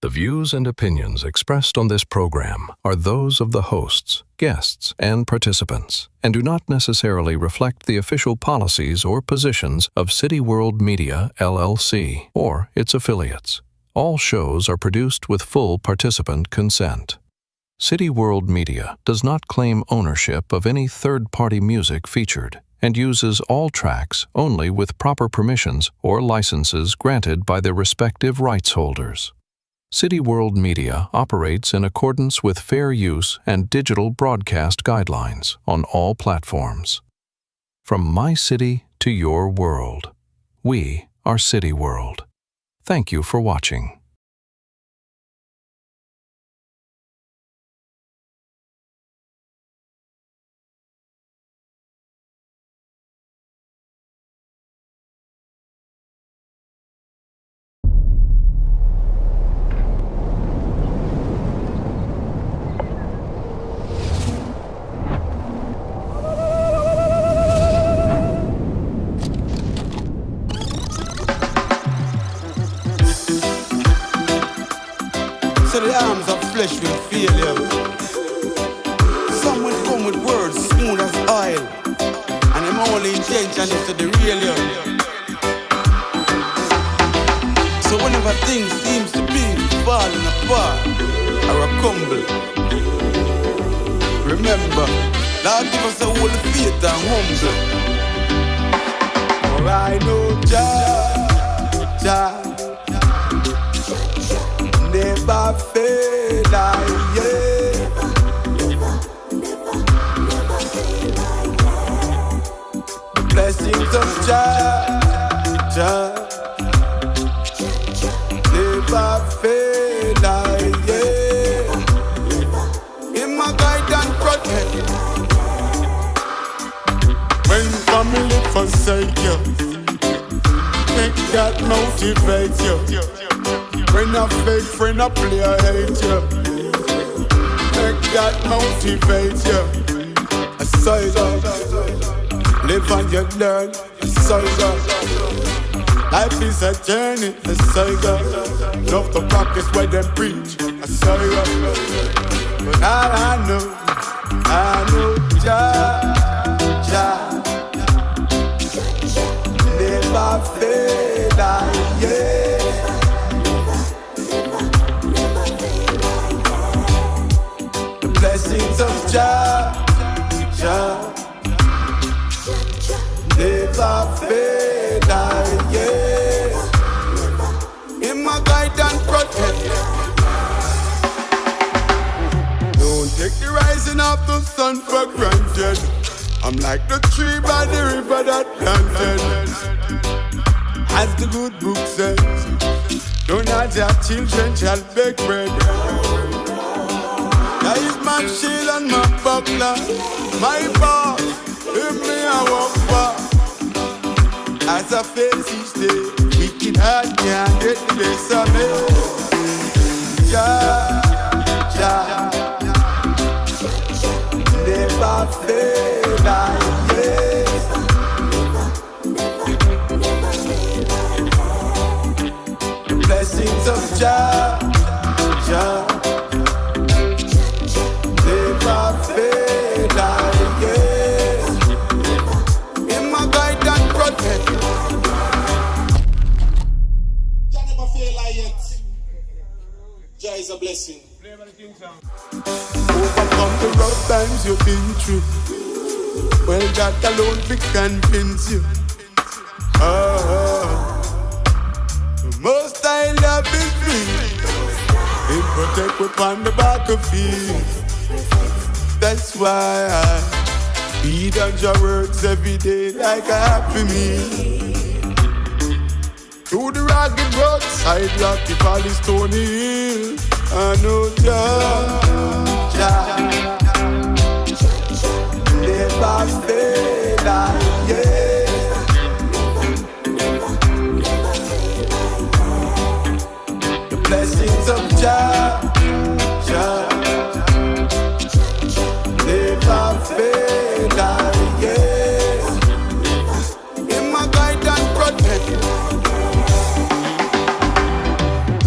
The views and opinions expressed on this program are those of the hosts, guests, and participants, and do not necessarily reflect the official policies or positions of City World Media, LLC, or its affiliates. All shows are produced with full participant consent. City World Media does not claim ownership of any third-party music featured and uses all tracks only with proper permissions or licenses granted by their respective rights holders. City World Media operates in accordance with fair use and digital broadcast guidelines on all platforms. From my city to your world, we are City World. Thank you for watching. So the arms of flesh will fail you. Some will come with words smooth as oil, and them only intention is to derail you. So whenever things seems to be falling apart or a crumble, remember, Lord give us a whole faith and humble. For I know Jah never fail, the blessings of Jah never fail, in my guide and protect. When family forsake you, make that motivate you. When a fake friend a play, I hate you. Make that motivate you. A side up, live and you learn. A side up, life is a journey. A side up, love the practice where they preach. A side up, but all I know Jah never fail, blessings of Jah never fail, in my guide and protect. Don't take the rising of the sun for granted. I'm like the tree by the river that planted. As the good book says, don't have your children shall bake bread. That is my shield and my buckler, my boss, if me I walk back. As I face each day, wicked heart can't get the best of me. Jah never fail, the blessings of Jah never fail, in my guide and protect. Jah never fail yet. Jah is a blessing. Overcome the rough times you've been through. Well, that alone will convince you. The most I love is free. It protect upon the battlefield. That's why I feed on your words every day like a happy meal. Through the rugged road, side rocky valley, stony hill, I know Jah never fail, the blessings of Jah never fail, in my guide and protect.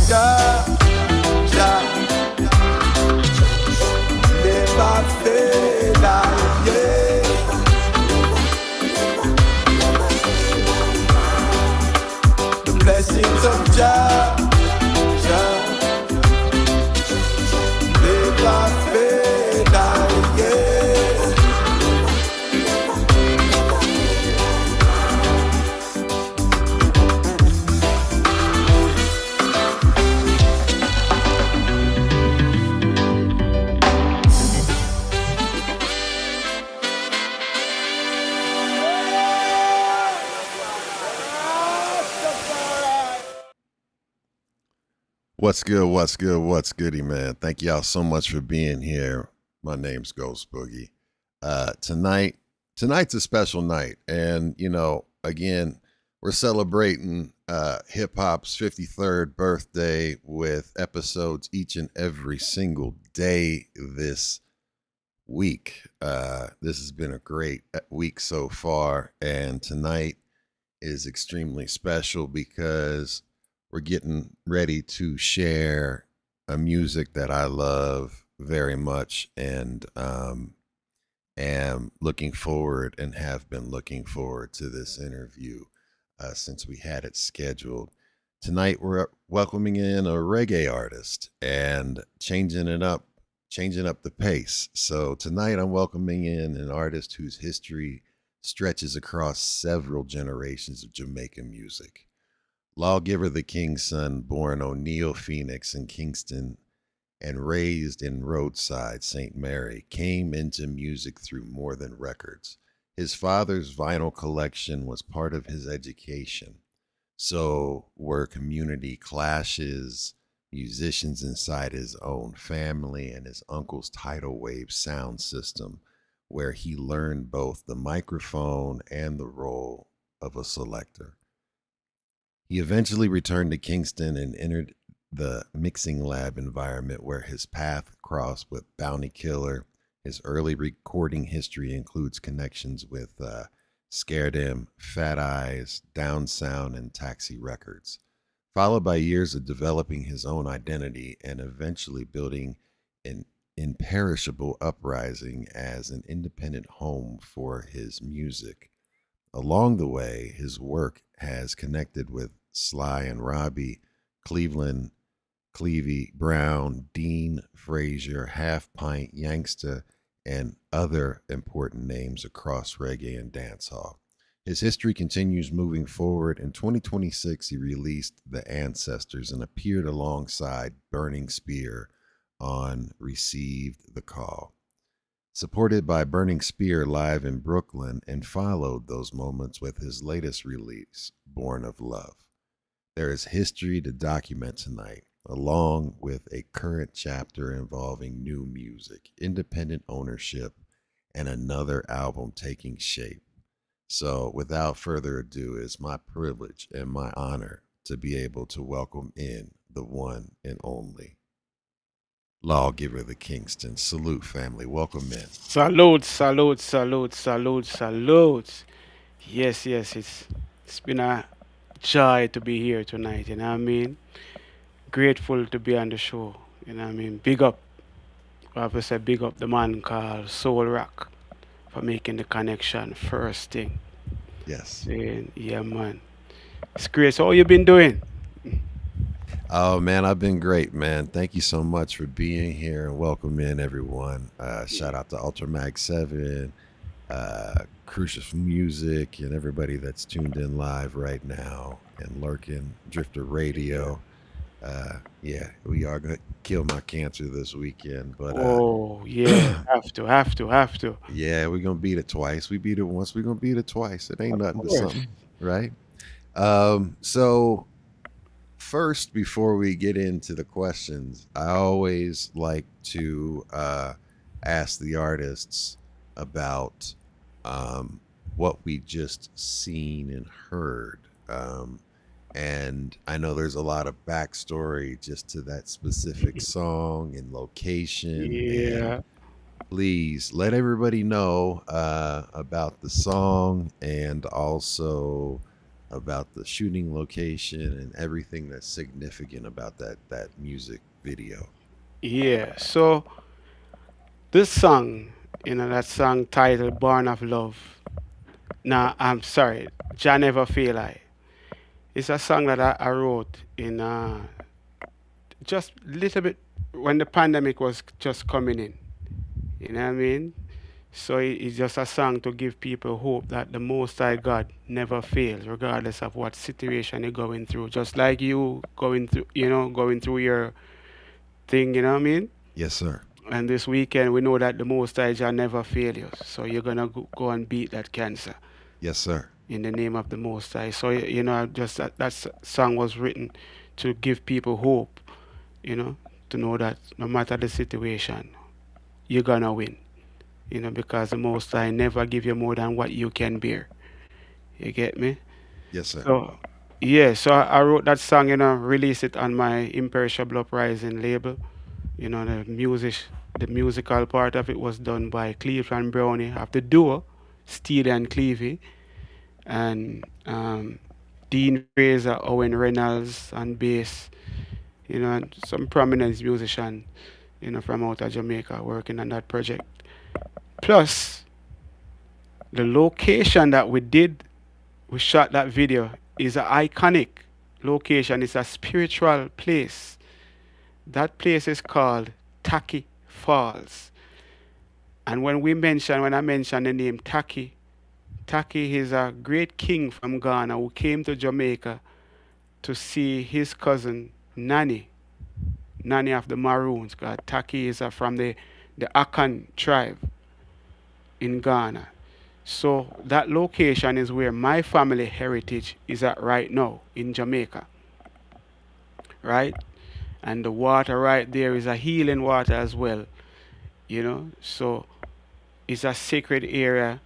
Jah What's good? What's good? What's goody, man? Thank y'all so much for being here. My name's Ghost Boogie. Tonight, tonight's a special night, and again, we're celebrating hip hop's 53rd birthday with episodes each and every single day this week. This has been a great week so far, and tonight is extremely special because we're getting ready to share a music that I love very much and am looking forward and have been looking forward to this interview since we had it scheduled. Tonight we're welcoming in a reggae artist and changing up the pace. So tonight I'm welcoming in an artist whose history stretches across several generations of Jamaican music. LawGiver the Kingson, born O'Neill Phoenix in Kingston and raised in Roadside, St. Mary, came into music through more than records. His father's vinyl collection was part of his education. So were community clashes, musicians inside his own family, and his uncle's Tidal Wave Sound System, where he learned both the microphone and the role of a selector. He eventually returned to Kingston and entered the mixing lab environment where his path crossed with Bounty Killer. His early recording history includes connections with Scared Him, Fat Eyes, Down Sound, and Taxi Records, followed by years of developing his own identity and eventually building an Imperishable Uprising as an independent home for his music. Along the way, his work has connected with Sly and Robbie, Cleveland, Clevie, Brown, Dean, Frazier, Half Pint, Yaksta, and other important names across reggae and dancehall. His history continues moving forward. In 2026, he released The Ancestors and appeared alongside Burning Spear on Received the Call. Supported by Burning Spear live in Brooklyn, and followed those moments with his latest release, Born of Love. There is history to document tonight, along with a current chapter involving new music, independent ownership, and another album taking shape. So, without further ado, it's my privilege and my honor to be able to welcome in the one and only LawGiver the Kingson. Salute, family. Welcome in. Salute, salute, salute, salute, salute. Yes, yes, it's been a joy to be here tonight, you know what I mean? Grateful to be on the show, you know what I mean? Big up, I have to say big up the man called Soul Rock for making the connection first thing. Yes. Saying, yeah man. It's great. So how you been doing? Oh man, I've been great, man. Thank you so much for being here and welcome in everyone. Shout out to Ultramag 7, Crucius Music, and everybody that's tuned in live right now, and lurking Drifter Radio. Yeah, we are gonna kill my cancer this weekend, but Oh yeah, have to. yeah, we're gonna beat it twice. We beat it once, we're gonna beat it twice. It ain't Of nothing but course. something, right? So first, before we get into the questions, I always like to ask the artists about what we just seen and heard. And I know there's a lot of backstory just to that specific song and location. And Yeah. please let everybody know about the song and also about the shooting location and everything that's significant about that music video. Yeah. So this song, that song titled Born of Love. Nah, I'm sorry, Jah Never Feel I. It's a song that I wrote in just little bit when the pandemic was just coming in. You know what I mean? So it's just a song to give people hope that the Most High God never fails, regardless of what situation you're going through. Just like you going through your thing, you know what I mean? Yes, sir. And this weekend, we know that the Most High shall never fail you. So you're going to go and beat that cancer Yes, sir. in the name of the Most High. So, just that song was written to give people hope you know, to know that no matter the situation, you're gonna win, because the Most High never give you more than what you can bear. You get me? Yes, sir. So, yeah, so I wrote that song, released it on my Imperishable Uprising label. The musical part of it was done by Cleveland Brownie of the duo, Steely and Clevie, and Dean Fraser, Owen Reynolds on bass, and some prominent musician, from out of Jamaica working on that project. Plus, the location that we shot that video is an iconic location. It's a spiritual place. That place is called Taki Falls. And when I mention the name Taki, Taki is a great king from Ghana who came to Jamaica to see his cousin Nani, Nani of the Maroons. God, Taki is from the Akan tribe in Ghana. So that location is where my family heritage is at right now in Jamaica, right? And the water right there is a healing water as well, So it's a sacred area.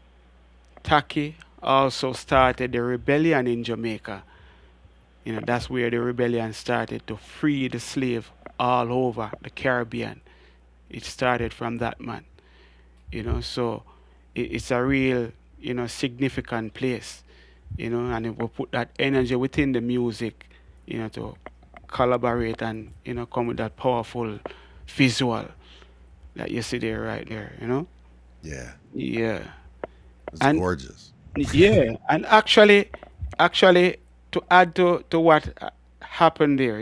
Taki also started the rebellion in Jamaica. That's where the rebellion started to free the slave all over the Caribbean. It started from that man, So it's a real, significant place, and it will put that energy within the music, to collaborate and, come with that powerful visual that you see there right there. Yeah, Yeah. it's And gorgeous. yeah, and actually, to add to what happened there,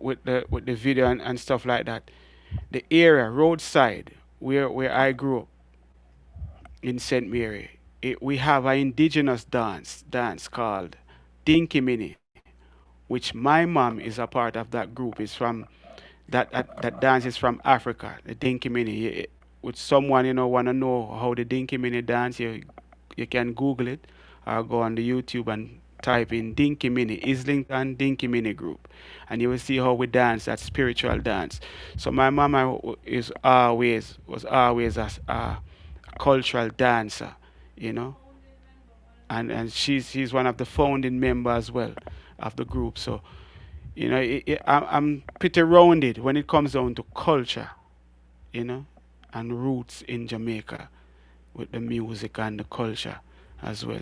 with the video and stuff like that, the area roadside where I grew up in St. Mary, we have an indigenous dance called Dinky Mini, which my mom is a part of that group. Is from that dance is from Africa, the Dinky Mini. With someone want to know how the Dinky Mini dance, you can Google it or go on the YouTube and type in Dinky Mini, Islington Dinky Mini group, and you will see how we dance that spiritual dance. So my mama was always a cultural dancer, you know, and she's one of the founding members as well of the group. So I'm pretty rounded when it comes down to culture, you know, and roots in Jamaica with the music and the culture as well.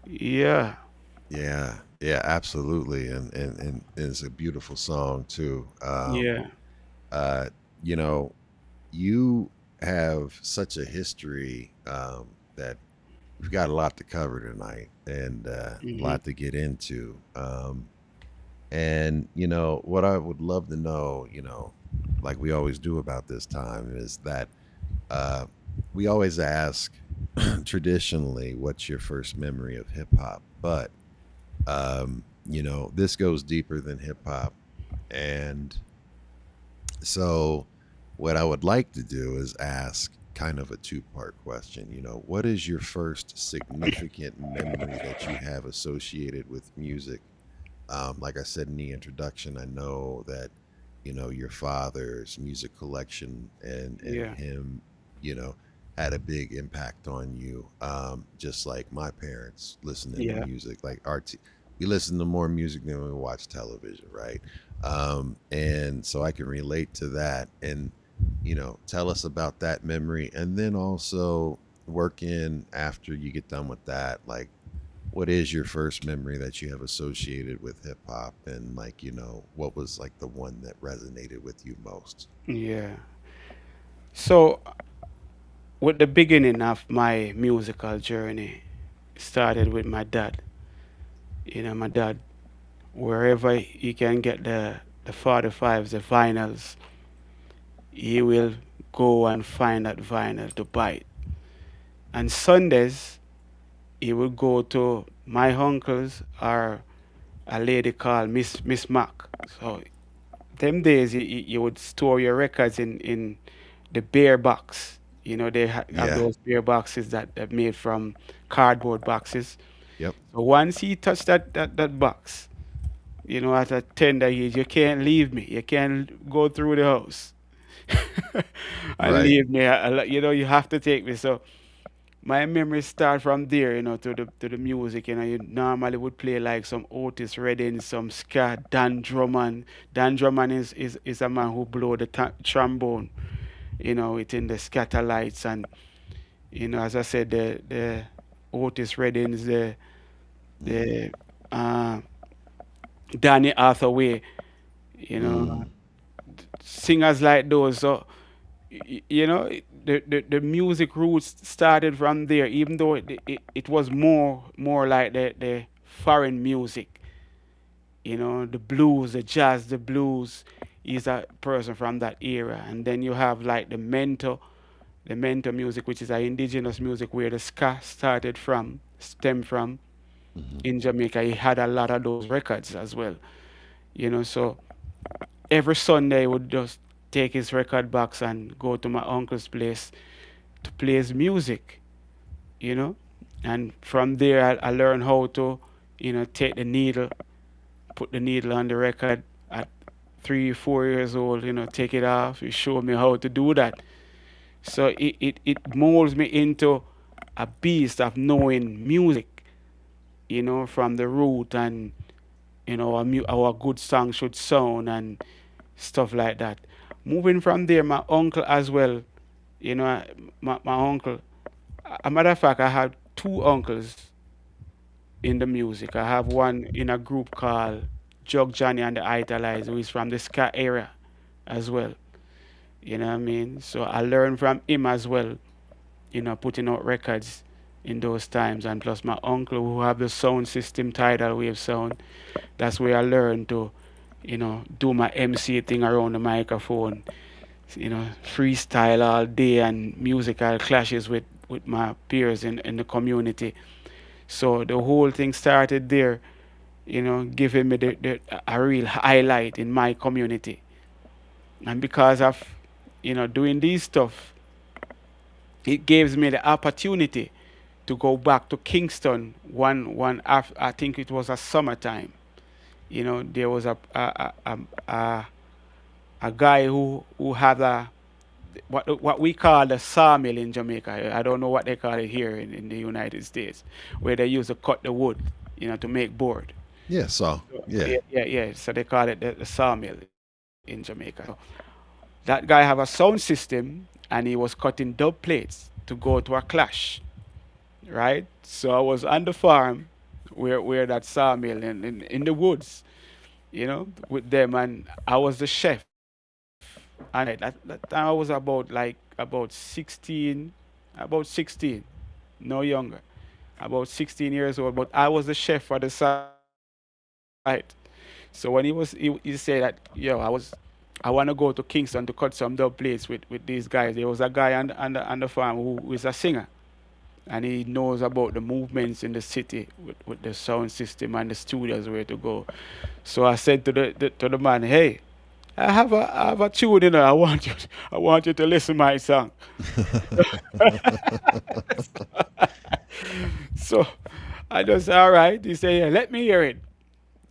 Yeah, Yeah, yeah, absolutely, and it's a beautiful song too. yeah, Uh, you know, you have such a history that we've got a lot to cover tonight and a hmm lot to get into. And what I would love to know, like we always do about this time, is that uh, we always ask traditionally, what's your first memory of hip hop? But this goes deeper than hip hop, and so what I would like to do is ask kind of a two-part question. What is your first significant memory that you have associated with music? Like I said in the introduction, I know that your father's music collection and yeah, him, you know, had a big impact on you. Just like my parents listening to yeah, music, like we listen to more music than we watch television, right? And so I can relate to that, and tell us about that memory, and then also work in after you get done with that, like what is your first memory that you have associated with hip hop, and like what was like the one that resonated with you most? yeah. So, with the beginning of my musical journey, started with my dad. My dad, wherever he can get the 45s, the vinyls, he will go and find that vinyl to buy it. And Sundays, he would go to my uncle's or a lady called Miss Mac. So them days, you would store your records in the bear box. They have Yeah. those bear boxes that made from cardboard boxes. Yep. So once he touched that box, at a tender age, you can't leave me. You can't go through the house and Right. leave me. You have to take me. So my memories start from there, to the music. You normally would play like some Otis Redding, some ska, Dan Drummond. Dan Drummond is a man who blow the trombone, within the scatter lights. And as I said, the Otis Reddings, the uh, Danny Hathaway, you know, Mm. singers like those. So the music roots started from there, even though it was more like the foreign music, the blues, the jazz, the blues is a person from that era. And then you have like the mento music, which is a indigenous music where the ska stem from Hmm. in Jamaica. He had a lot of those records as well, so every Sunday, I would just take his record box and go to my uncle's place to play his music, you know. And from there, I learned how to, take the needle, put the needle on the record at 3, 4 years old, take it off. He showed me how to do that. So it molds me into a beast of knowing music, from the root, and, our good song should sound and stuff like that. Moving from there, my uncle as well, my uncle, a matter of fact, I had two uncles in the music. I have one in a group called Jug Johnny and the Italize, who is from the ska era as well. You know what I mean? So I learned from him as well, putting out records in those times. And plus my uncle who have the sound system, Tidal Wave Sound. That's where I learned to, do my MC thing around the microphone, freestyle all day and musical clashes with my peers in the community. So the whole thing started there, giving me a real highlight in my community. And because of, doing these stuff, it gives me the opportunity to go back to Kingston one after, I think it was a summertime. There was a guy who had what we call a sawmill in Jamaica. I don't know what they call it here in the United States, where they used to cut the wood, to make board. Yeah. So yeah. Yeah, yeah, yeah. So they call it the sawmill in Jamaica. So that guy have a sound system, and he was cutting dub plates to go to a clash, right? So I was on the farm where that sawmill in the woods, with them, and I was the chef. And that time I was about 16, no younger, about 16 years old. But I was the chef for the site. So when he said that, I want to go to Kingston to cut some dub plates with these guys. There was a guy on the farm who is a singer, and he knows about the movements in the city with the sound system and the studios where to go. So I said to the man, hey, I have a tune, I want you to listen my song. So I just all right. He said, yeah, let me hear it.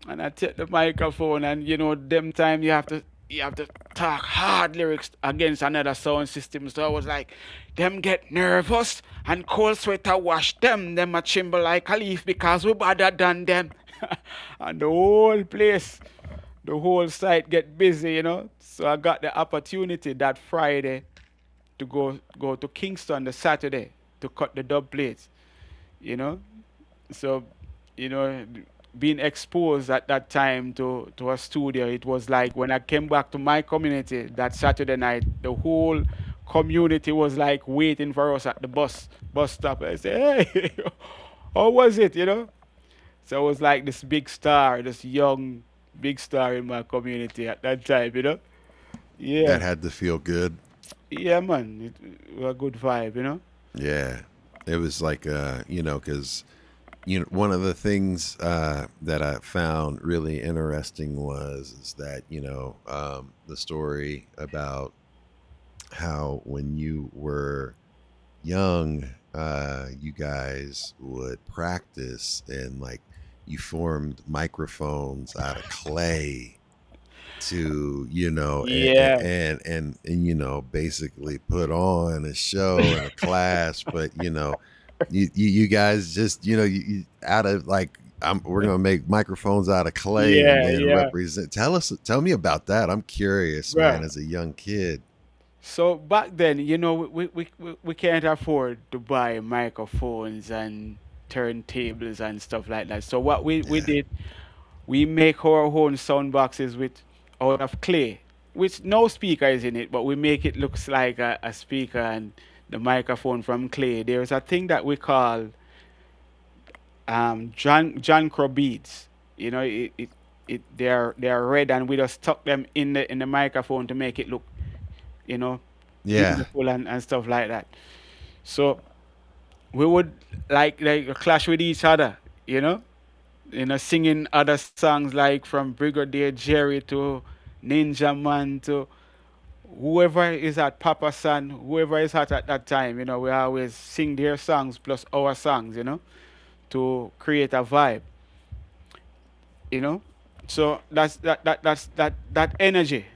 And I take the microphone, and them time you have to talk hard lyrics against another sound system. So I was like, them get nervous and cold sweater wash them a tremble like a leaf because we better than them. And the whole site get busy. So I got the opportunity that Friday to go to Kingston the Saturday to cut the dub plates, you know. So, you know, being exposed at that time to a studio, it was like when I came back to my community that Saturday night, the whole community was like waiting for us at the bus stop. I said, hey, how was it? So I was like this big star, this young big star in my community at that time. That Yeah, had to feel good. yeah, man, it was a good vibe. Yeah. It was like, because, one of the things that I found really interesting was is that, the story about how when you were young, you guys would practice and like you formed microphones out of clay to, you know, Yeah, and you know, basically put on a show and a class. But you know, you guys just, you know, you out of like, we're gonna make microphones out of clay and yeah, then yeah. represent. Tell me about that. I'm curious, man. Bruh. As a young kid, So back then, you know, we can't afford to buy microphones and turntables and stuff like that. So what we yeah, did, we make our own sound boxes with out of clay, which no speaker is in it, but we make it looks like a speaker and the microphone from clay. There's a thing that we call John Crow beads. You know, they are red, and we just stuck them in the microphone to make it look, you know, yeah, beautiful and stuff like that. So we would like clash with each other, singing other songs like from Brigadier Jerry to Ninja Man to whoever is at Papa San, whoever is at that time. We always sing their songs plus our songs, to create a vibe, you know. So that's that energy,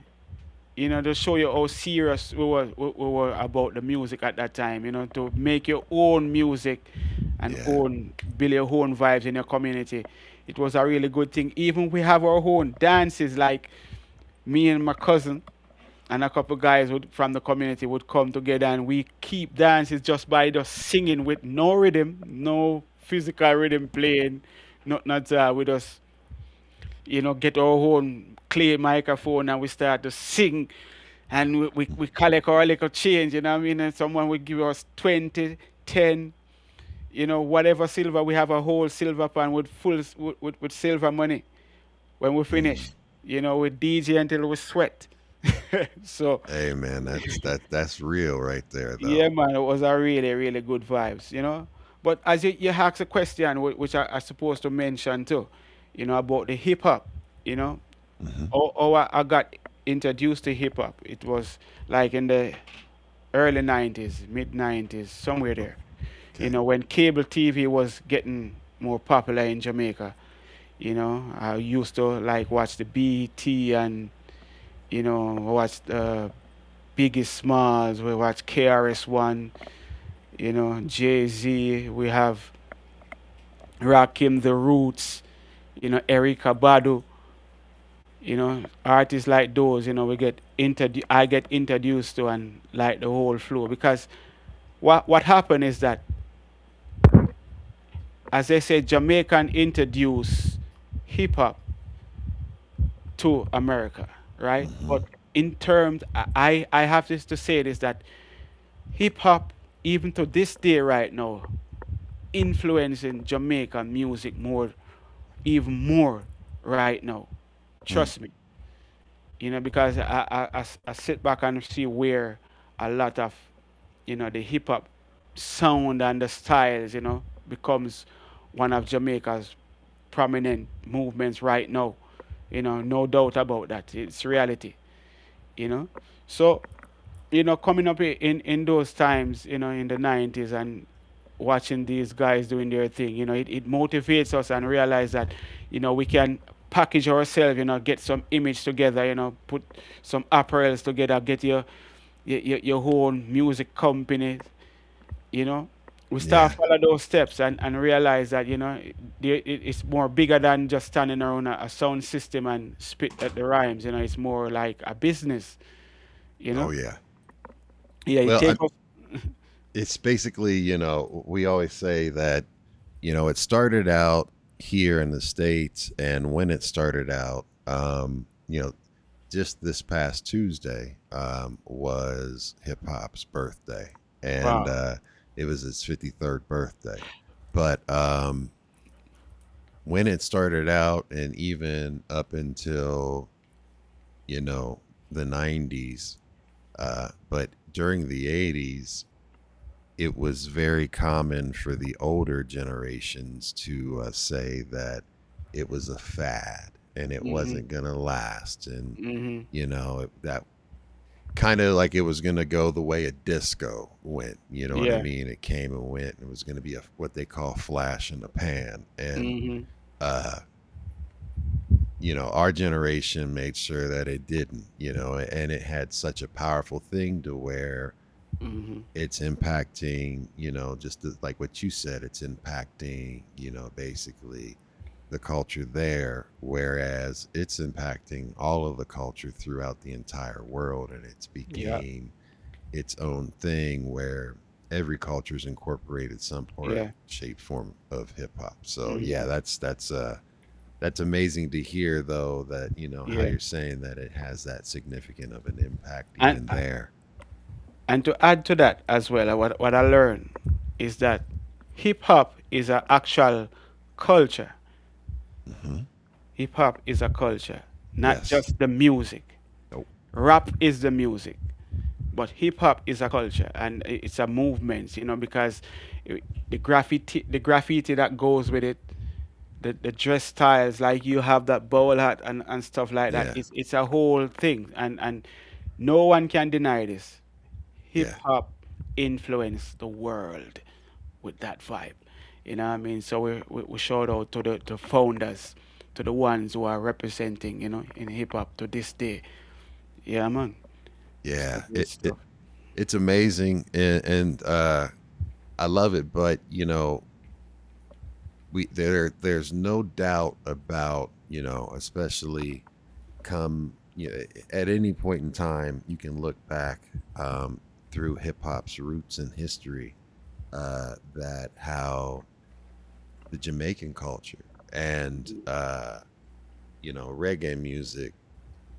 to show you how serious we were about the music at that time, to make your own music and yeah. own build your own vibes in your community. It was a really good thing. Even we have our own dances, like me and my cousin and a couple guys from the community would come together and we keep dances just by just singing with no rhythm, no physical rhythm playing, not we just get our own clay microphone and we start to sing and we collect our little change, what I mean? And someone would give us 20, 10, whatever silver. We have a whole silver pan with full with silver money when we finish. We DJ until we sweat. So Hey, man, that's real right there, yeah, though. man, it was a really, really good vibes. But as you asked a question, which I supposed to mention too, about the hip hop, you know, Hmm. how I got introduced to hip hop. It was like in the early 90s, mid 90s, somewhere there. Okay. When cable TV was getting more popular in Jamaica. I used to like watch the BT and, watch Biggie Smalls, we watch KRS-One, Jay Z, we have Rakim the Roots, Erica Badu, artists like those, I get introduced to and like the whole flow because what happened is that, as I said, Jamaican introduced hip hop to America, right? Hmm. But in terms, I have this to say this that hip hop, even to this day right now, influencing Jamaican music more, even more right now. Mm. Trust me, because I sit back and see where a lot of, the hip hop sound and the styles, becomes one of Jamaica's prominent movements right now. No doubt about that. It's reality, you know. So, coming up in those times, in the 90s and watching these guys doing their thing, it motivates us and realize that, we can package ourselves, get some image together, put some apparels together, get your own music company, you know. We start Yeah. follow those steps and realize that, it's more bigger than just standing around a sound system and spit at the rhymes, it's more like a business, you Oh know. yeah. Yeah, you Well, take up. it's basically, you know, we always say that, you know, it started out here in the States, and when it started out, you know, just this past Tuesday was hip hop's birthday, and Wow. it was his 53rd birthday. But when it started out, and even up until, you know, the 90s, but during the 80s, it was very common for the older generations to say that it was a fad and it Mhm. wasn't going to last. And, Mhm. you know, that kind of like it was going to go the way a disco went. You know what I Yeah. mean? It came and went. And it was going to be what they call flash in the pan. And Mhm. uh, our generation made sure that it didn't, and it had such a powerful thing to where Hmm. it's impacting, like what you said, it's impacting, basically the culture there, whereas it's impacting all of the culture throughout the entire world. And it's Yeah, became its own thing where every culture's incorporated some part, yeah, shape, form of hip hop. So yeah, hmm, that's amazing to hear, though, that how yeah. you're saying that it has that significant of an impact And even there. and to add to that as well, what I learned is that hip hop is an actual culture. Hmm. Hip hop is a culture, not Yes. just the music. Nope. Rap is the music, but hip hop is a culture and it's a movement. Because the graffiti that goes with it, the dress styles, like you have that bowl hat and stuff like that. Yeah. It's a whole thing, and no one can deny this. Hip Yeah. hop influenced the world with that vibe. You know what I mean? So we shout out to the founders, to the ones who are representing, in hip hop to this day. Yeah, man. So Yeah. good stuff. It's amazing, and I love it. But there's no doubt about, especially come, at any point in time, you can look back, through hip hop's roots and history, that how the Jamaican culture and reggae music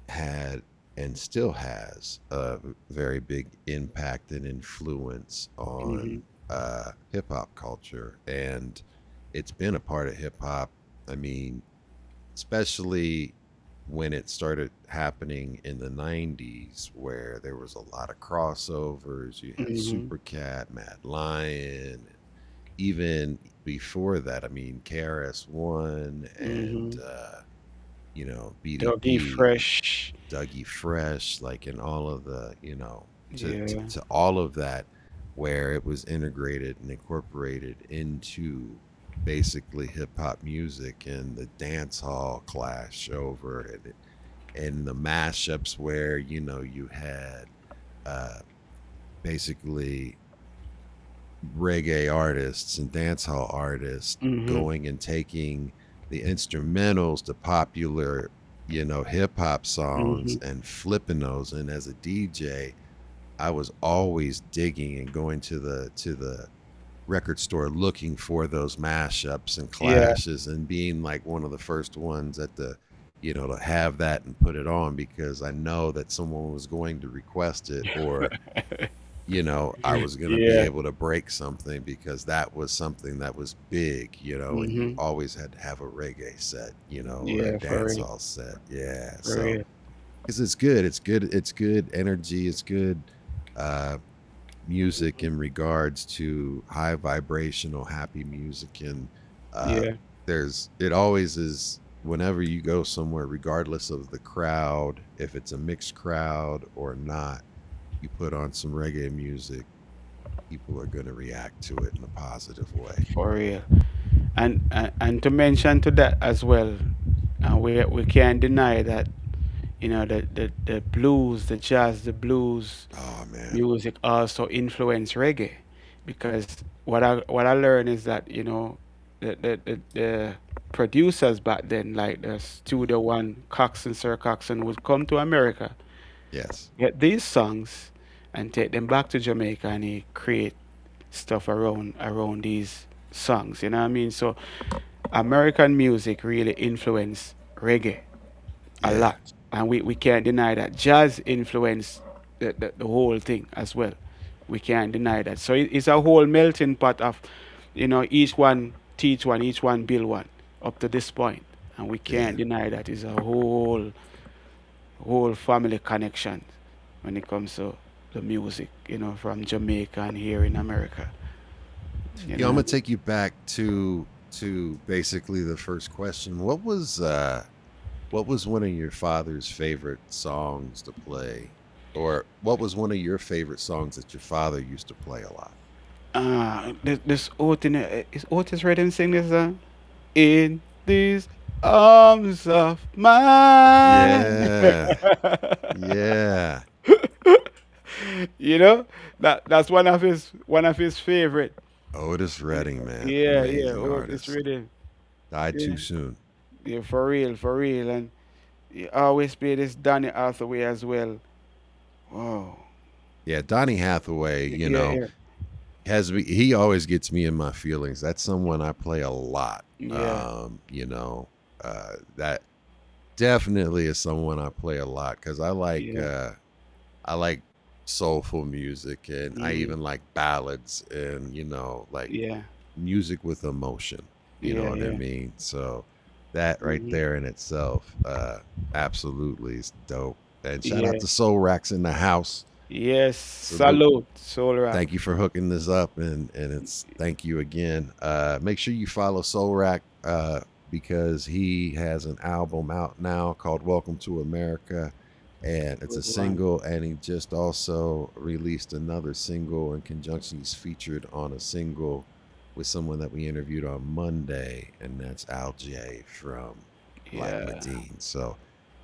had and still has a very big impact and influence Hmm. on hip hop culture, and it's been a part of hip hop. I mean, especially when it started happening in the 90s, where there was a lot of crossovers. You had Hmm. Supercat, Mad Lion, even before that, I mean, KRS-One and Hmm. Doggy BDP, Fresh. Dougie Fresh, like in all of the, Yeah. to all of that, where it was integrated and incorporated into basically hip hop music, and the dance hall clash over it, and the mashups where, you had uh, basically reggae artists and dancehall artists Hmm. going and taking the instrumentals to popular, hip hop songs Hmm. and flipping those. And as a DJ, I was always digging and going to the record store looking for those mashups and Yeah. clashes, and being like one of the first ones at the, to have that and put it on, because I know that someone was going to request it, or I was going to be Yeah. able to break something, because that was something that was big, and you Hmm. always had to have a reggae set, or a Yeah, for real. dancehall set. Yeah. For So, real. because it's good. It's good. It's good energy. It's good uh, music in regards to high vibrational, happy music. And uh, Yeah. it always is, whenever you go somewhere, regardless of the crowd, if it's a mixed crowd or not, you put on some reggae music, people are going to react to it in a positive way. For real. And to mention to that as well, we can't deny that the blues, the jazz, the blues Oh, man. music also influence reggae, because what I learned is that the producers back then, like the Studio One, Coxon, Sir Coxon, would come to America, Yes. get these songs, and take them back to Jamaica, and he create stuff around these songs. You know what I mean? So American music really influenced reggae a Yeah. lot, and we can't deny that. Jazz influenced the whole thing as well. We can't deny that. So it's a whole melting pot of, each one teach one, each one build one, up to this point, and we Yeah. can't deny that it's a whole family connection when it comes to the music, from Jamaica and here in America. You Yeah, I'm know. gonna take you back to basically the first question. What was one of your father's favorite songs to play? Or what was one of your favorite songs that your father used to play a lot? This Otis, is Otis Redding sing this song? In. these arms of mine. Yeah. Yeah. You know, that's one of his favorite. Otis Redding, man. Yeah, yeah. Amazing Oh, it's artist. really, Died yeah, too soon. yeah, for real, for real. And he always play this Danny Hathaway as well. Wow. Yeah, Donny Hathaway, Yeah, yeah, he always gets me in my feelings. That's someone I play a lot. yeah, That definitely is someone I play a lot because yeah, I like soulful music and I mm, even like ballads and like yeah, music with emotion. You know yeah, what I yeah. mean? So that right Hmm. there in itself, absolutely is dope. And shout out Yeah. to Soul Racks in the house. Yes. Salute. Salute. Soul Rock. Thank you for hooking this up, and it's thank you again. Make sure you follow Soul Rack because he has an album out now called Welcome to America, and it's a Good one. single. And he just also released another single in conjunction. He's featured on a single with someone that we interviewed on Monday, and that's Al J from Black Yeah. Medine. So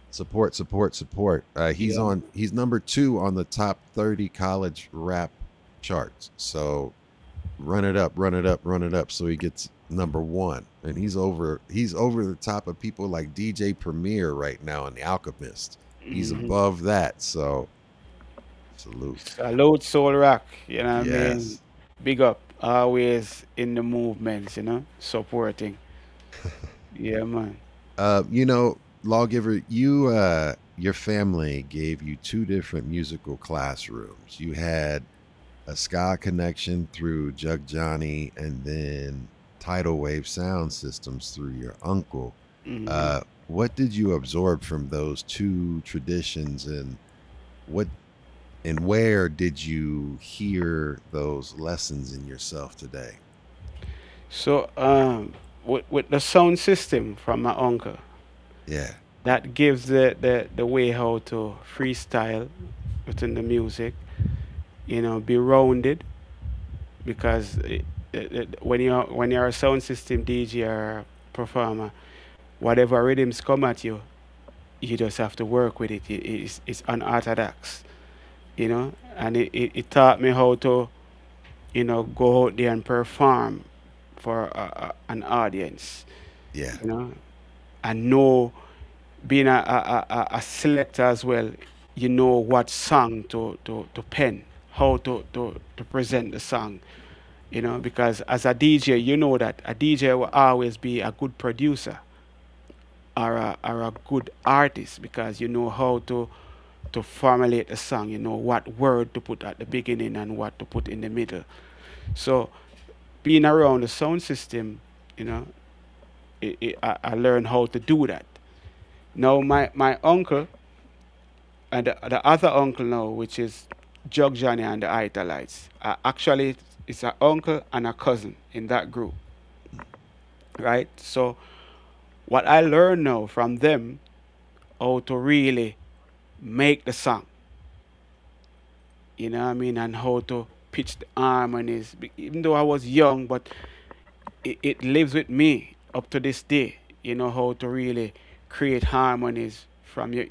support, support, support. Yeah. He's number 2 on the top 30 college rap charts. So run it up, run it up, run it up so he gets number 1. And he's over the top of people like DJ Premier right now and The Alchemist. He's Hmm. above that. So salute. Salute Soul Rock. You know what I mean? Yes. Big up. Always in the movements, supporting. Yeah, man. Lawgiver, your family gave you 2 different musical classrooms. You had a ska connection through Jug Johnny, and then Tidal Wave Sound Systems through your uncle. Hmm. What did you absorb from those 2 traditions, and what and where did you hear those lessons in yourself today? So, with the sound system from my uncle, Yeah, that gives the way how to freestyle within the music, be rounded because when you're a sound system DJ or performer, whatever rhythms come at you, you just have to work with it. It's unorthodox, and it taught me how to, go out there and perform for an audience, yeah, you know, and know, being a selector as well, you know what song to pen, how to present the song, because as a DJ, you know that a DJ will always be a good producer or a good artist because you know how to formulate a song, you know what word to put at the beginning and what to put in the middle. So being around the sound system, you know, I learned how to do that. Now my uncle and the other uncle now, which is Jug Johnny and the Italites, actually it's an uncle and a cousin in that group, right? So what I learned now from them, how to really make the song, you know what I mean, and how to pitch the harmonies. Even though I was young, but it lives with me up to this day. You know how to really create harmonies from your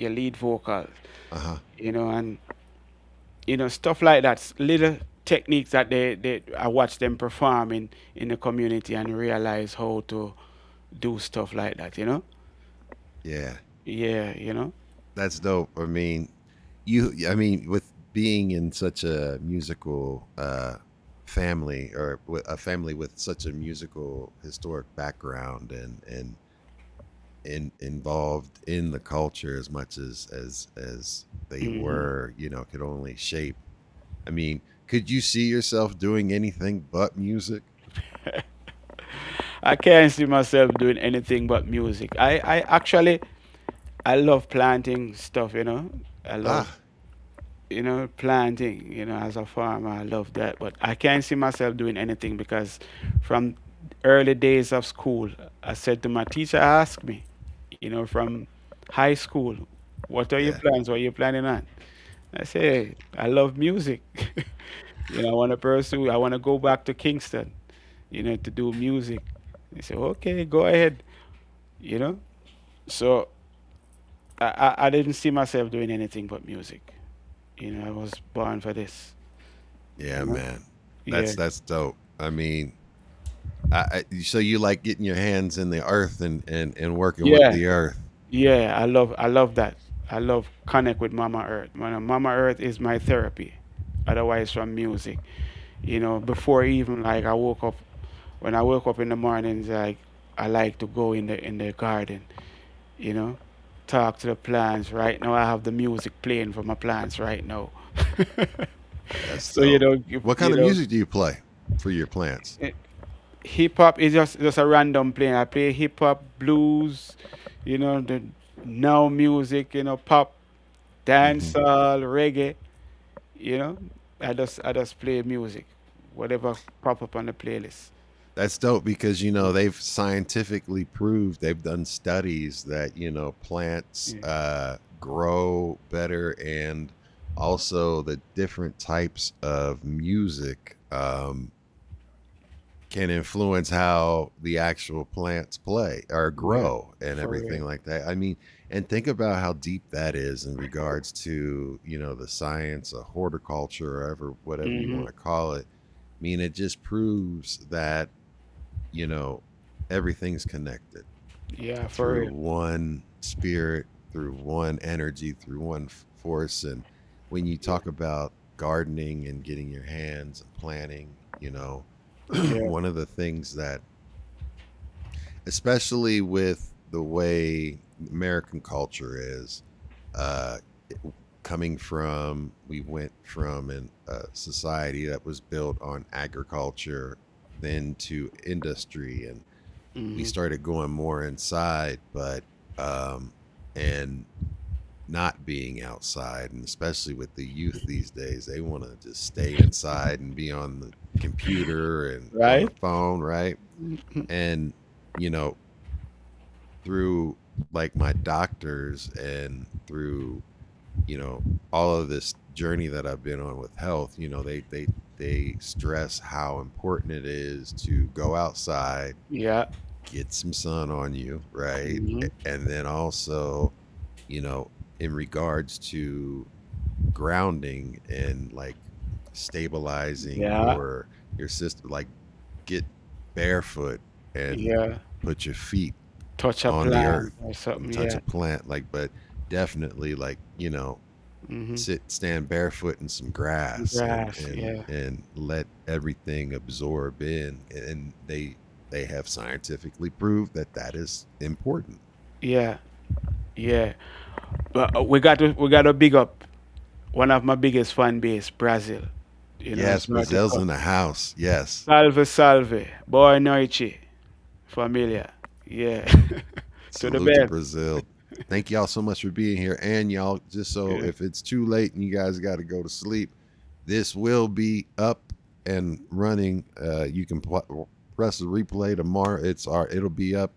lead vocal, uh huh, and stuff like that. Little techniques that they I watch them perform in the community and realize how to do stuff like that. yeah. Yeah, That's dope. I mean, with being in such a musical family or a family with such a musical historic background and involved in the culture as much as they hmm were, could only shape. I mean, could you see yourself doing anything but music? I can't see myself doing anything but music. I actually I love planting stuff. I love Ah, planting. As a farmer, I love that. But I can't see myself doing anything because from early days of school, I said to my teacher, ask me, from high school, what are your yeah, plans? What are you planning on? I say, I love music. I want to pursue. I want to go back to Kingston, to do music. He said, okay, go ahead, you know. So I didn't see myself doing anything but music. You know, I was born for this. Yeah, You know, man. yeah, That's dope. I mean, so you like getting your hands in the earth and working with yeah, the earth. yeah. I love that. I love connect with Mama Earth. Mama Earth is my therapy. Otherwise, from music. You know, before even like I woke up, when I wake up in the mornings, like I like to go in the garden. You know, talk to the plants. Right now, I have the music playing for my plants right now. That's So you dope. know, What kind you of know, music do you play for your plants? hip hop is just a random playing. I play hip hop, blues, you know, the now music, you know, pop, Hmm. dancehall, reggae, you know. I just play music, whatever pop up on the playlist. That's dope because they've scientifically proved, they've done studies that plants Yeah. grow better, and also the different types of music can influence how the actual plants play or Yeah, grow and for real. everything like that. I mean, and think about how deep that is in regards to, the science of horticulture, or whatever you Hmm. want to call it. I mean, it just proves that, you know, everything's connected Yeah, for through real. one spirit, through one energy, through one force. And when you Yeah, talk about gardening and getting your hands and planting, yeah. one of the things that, especially with the way American culture is, uh, coming from, we went from a society that was built on agriculture, then to industry, and we Hmm. started going more inside, but and not being outside, and especially with the youth these days, they want to just stay inside and be on the computer and on the Right? phone, right? And you know, through like my doctors and through all of this journey that I've been on with health, they stress how important it is to go outside, Yeah. get some sun on you, right? Hmm. And then also, you know, in regards to grounding and like stabilizing Yeah. your system, like get barefoot and Yeah. put your feet Touch a on the plant earth or and something. touch Yeah. a plant, like, but definitely, like, Hmm. stand barefoot in some grass and Grass. Yeah. let everything absorb in, and they have scientifically proved that that is important. Yeah. Yeah. But we got to big up one of my biggest fan base, Brazil. You know, Yes, it's not to Brazil's in the house. Yes. Salve, salve. Boa noite. Familia. Yeah. To the Salute to best. Brazil. Thank y'all so much for being here. And y'all, just so Yeah. if it's too late and you guys got to go to sleep, this will be up and running. You can press the replay tomorrow. It'll be up,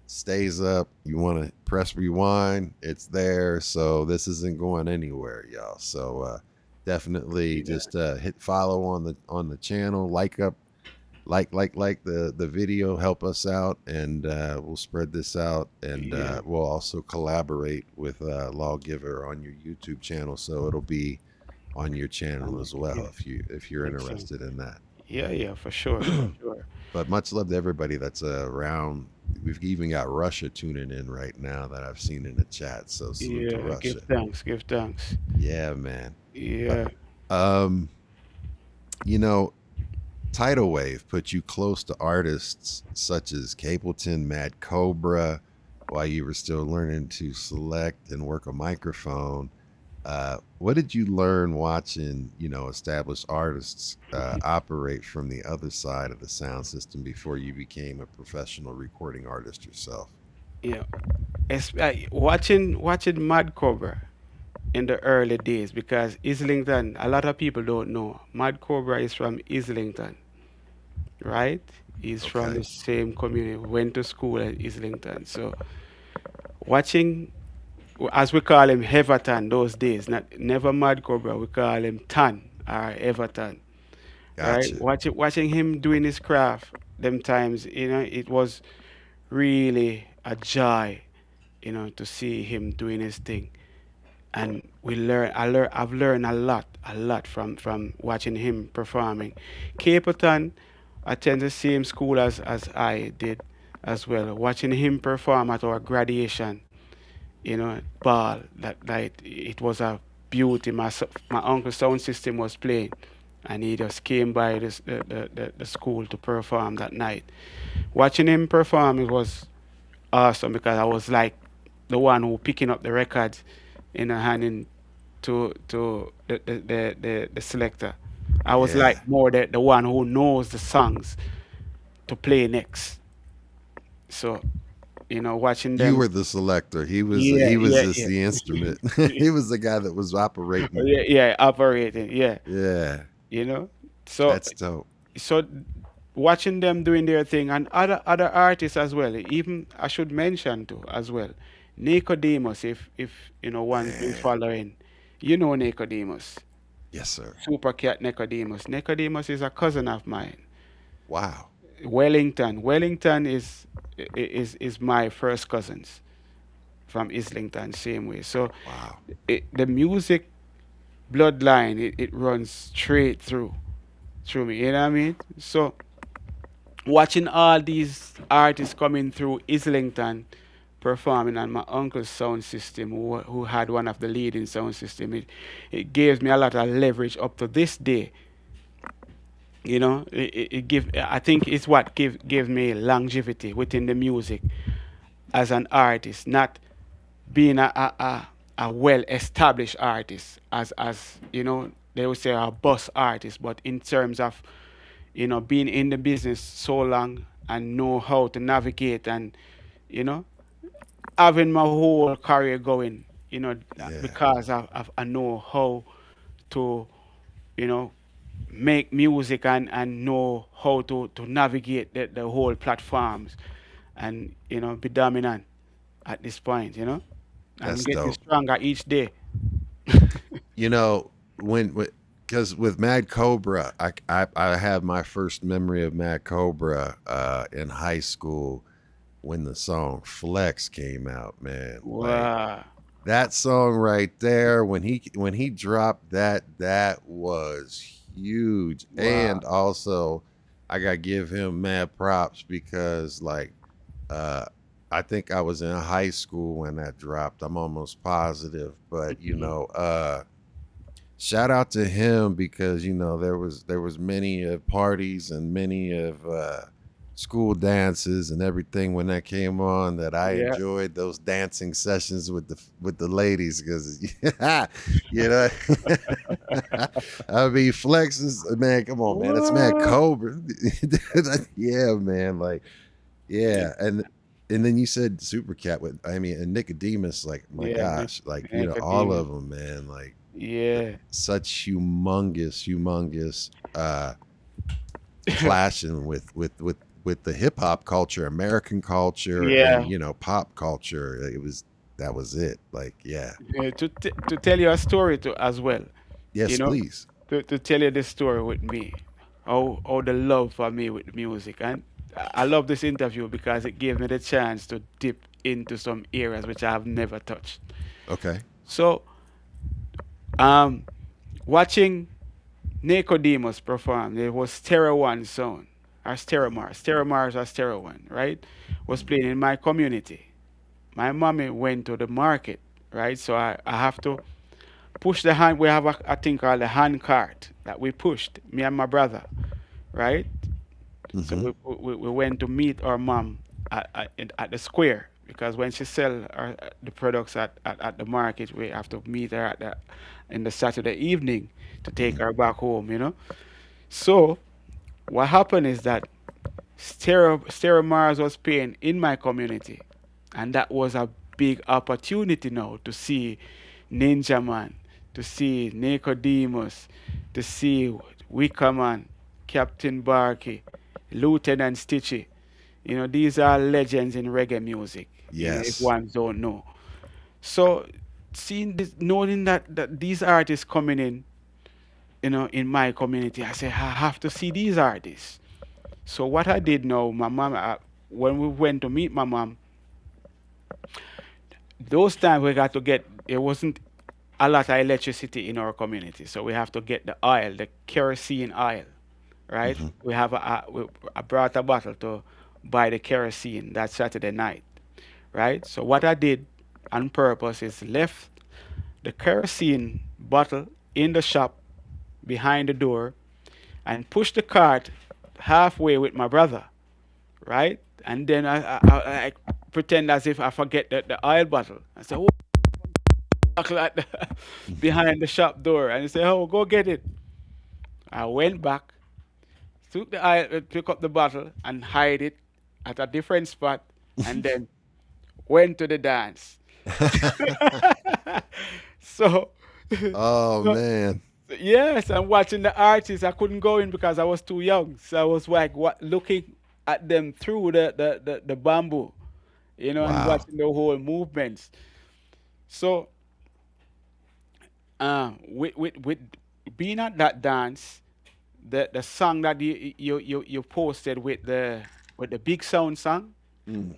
stays up. You want to press rewind, it's there. So this isn't going anywhere, y'all. So definitely Yeah. just hit follow on the channel, like the video, help us out, and we'll spread this out, and Yeah. we'll also collaborate with Lawgiver on your YouTube channel, so it'll be on your channel as well Yeah. if you're Excellent. interested in that. Yeah. Yeah. For sure. For sure. But much love to everybody that's around. We've even got Russia tuning in right now that I've seen in the chat, so salute to Yeah. Give Russia. thanks. Give thanks. Yeah, man. Uh, Yeah. um you know Tidal Wave put you close to artists such as Capleton, Mad Cobra, while you were still learning to select and work a microphone. What did you learn watching, established artists operate from the other side of the sound system before you became a professional recording artist yourself? Yeah. Watching Mad Cobra in the early days, because Islington, a lot of people don't know. Mad Cobra is from Islington, right? He's from Okay. the same community. Went to school at Islington. So watching, as we call him, Everton those days, not never Mad Cobra. We call him Tan or Everton, right? Gotcha. Watching him doing his craft, them times, it was really a joy, to see him doing his thing. And I've learned a lot from watching him performing. Capleton, I attend the same school as I did as well. Watching him perform at our graduation, ball that night, it was a beauty. My uncle's sound system was playing, and he just came by the school to perform that night. Watching him perform, it was awesome because I was like the one who picking up the records, handing to the selector. I was Yeah. like more the one who knows the songs to play next. So, watching You them. were the selector. He was Yeah, he was yeah, just yeah. the instrument. He was the guy that was operating. Yeah, yeah, operating, yeah, Yeah. you know. So, That's dope. so watching them doing their thing, and other artists as well. Even I should mention too as well, Nicodemus. If one's been Man. following, Nicodemus, Yes, sir. Super Cat Nicodemus. Nicodemus is a cousin of mine. Wow. Wellington is my first cousins from Islington, same way. So Wow. the music bloodline, it runs straight through me. You know what I mean? So watching all these artists coming through Islington performing on my uncle's sound system, who had one of the leading sound system, it gives me a lot of leverage up to this day. It give I think it's what give me longevity within the music as an artist, not being a well established artist as they would say a bus artist, but in terms of being in the business so long and know how to navigate, and you know having my whole career going, Yeah. because I know how to you know make music, and know how to navigate the whole platforms, and be dominant at this point. I'm That's getting dope. stronger each day. You know, when because with Mad Cobra, I have my first memory of Mad Cobra in high school when the song Flex came out, man. Like Wow. that song right there, when he dropped that was huge. Wow. And also I gotta give him mad props because like uh I think I was in high school when that dropped. I'm almost positive. But shout out to him because there was many parties and many of school dances and everything when that came on that I Yeah. enjoyed those dancing sessions with the ladies because you know I mean Flex is man, come on man, it's Mad What? Cobra. Yeah, man, like yeah. And then you said Super Cat with I mean and Nicodemus, like my Yeah, gosh, like all Nicodemus. of them, man, like Yeah. such humongous clashing with the hip hop culture, American culture, and Yeah. pop culture. That was it. Like, yeah, To tell you a story too as well. You yes, know, please. to tell you this story with me, how the love for me with music, and I love this interview because it gave me the chance to dip into some areas which I have never touched. Okay. So, um, watching Nicodemus perform, there was Stereo One sound, or Stereo Mars or Stereo One, right? Was playing in my community. My mommy went to the market, right? So I have to push the hand. We have a thing called the hand cart that we pushed, me and my brother, right? So Mm-hmm. we went to meet our mom at the square, because when she sell the products at the market, we have to meet her in the Saturday evening to take her back home. So what happened is that Stereo Mars was playing in my community, and that was a big opportunity now to see Ninja Man, to see Nicodemus, to see Wickerman, Captain Barkey, Lieutenant Stitchy. These are legends in reggae music, if Yes. one don't know. So seeing this, knowing that these artists coming in my community, I say I have to see these artists. So what I did now, my mom, when we went to meet my mom, those times we got to get, it wasn't a lot of electricity in our community, so we have to get the oil, the kerosene oil, right? Hmm. I brought a bottle to buy the kerosene that Saturday night, right? So what I did on purpose is left the kerosene bottle in the shop behind the door and pushed the cart halfway with my brother, right? And then I pretend as if I forget the oil bottle. I said, "Oh, bottle at the, behind the shop door," and he said, "Oh, go get it." I went back, took the oil, took up the bottle, and hide it at a different spot, and then went to the dance. So, Oh so man. yes, I'm watching the artists. I couldn't go in because I was too young. So I was like looking at them through the bamboo, and Wow. watching the whole movements. So with being at that dance, the song that you posted with the big sound song, Mm.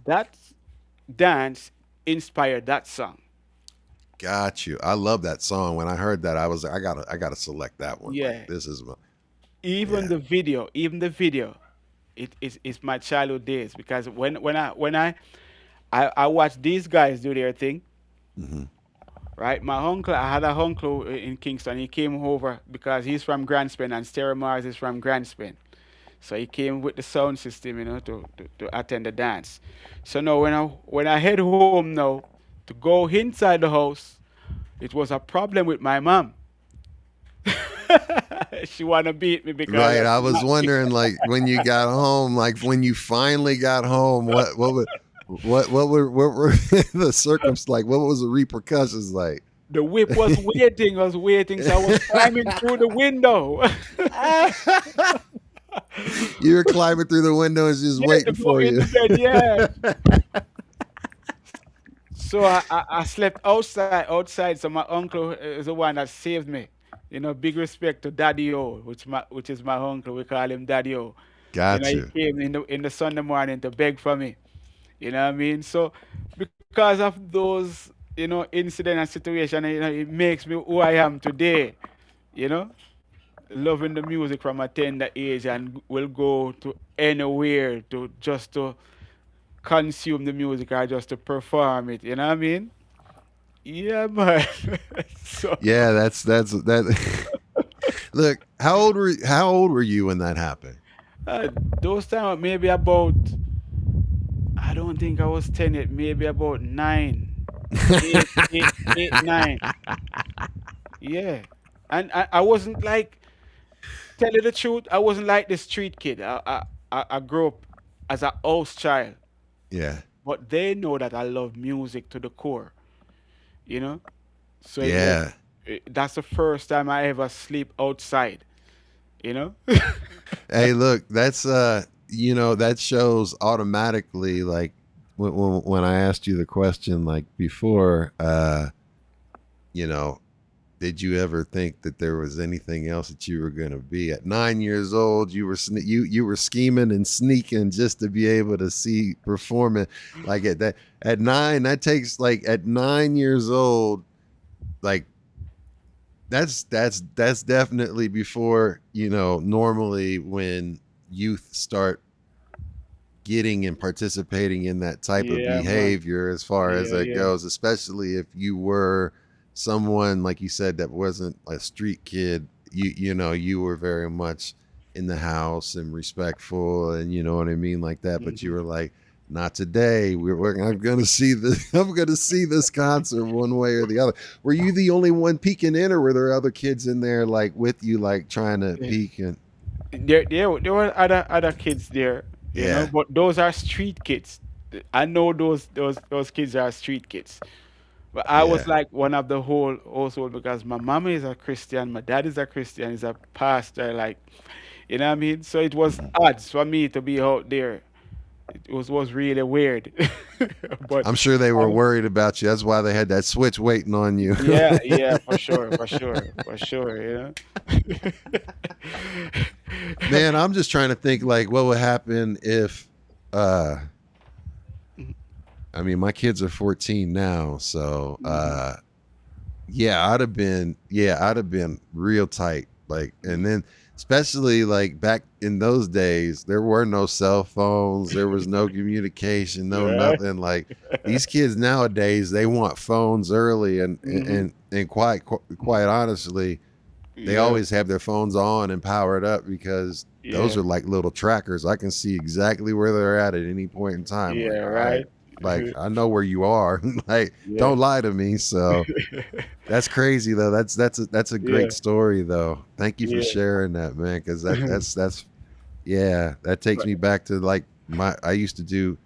that dance inspired that song. Got you. I love that song. When I heard that, I was like, I gotta select that one. Like Yeah. this is my, Even yeah. the video, it's my childhood days because when I watched these guys do their thing, Hmm. right? I had a uncle in Kingston. He came over because he's from Grand Spain and Stereo Mars is from Grand Spain. So he came with the sound system, to attend the dance. So now when I head home now to go inside the house, it was a problem with my mom. She wanna beat me because Right. of I was not. wondering, like, when you got home, like when you finally got home, what were the circums like? What was the repercussions like? The whip was waiting, so I was climbing through the window. You were climbing through the windows, just Yeah, to waiting go for you. into bed, yeah. So I slept outside. So my uncle is the one that saved me. Big respect to Daddy O, which is my uncle. We call him Daddy O. Got He you. came in the Sunday morning to beg for me. You know what I mean? So because of those, incident and situation, it makes me who I am today. You know, loving the music from a tender age and will go to anywhere to just to consume the music or just to perform it. You know what I mean? Yeah, man. So Yeah, that's that. Look, how old were you when that happened? uh, those times maybe about, I don't think I was 10 yet, maybe about 9, 8, 9. Yeah. And I wasn't like, tell you the truth, I wasn't like the street kid. I grew up as a house child, Yeah. but they know that I love music to the core, you know? So Yeah. that's the first time I ever sleep outside, you know? Hey, look, that's that shows automatically, like when I asked you the question like before, you know, did you ever think that there was anything else that you were going to be? At 9 years old, you were you were scheming and sneaking just to be able to see performing. Like at 9, that takes, like, at 9 years old, like that's definitely before, normally when youth start getting and participating in that type of Yeah, man. behavior, as far as Yeah, that yeah. goes, especially if you were someone, like you said, that wasn't a street kid. You were very much in the house and respectful, and you know what I mean, like that. But you Hmm. were like, not today. I'm gonna see this. I'm gonna see this concert one way or the other. Were you the only one peeking in, or were there other kids in there, like, with you, like trying to peek? And There were other kids there, yeah. but those are street kids. I know those kids are street kids. But I was Yeah. like one of the whole household because my mom is a Christian, my dad is a Christian, he's a pastor, like, you know what I mean? So it was Mhm. odds for me to be out there. It was really weird. But I'm sure they were um, worried about you. That's why they had that switch waiting on you. yeah, yeah, for sure, for sure, for sure, Man, I'm just trying to think like what would happen if I mean my kids are 14 now, so I'd have been real tight. Like, and then especially like back in those days, there were no cell phones, there was no communication, no Yeah. nothing. Like these kids nowadays, they want phones early, and quite honestly, they Yeah. always have their phones on and powered up because those Yeah. are like little trackers. I can see exactly where they're at any point in time. Yeah. Like, all right, Right. like I know where you are. Like, Yeah. don't lie to me. So that's crazy though. That's a Yeah. great story though. Thank you for Yeah. sharing that, man. Because that's yeah. That takes But me back to like I used to do.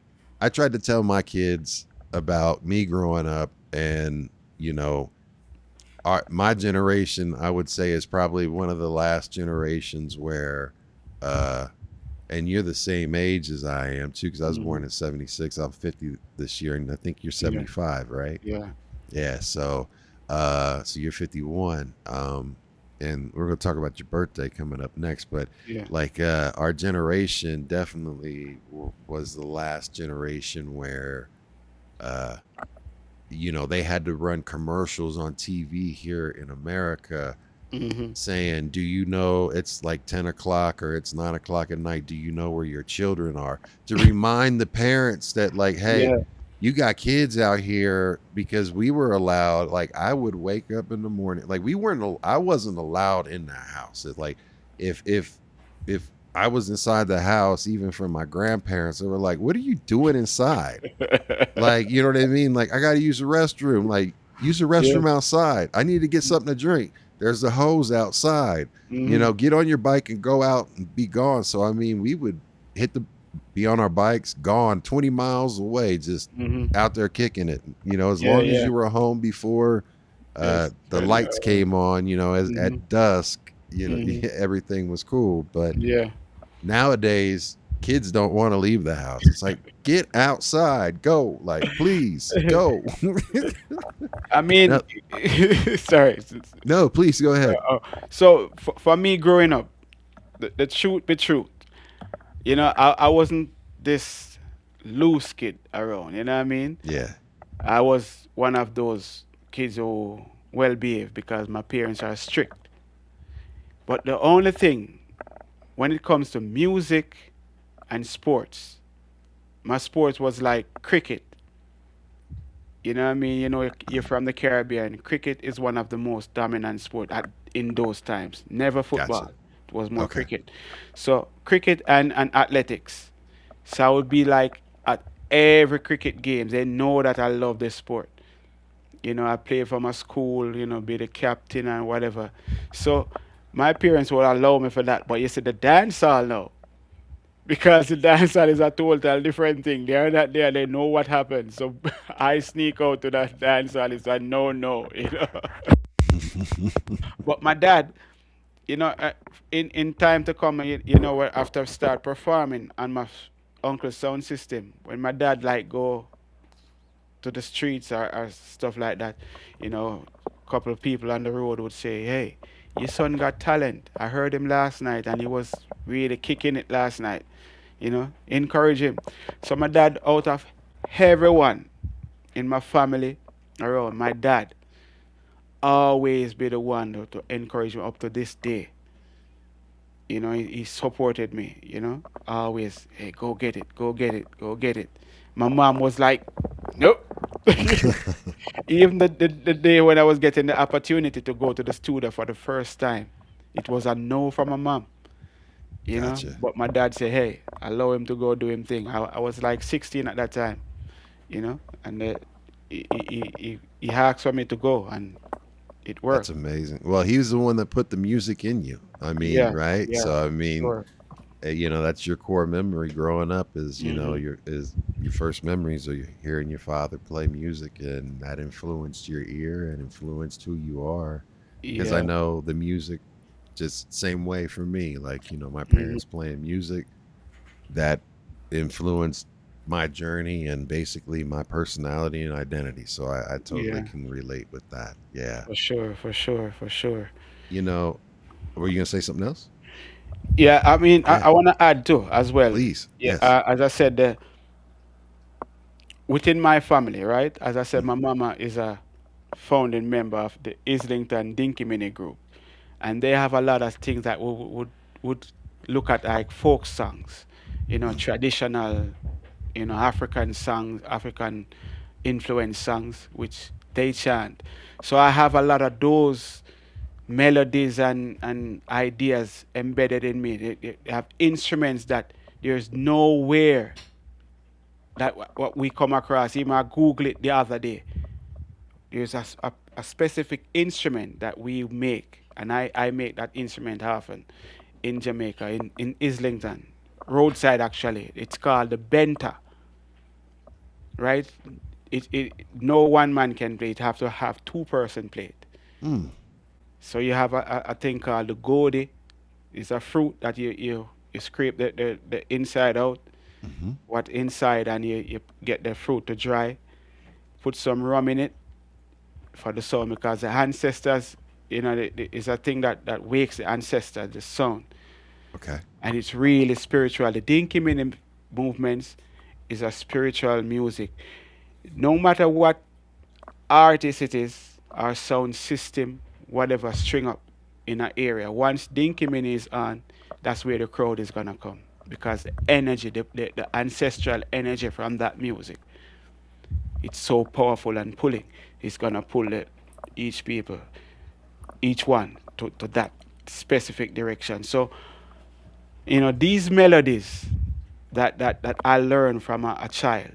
I tried to tell my kids about me growing up, and you know, my generation, I would say, is probably one of the last generations where, and you're the same age as I am too, because I was born in '76. I'm 50 this year, and I think you're yeah. 75, right? Yeah. Yeah. So, so you're 51. And we're gonna talk about your birthday coming up next, but Yeah. like our generation definitely was the last generation where you know, they had to run commercials on TV here in America Mm-hmm. saying, do you know it's like 10 o'clock or it's 9 o'clock at night? Do you know where your children are? To remind the parents that, like, hey, Yeah. you got kids out here, because we were allowed, like, I would wake up in the morning, like, I wasn't allowed in the house. It's like, if I was inside the house, even from my grandparents, they were like, what are you doing inside? Like, you know what I mean? Like, I got to use the restroom. Like, use the Yeah. restroom outside. I need to get something to drink. There's the hose outside. You know, get on your bike and go out and be gone. So, I mean, we would be on our bikes, gone 20 miles away, just out there kicking it. You know, as Yeah. long as Yeah. you were home before Yes. the lights came on, you know, at dusk, you know, Mhm. everything was cool. But Yeah. nowadays, kids don't want to leave the house. It's like, get outside, go, like, please go. I mean, No, sorry. no, please go ahead. So for me growing up, the truth be truth, you know, I wasn't this loose kid around. You know what I mean? Yeah, I was one of those kids who well behaved because my parents are strict. But the only thing when it comes to music and sports, my sports was like cricket. You know what I mean? You know, you're from the Caribbean. Cricket is one of the most dominant sport in those times. Never gotcha. football. It was more Okay, cricket. So cricket and athletics. So I would be like at every cricket game. They know that I love this sport. You know, I play for my school, you know, be the captain and whatever. So my parents will allow me for that. But you see, the dancehall now, because the dancehall is a total different thing. They're not there, they know what happened. So I sneak out to that dancehall. It's a no, no, you know. But my dad, you know, in time to come, you know, after I start performing on my uncle's sound system, when my dad like go to the streets or stuff like that, you know, a couple of people on the road would say, "Hey, your son got talent. I heard him last night and he was really kicking it last night." You know, encourage him. So my dad, out of everyone in my family around, my dad always be the one to encourage me up to this day. You know, he supported me, you know, always, hey, go get it, go get it, go get it. My mom was like, nope. Even the day when I was getting the opportunity to go to the studio for the first time, it was a no from my mom, you know. gotcha. But my dad said, hey, allow him to go do him thing. I was like 16 at that time, you know, and he asked for me to go, and it That's worked. amazing. Well, he was the one that put the music in you. I mean, Yeah, right? yeah, So, I for mean, sure. you know, that's your core memory growing up is, you know, Hmm. your first memories are hearing your father play music, and that influenced your ear and influenced who you are. Because I Yeah. know the music just same way for me. Like, you know, my Hmm. parents playing music that influenced my journey and basically my personality and identity. So I totally Yeah, can relate with that. Yeah. for sure, for sure, for sure. You know, were you gonna say something else? Yeah, I mean, Yeah, I want to add too as well. please. Yeah, Yes. as I said, within my family, right? As I said, Mm. my mama is a founding member of the Islington Dinky Mini Group, and they have a lot of things that would look at like folk songs, traditional, African songs, African influence songs, which they chant. So I have a lot of those melodies and ideas embedded in me. They have instruments that there's nowhere that what we come across. Even I Google it the other day. There's a specific instrument that we make, and I make that instrument often in Jamaica, in Islington, roadside actually. It's called the benta, right? No one man can play it. Have to have two-person play it. Mm. So you have a thing called the godi. It's a fruit that you scrape the inside out, Hmm. what inside, and you get the fruit to dry. Put some rum in it for the sound because the ancestors, is a thing that wakes the ancestors, the sound. Okay. And it's really spiritual. The Dinky Mini movements is a spiritual music. No matter what artist it is, our sound system, whatever string up in an area, once Dinky Mini is on, that's where the crowd is gonna come. Because the energy, the ancestral energy from that music, it's so powerful and pulling. It's gonna pull each people, each one to that specific direction. So, these melodies that I learned from a child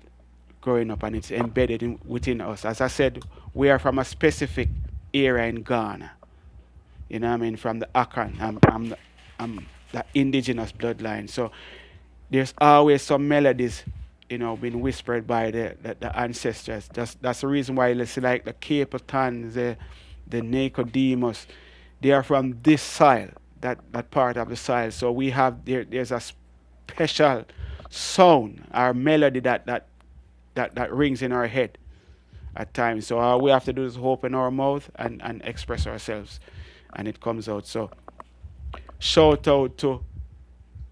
growing up, and it's embedded within us. As I said, we are from a specific area in Ghana. You know what I mean? From the Akan. I'm the indigenous bloodline. So there's always some melodies, being whispered by the ancestors. That's the reason why let's say like the Capetans, the Nicodemus, they are from this soil, that part of the soil. So we have there's a special sound or melody that rings in our head at times. So all we have to do is open our mouth and express ourselves, and it comes out. So shout out to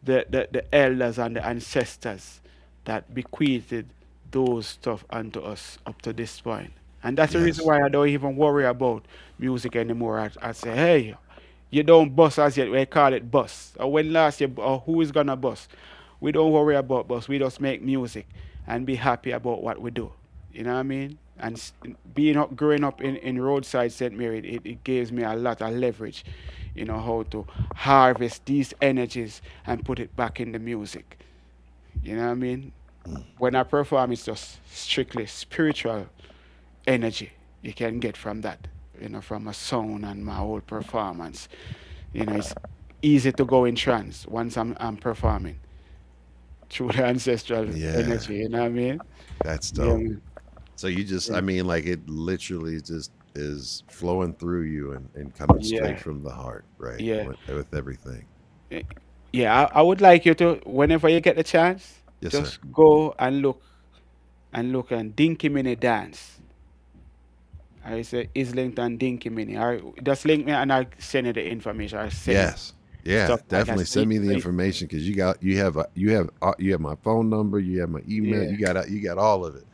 the elders and the ancestors that bequeathed those stuff unto us up to this point. And that's the reason Yes. why I don't even worry about music anymore. I say, hey, you don't bust as yet. We call it bust. Or when last year, or who is gonna bust? We don't worry about bust. We just make music and be happy about what we do. You know what I mean? And growing up in roadside St. Mary, it gives me a lot of leverage, how to harvest these energies and put it back in the music. You know what I mean? Mm. When I perform, it's just strictly spiritual energy you can get from that, from a sound and my whole performance. It's easy to go in trance once I'm performing through the ancestral Yeah, energy, you know what I mean? that's Yeah, dope. So you just, yeah, I mean, like it literally just is flowing through you and coming straight yeah, from the heart, right? yeah. With everything. Eh, Yeah, I would like you to, whenever you get the chance, Yes, sir. just go and Dinky Mini dance. I say Islington Dinky Mini. Or just link me and I'll send you the information. I'll send you Yes. Yeah, stuff like that. definitely send me the information because you have my phone number, you have my email, Yeah, you got all of it.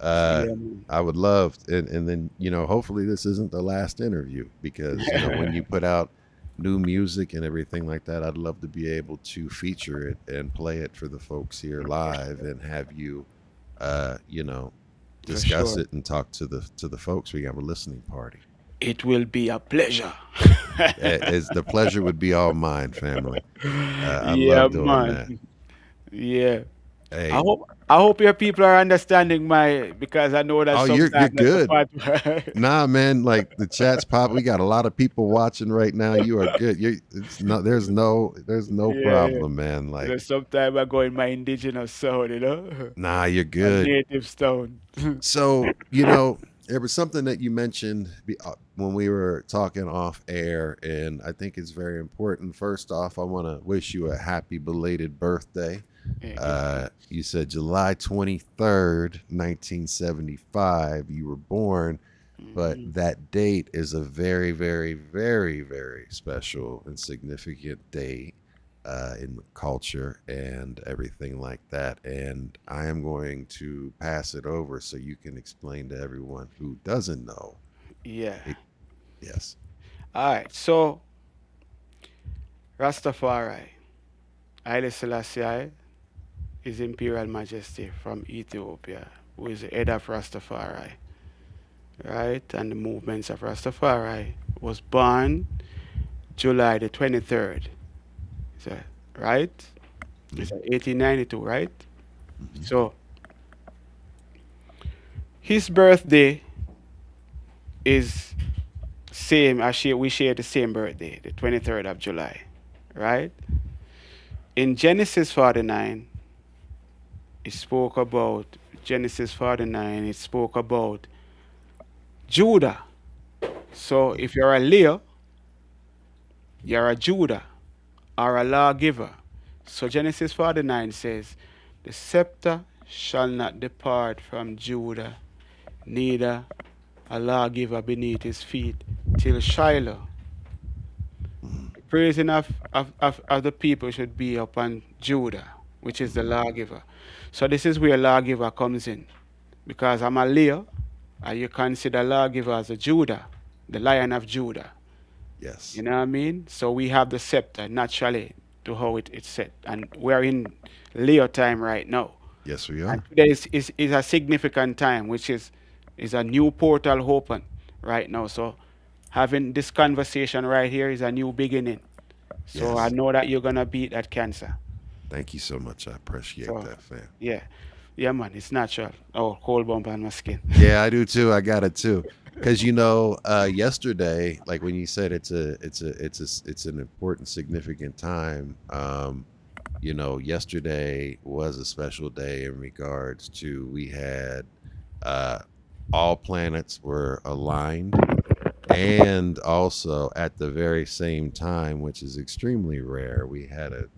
Uh, yeah, man. I would love, and then hopefully this isn't the last interview because when you put out new music and everything like that, I'd love to be able to feature it and play it for the folks here live and have you, uh, you know, For discuss sure. it and talk to the folks. We have a listening party. It will be a pleasure. As the pleasure would be all mine, family. I Yeah, love doing that. man. Yeah. I Hey, hope I hope your people are understanding my because I know that oh, you're sometimes that's the good. part. Nah, man, like the chat's pop. We got a lot of people watching right now. You are good. There's no Yeah, yeah. problem, man. Like, Sometimes I go in my indigenous sound. nah, you're My good. native sound. So, there was something that you mentioned when we were talking off air, and I think it's very important. First off, I want to wish you a happy belated birthday. Yeah. You said July 23rd, 1975, you were born, but Mhm. that date is a very, very, very, very special and significant date in culture and everything like that. And I am going to pass it over so you can explain to everyone who doesn't know. Yeah. It, yes. All right. So Rastafari, Haile Selassie is Imperial Majesty from Ethiopia, who is the head of Rastafari, right? And the movements of Rastafari was born July the 23rd, so, right? It's 1892, right? Hmm. So his birthday is same as we share the same birthday, the 23rd of July, right? In Genesis 49, it spoke about Genesis 49, it spoke about Judah. So if you're a Leah, you're a Judah or a lawgiver. So Genesis 49 says, the scepter shall not depart from Judah, neither a lawgiver beneath his feet till Shiloh. The praising of the people should be upon Judah, which is the lawgiver. So this is where lawgiver comes in. Because I'm a Leah, and you consider lawgiver as a Judah, the lion of Judah. Yes. You know what I mean? So we have the scepter naturally to how it's set. And we're in Leo time right now. Yes, we And are. today is a significant time, which is a new portal open right now. So having this conversation right here is a new beginning. So I Yes. know that you're gonna beat that cancer. Thank you so much. I appreciate So that, fam. yeah. Yeah man, it's natural. Oh, cold bump on my skin. Yeah, I do too. I got it too. Because yesterday, like when you said it's an important, significant time. Yesterday was a special day in regards to we had uh, all planets were aligned, and also at the very same time, which is extremely rare, we had an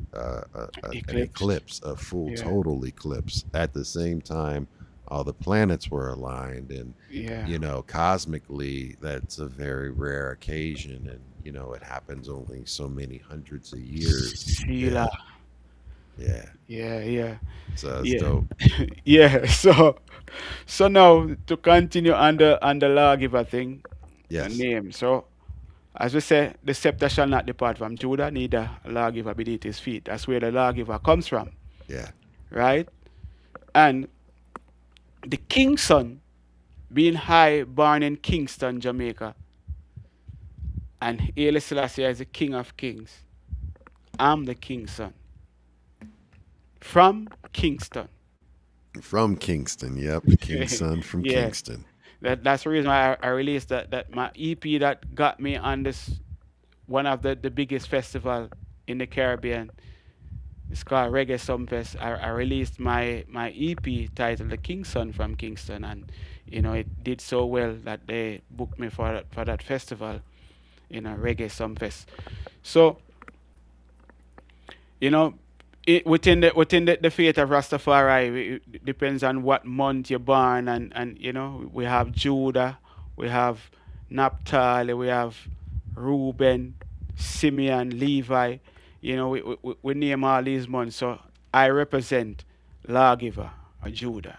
Eclipse. eclipse, a full Yeah. total eclipse. At the same time, all the planets were aligned, and Yeah. cosmically, that's a very rare occasion, and it happens only so many hundreds of years. Sheila. Yeah, yeah. Yeah, yeah. So it's Yeah. dope. Yeah. So now to continue on the lawgiver thing, the Yes. name. So as we say, the scepter shall not depart from Judah, neither a lawgiver beneath his feet. That's where the lawgiver comes from, Yeah. right? And the king's son, being high born in Kingston, Jamaica, and Haile Selassie is the king of kings. I'm the king's son from Kingston. From Kingston. Yep, the king's son from Yeah. Kingston. That's the reason why I released that my EP that got me on this one of the biggest festival in the Caribbean. It's called Reggae Sumfest. I released my EP titled The Kingson from Kingston, and it did so well that they booked me for that festival, Reggae Sumfest. So you know within the faith of Rastafari, it depends on what month you're born, and we have Judah, we have Naphtali, we have Reuben, Simeon, Levi. We name all these months. So I represent lawgiver or Judah.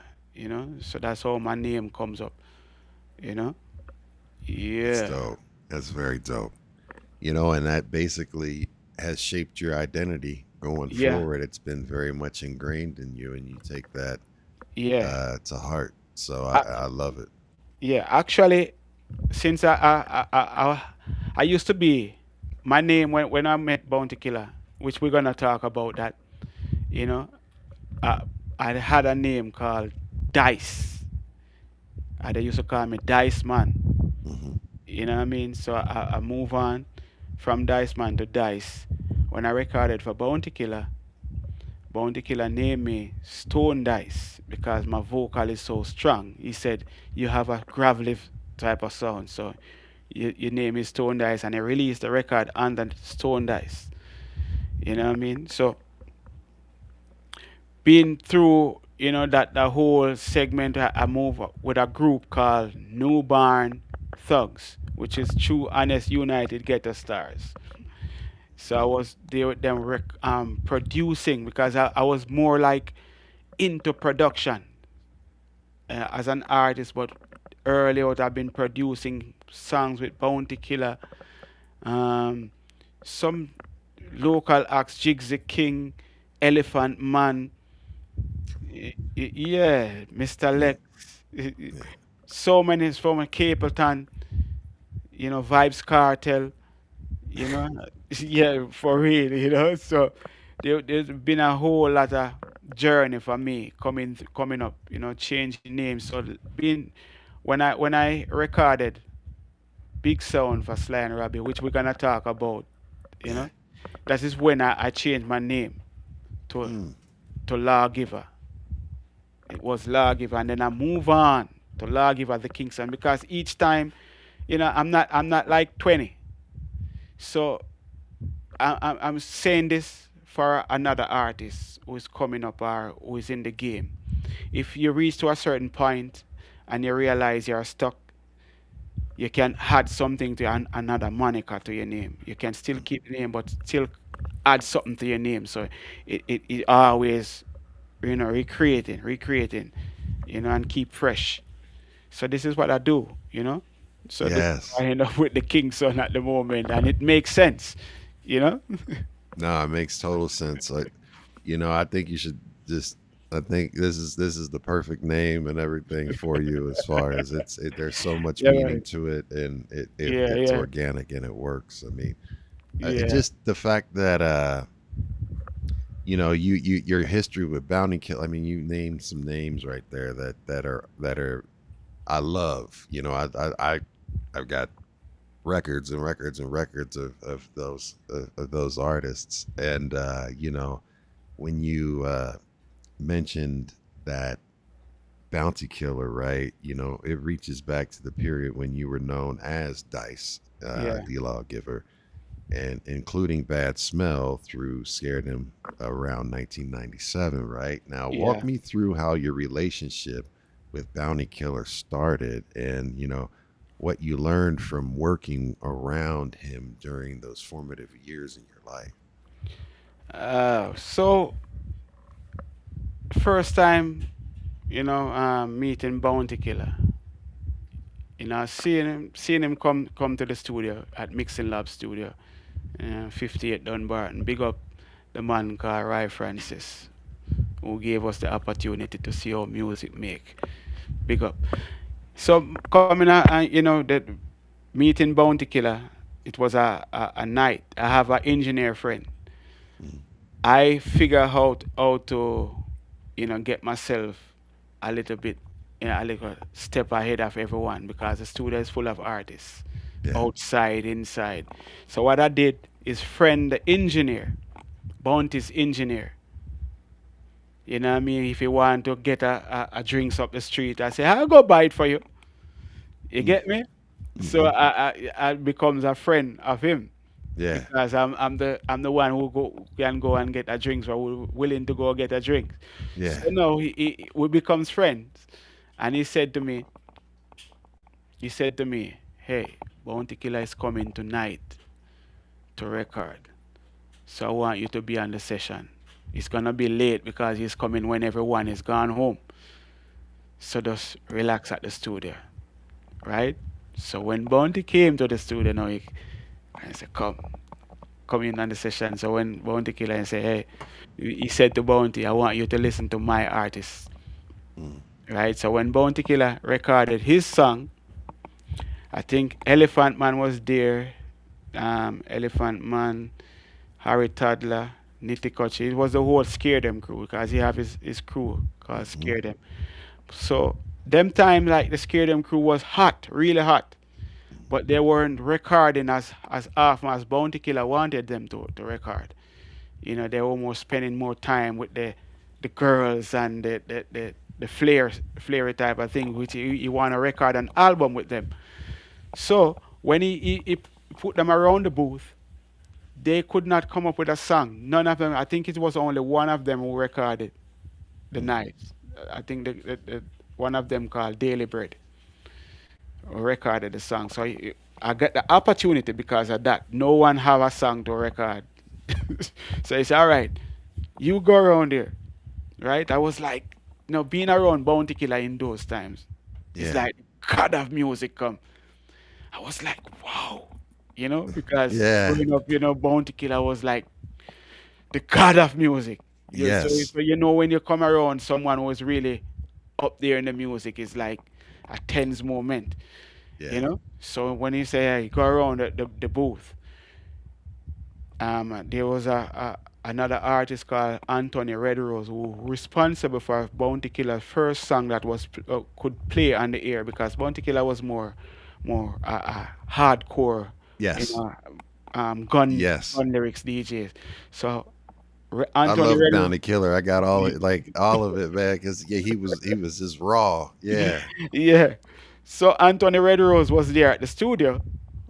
So that's how my name comes up. You know, That's yeah, dope. That's very dope. And that basically has shaped your identity going yeah, forward. It's been very much ingrained in you, and you take that yeah. to heart. So I, I, I love it. yeah, actually, since I used to be my name when I met Bounty Killer, which we're gonna talk about that. You know, I, I had a name called Dice. They used to call me Dice Man. Hmm. You know what I mean? So I move on from Dice Man to Dice. When I recorded for Bounty Killer named me Stone Dice because my vocal is so strong. He said, you have a gravelly type of sound, so your name is Stone Dice, and he released the record under Stone Dice. You know what I mean? So been through, that whole segment, I move with a group called Newborn Thugs, which is True Honest United Ghetto Stars. So I was there with them producing because I was more like into production as an artist, but earlier I've been producing songs with Bounty Killer, um, some local acts, Jigs the King, Elephant Man, yeah, Mr. Yeah, Lex, so many from Capleton, Vibes Cartel, you know, yeah, for real, So there's been a whole lot of journey for me coming up, changing names. So being when I recorded Big Sound for Sly Robbie, which we're gonna talk about, you yeah. know, that is when I changed my name to Mm, LawGiver. It was LawGiver, and then I move on to LawGiver The Kingson because each time, I'm not like 20. So I'm saying this for another artist who is coming up or who is in the game. If you reach to a certain point and you realize you're stuck, you can add something to another moniker to your name. You can still keep the name, but still add something to your name. So it always, recreating, and keep fresh. So this is what I do. So this is yes. why I end up with the Kingson at the moment, and it makes sense, you know. No, it makes total sense. Like, I think you should just. I think this is the perfect name and everything for you as far as there's so much Yeah, meaning right. to it, and Yeah, it's yeah, organic and it works. I mean, it yeah, just the fact that your history with Bounty Kill. I mean, you named some names right there that are I love. I've got records and records and records of those artists, and when you mentioned that Bounty Killer, right? It reaches back to the period when you were known as Dice, yeah, the Lawgiver, and including Bad Smell through Scared Him around 1997, right? Now, walk yeah. me through how your relationship with Bounty Killer started and, what you learned from working around him during those formative years in your life. So first time, meeting Bounty Killer. Seeing him come to the studio at Mixing Lab Studio, 58 Dunbarton. Big up the man called Rai Francis, who gave us the opportunity to see how music make. Big up. So coming out, that meeting Bounty Killer, it was a night. I have an engineer friend. Mm, I figure out how to, get myself a little bit, a little step ahead of everyone because the studio is full of artists, yeah, outside, inside. So what I did is friend the engineer, Bounty's engineer. You know what I mean? If you want to get a drinks up the street, I say, I'll go buy it for you. You mm, get me? So hmm, I becomes a friend of him yeah, because I'm the one who can go and get a drink, so we're willing to go get a drink. So yeah. no, we becomes friends, and he said to me, hey, Bounty Killer is coming tonight to record, so I want you to be on the session. It's gonna be late because he's coming when everyone is gone home. So just relax at the studio, right? So when Bounty came to the studio, now I said, come in on the session. So when Bounty Killer and say, hey, he said to Bounty, I want you to listen to my artist. Mm, Right? So when Bounty Killer recorded his song, I think Elephant Man was there. Elephant Man, Harry Toddler, Nitty Kochi. It was the whole Scare Them crew because he have his crew called hmm, Scare Them. So them time like the Scare Them crew was hot, really hot. But they weren't recording as often as Bounty Killer wanted them to record. They were more spending more time with the girls and the flare type of thing, which he want to record an album with them. So when he put them around the booth, they could not come up with a song. None of them. I think it was only one of them who recorded the mm. night. I think one of them called Daily Bread recorded the song. So I got the opportunity because of that. No one have a song to record So it's all right. You go around there, right? I was like, being around Bounty Killer in those times, it's Yeah. like God of music come. I was like, wow, because Yeah. growing up, Bounty Killer was like the God of music. Yes. So when you come around someone who is really up there in the music, it's like a tense moment, Yeah. So when you say, hey, go around the booth, there was another artist called Anthony Redrose who responsible for Bounty Killer's first song that was could play on the air, because Bounty Killer was more hardcore, you Yes. know, Yes. gun lyrics DJs. So I Anthony love Redrose, Bounty Killer. I got all of it, man. Because yeah, he was just raw. Yeah. yeah. So Anthony Redrose was there at the studio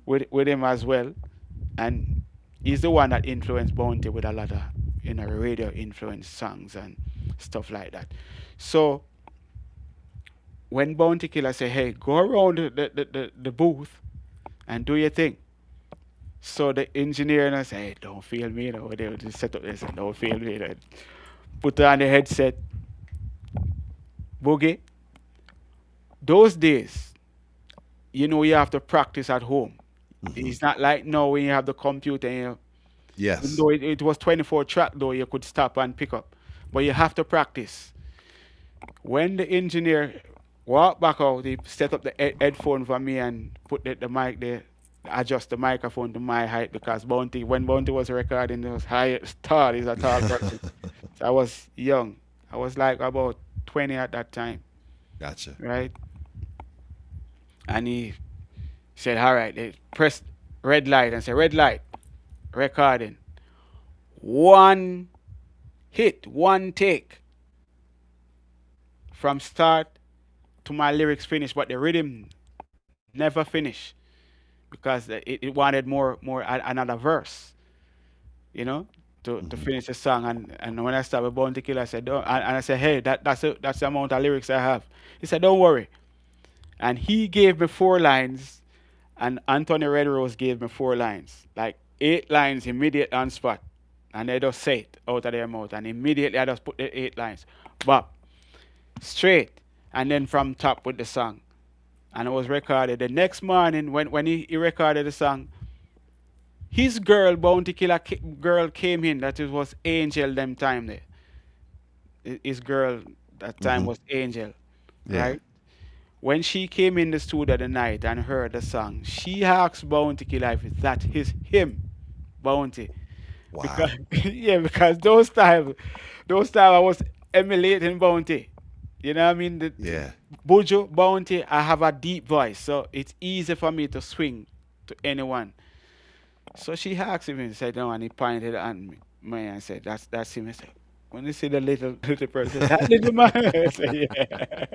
with him as well, and he's the one that influenced Bounty with a lot of radio influenced songs and stuff like that. So when Bounty Killer say, "Hey, go around the booth and do your thing," so the engineer and I say, "Hey, don't feel me," they would just set up this and don't feel me. Put on the headset, boogie. Those days, you have to practice at home. Hmm. It's not like now when you have the computer. Even Yes. though it was 24 track, though you could stop and pick up, but you have to practice. When the engineer walked back out, he set up the headphone for me and put the mic there, adjust the microphone to my height, because when Bounty was recording, it was high, tall. He's a tall person. So I was young. I was like about 20 at that time, Gotcha. right? And he said, "All right," they pressed red light and said, "Red light, recording. One hit, one take from start to my lyrics finish, but the rhythm never finished because it wanted another verse, you know, to Hmm. finish the song. And when I started with Bounty Killer, I said, don't, and I said, hey, that's the amount of lyrics I have. He said, don't worry. And he gave me 4 lines, and Anthony Redrose gave me 4 lines, like 8 lines immediate on spot. And they just say it out of their mouth. And immediately I just put the 8 lines. But straight. And then from top with the song. And it was recorded. The next morning, when he recorded the song, his girl, Bounty Killer girl, came in. That it was Angel them time there. His girl that time Hmm. was Angel, Yeah. right? When she came in the studio the night and heard the song, she asked Bounty Killer if that is him, Bounty. Because Wow. yeah, because those time I was emulating Bounty. You know what I mean? The Yeah. Buju Bounty, I have a deep voice, so it's easy for me to swing to anyone. So she asked him and said no, and he pointed at me and said, that's him. I said, when you see the little little person, that little man, I said, yeah.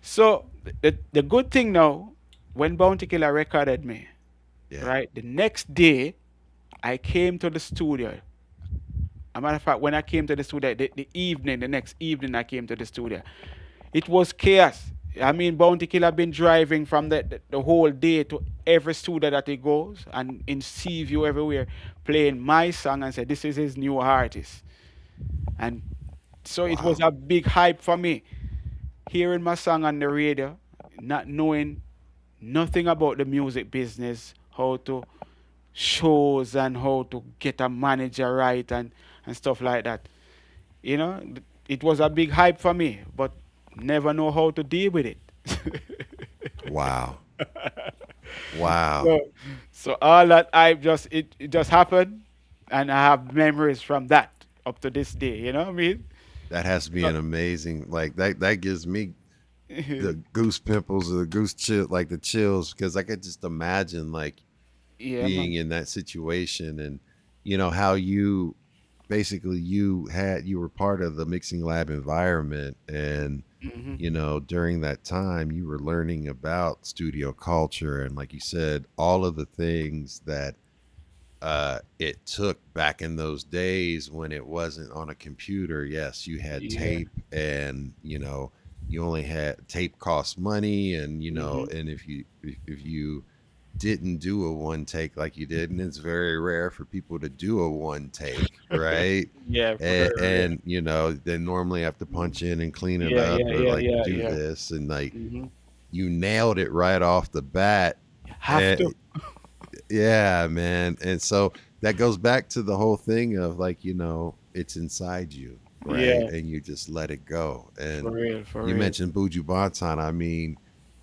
So the good thing now, when Bounty Killer recorded me, Yeah. right, the next day I came to the studio. A matter of fact, when I came to the studio, the next evening I came to the studio, it was chaos. I mean, Bounty Killer been driving from the whole day to every studio that he goes and in sea view everywhere, playing my song and said, this is his new artist. And so it was Wow. a big hype for me, hearing my song on the radio, not knowing nothing about the music business, how to shows and how to get a manager right and stuff like that. It was a big hype for me, but never know how to deal with it. Wow. Wow. so, so all that hype it just happened, and I have memories from that up to this day. You know what I mean? That has to be So, an amazing, like that gives me the goose pimples or the goose chill, like the chills, because I could just imagine like yeah, being man. in that situation, and how you basically you were part of the mixing lab environment, and Hmm. during that time you were learning about studio culture, and like you said, all of the things that it took back in those days when it wasn't on a computer. Yes, you had Yeah. tape, and you only had tape cost money, and Hmm. and if you didn't do a one take like you did, and it's very rare for people to do a one take, right? Yeah, And, very rare. and you know, they normally have to punch in and clean it Yeah, up yeah, or yeah, like yeah, do yeah. this, and like Hmm. you nailed it right off the bat. Have to. Yeah, man. And so that goes back to the whole thing of like, you know, it's inside you, right? Yeah, And you just let it go. for And real, for you real. mentioned Buju Banton. I mean,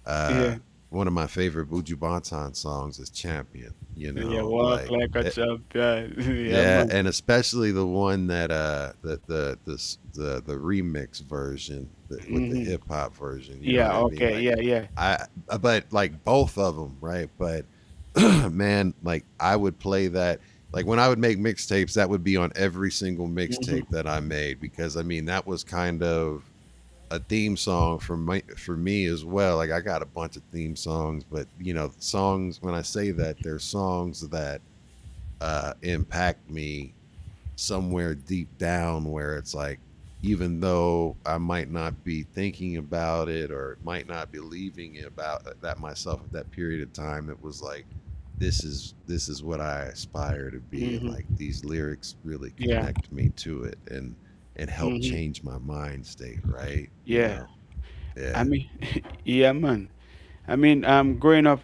uh, Yeah, one of my favorite Buju Banton songs is Champion, you yeah. know, Walk like like a champion. Yeah, yeah, man. and especially the one that the remix version with the Hmm. hip hop version, you know what Yeah. I mean? Okay. Like Yeah. Yeah. I but like both of them, right? But man, like I would play that like when I would make mixtapes, that would be on every single mixtape Hmm. that I made because I mean that was kind of a theme song for me as well. Like I got a bunch of theme songs, but you know, songs when I say that they're songs that impact me somewhere deep down where it's like even though I might not be thinking about it or might not believing about that myself at that period of time, it was like this is what I aspire to be, and Hmm. like these lyrics really Yeah. connect me to it and help Hmm. change my mind state, right? You Yeah. know, I yeah. mean, yeah, man. I mean, growing up,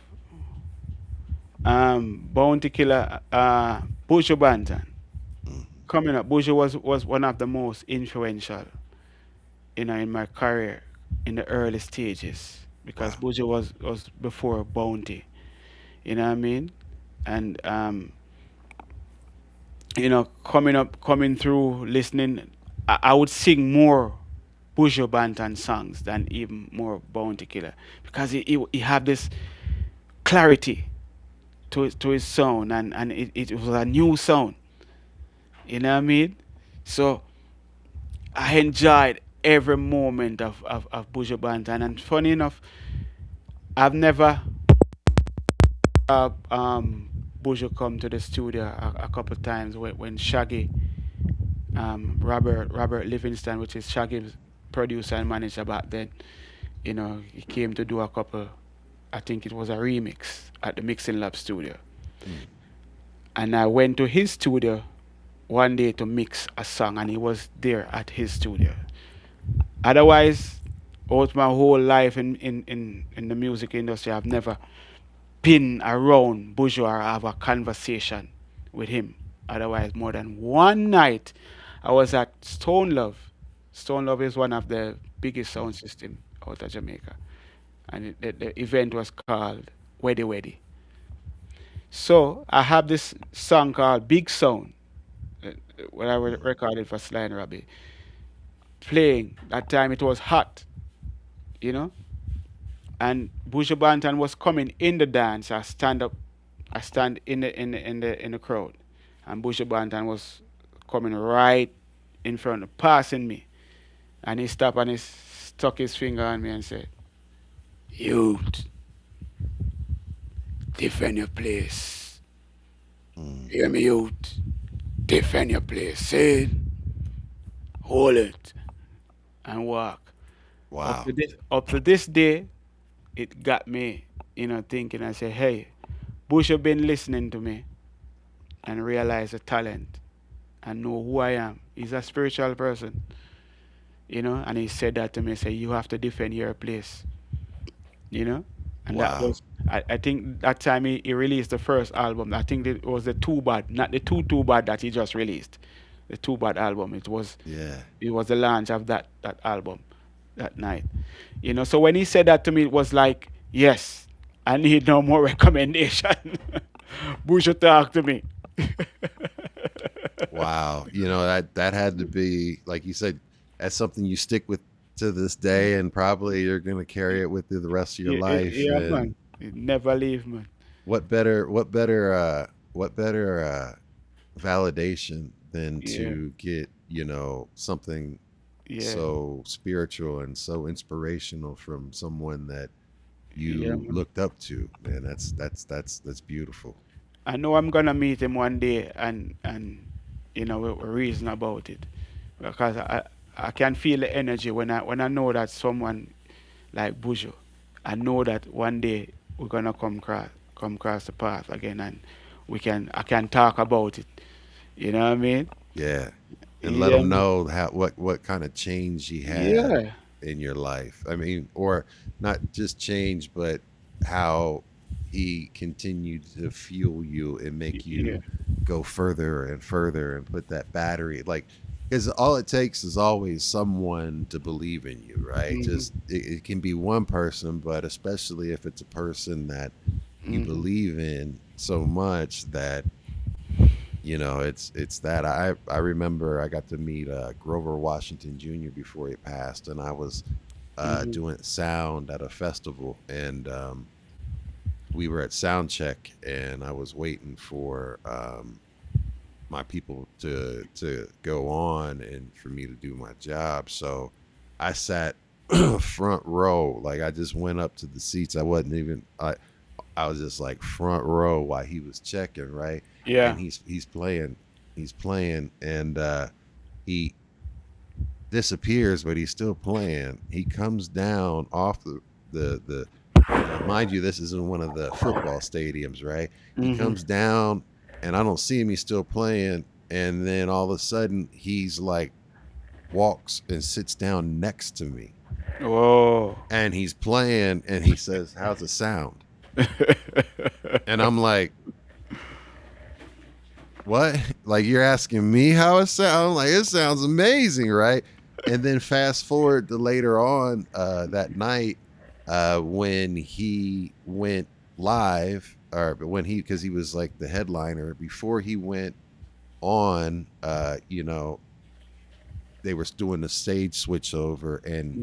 Bounty Killer, Buju Banton. Mm, Coming up, Buju was one of the most influential, in my career in the early stages because wow. Buju was before Bounty. You know what I mean? And coming up, coming through, listening, I would sing more Buju Banton songs than even more Bounty Killer because he had this clarity to his sound, and it was a new sound. You know what I mean? So I enjoyed every moment of Buju Banton. And funny enough, I've never Buju come to the studio a couple times when Shaggy, Robert Livingston, which is Shaggy's producer and manager back then, he came to do a couple. I think it was a remix at the Mixing Lab studio, Mm, and I went to his studio one day to mix a song, and he was there at his studio. Otherwise, out my whole life in the music industry, I've never been around Buju or have a conversation with him. Otherwise, more than one night, I was at Stone Love. Stone Love is one of the biggest mm, sound system out of Jamaica, and the event was called Weddy Weddy. So I have this song called Big Sound, uh, what I mm. recorded for Sly Robbie, playing. That time it was hot, you know. And Buju Banton was coming in the dance. I stand in the crowd, and Buju Banton was coming right in front, passing me, and he stopped and he stuck his finger on me and said, "Youth, defend your place. Mm. Hear me, youth. Defend your place. Say it, hold it, and walk." Wow. Up to this day, it got me, thinking. I said, "Hey, Bush have been listening to me and realize the talent and know who I am. He's a spiritual person, and he said that to me. Say you have to defend your place, you know. And that Wow. was, I think that time he released the first album. I think it was the Too Bad, not the Too Bad that he just released. The Too Bad album. Yeah. It was the launch of that album that night. So when he said that to me, it was like, yes, I need no more recommendation. Bush should talk to me. Wow. You know, that had to be like you said, that's something you stick with to this day and probably you're gonna carry it with you the rest of your Yeah, life. yeah, And man. It never leave, man. what better validation than Yeah, to get, you know, something yeah, so spiritual and so inspirational from someone that yeah, you man. looked up to. Man, that's beautiful. I know I'm gonna meet him one day, and we reason about it because I can feel the energy when I know that someone like Bujo. I know that one day we're gonna come across the path again, and I can talk about it. You know what I mean? Yeah. And let Yeah, them know how what kind of change he had yeah, in your life. I mean, or not just change, but how he continued to fuel you and make yeah. you go further and further and put that battery, like, because all it takes is always someone to believe in you, right? Hmm. Just it can be one person, but especially if it's a person that you Hmm. believe in so much that it's that I remember I got to meet Grover Washington Jr. before he passed, and I was Hmm. doing sound at a festival, and we were at sound check, and I was waiting for my people to go on and for me to do my job. So I sat front row, like I just went up to the seats. I wasn't even I was just like front row while he was checking, right? Yeah. And he's playing, and he disappears, but he's still playing. He comes down off the now, mind you, this is in one of the football stadiums, right? He Hmm. comes down, and I don't see him. He's still playing, and then all of a sudden, he's like walks and sits down next to me, Whoa. and he's playing, and he says, "How's it sound?" And I'm like, what? Like, you're asking me how it sounds? Like, it sounds amazing, right? And then fast forward to later on that night when he went live, or when because he was like the headliner before he went on. They were doing the stage switch over, and Hmm.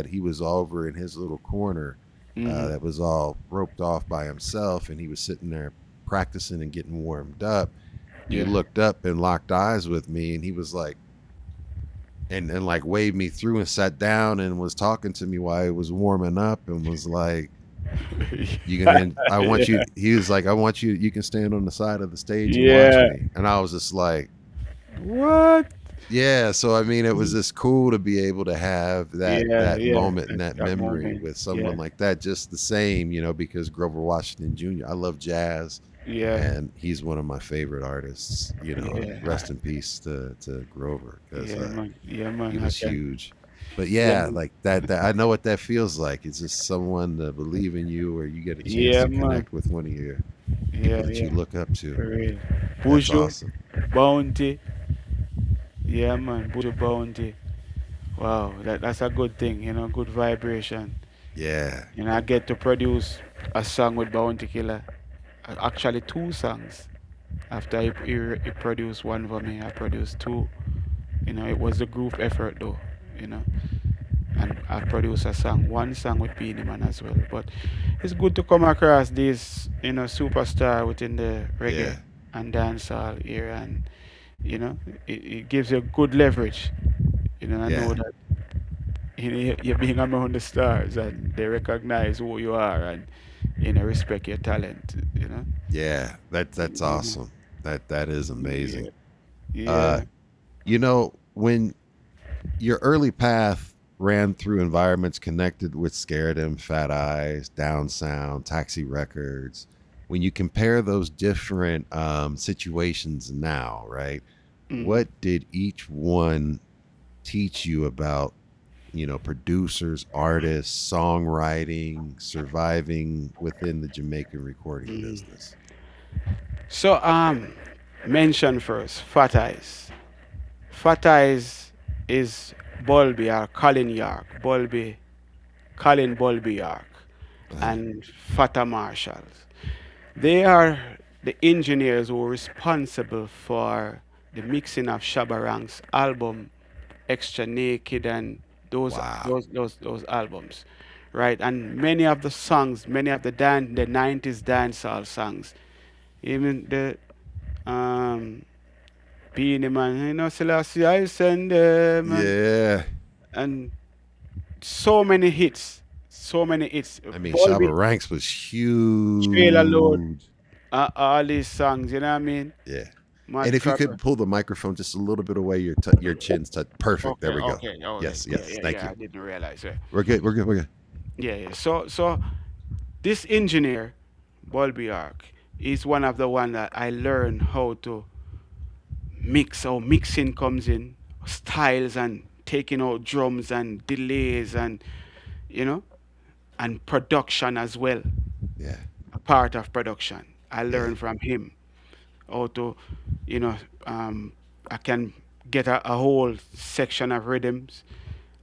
he was over in his little corner Hmm. that was all roped off by himself, and he was sitting there practicing and getting warmed up. He Yeah. looked up and locked eyes with me, and he was like, and like waved me through and sat down and was talking to me while he was warming up, and was like, "You gonna? I want you." Yeah. He was like, "I want you. You can stand on the side of the stage and watch Yeah. me." And I was just like, What? yeah. So I mean, it was just cool to be able to have Yeah, that yeah. moment and that That memory moment. with Yeah. someone like that. Just the same, because Grover Washington Jr. I love jazz, Yeah. and he's one of my favorite artists. And Yeah. rest in peace to Grover, because Yeah, man. Yeah, he man. I was can. huge. But Yeah, yeah, man. like that I know what that feels like. It's just someone to believe in you, or you get a chance Yeah, to man. connect with one of your Yeah, people that you yeah. look up to. For real. That's Buju, awesome. Bounty. Yeah, man. Buju Bounty. Wow, that's a good thing, good vibration. Yeah. I get to produce a song with Bounty Killer. Actually, two songs. After he produced one for me, I produced two. It was a group effort though, you know. And I produced one song with Beanie Man as well. But it's good to come across this, superstar within the reggae Yeah. and dancehall era, and it gives you good leverage. I know Yeah. that you're being among the stars, and they recognize who you are, and respect your talent. Yeah. That's Mhm. awesome. That is Yeah, amazing. yeah. When your early path ran through environments connected with Scaredom, Fat Eyes, Down Sound, Taxi Records, when you compare those different situations now, right? Hmm. What did each one teach you about, producers, artists, songwriting, surviving within the Jamaican recording Hmm. business? So, mention first Fat Eyes. Fat Eyes is Bulby or Colin York. Colin Bulby York, Uh, and Fata Marshalls. They are the engineers who are responsible for the mixing of Shabba Ranks album, Extra Naked, and those wow. those those those albums, right? And many of the songs, many of the 90s dancehall songs, even the um Beanie Man, Selassie, I send them, Yeah. and so many hits, so many hits. I mean, Bulby, Shabba Ranks was Trailer Load, huge. all these songs, you know what I mean? Yeah. And Mad if you Cracker. could pull the microphone just a little bit away, your chin's touch. Perfect. There Okay, we go. okay, okay. Yes, Yeah, yes. yeah, Thank yeah. you. I didn't realize. Yeah, We're good. We're good. We're good. yeah, yeah. So this engineer Bulby Ark is one of the one that I learned how to mix, how mixing comes in, styles and taking out drums and delays and you know and production as well. Yeah. A part of production. I Yeah. learned from him how to, you know, um, I can get a whole section of rhythms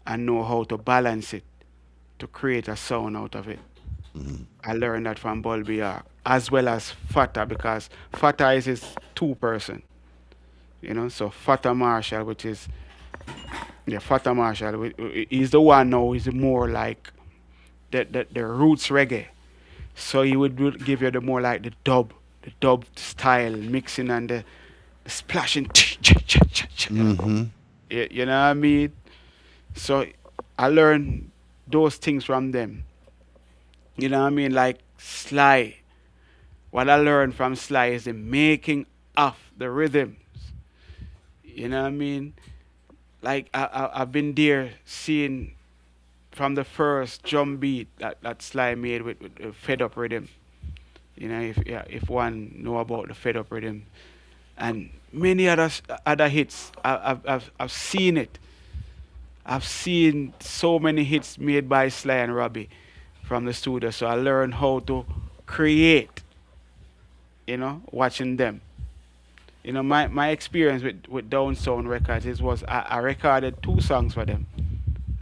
and know how to balance it to create a sound out of it. Mhm. I learned that from Bulby Ark, as well as Fata, because Fata is his two-person, So Fata Marshall, which is Fata Marshall, he's the one now. He's more like the roots reggae. So he would give you the more like the dub style mixing and the splashing. Mm-hmm. You know what I mean? So I learned those things from them. You know what I mean? Like Sly. What I learned from Sly is the making of the rhythms. You know what I mean? Like I've been there seeing from the first drum beat that Sly made with the fed up rhythm. If one know about the fed up rhythm and many other hits, I've seen it. I've seen so many hits made by Sly and Robbie from the studio, so I learned how to create. Watching them. My experience with Down Sound Records was I recorded two songs for them.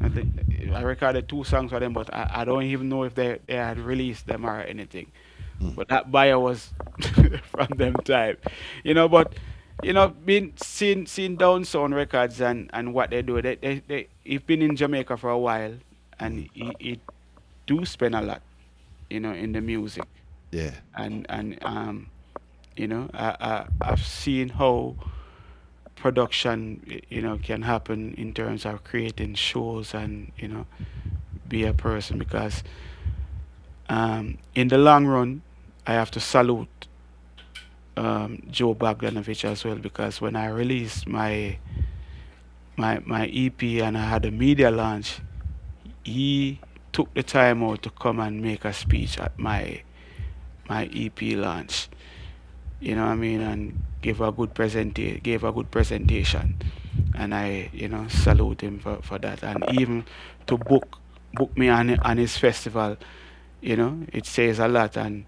I recorded two songs for them, but I don't even know if they had released them or anything. Mm. But that buyer was from them time, But being seeing Down Sound Records and what they do, they he's been in Jamaica for a while, and he do spend a lot, in the music, Yeah. and I've seen how production, can happen in terms of creating shows and be a person because in the long run, I have to salute Joe Bogdanovich as well because when I released my EP and I had a media launch, he took the time out to come and make a speech at my EP launch. You know what I mean, and gave a good presentation, and I salute him for that, and even to book me on his festival, it says a lot, and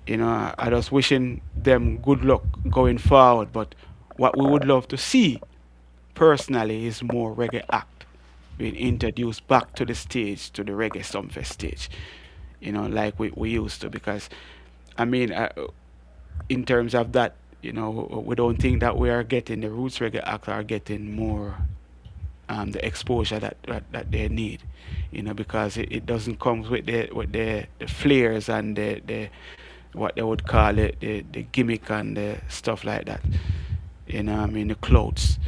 I just wishing them good luck going forward. But what we would love to see personally is more reggae act being introduced back to the stage, to the reggae Sumfest stage, like we used to, because I mean. In terms of that, we don't think that we are getting the roots reggae act are getting more the exposure that they need, because it doesn't come with the flares and the what they would call it the gimmick and the stuff like that. I mean the clothes.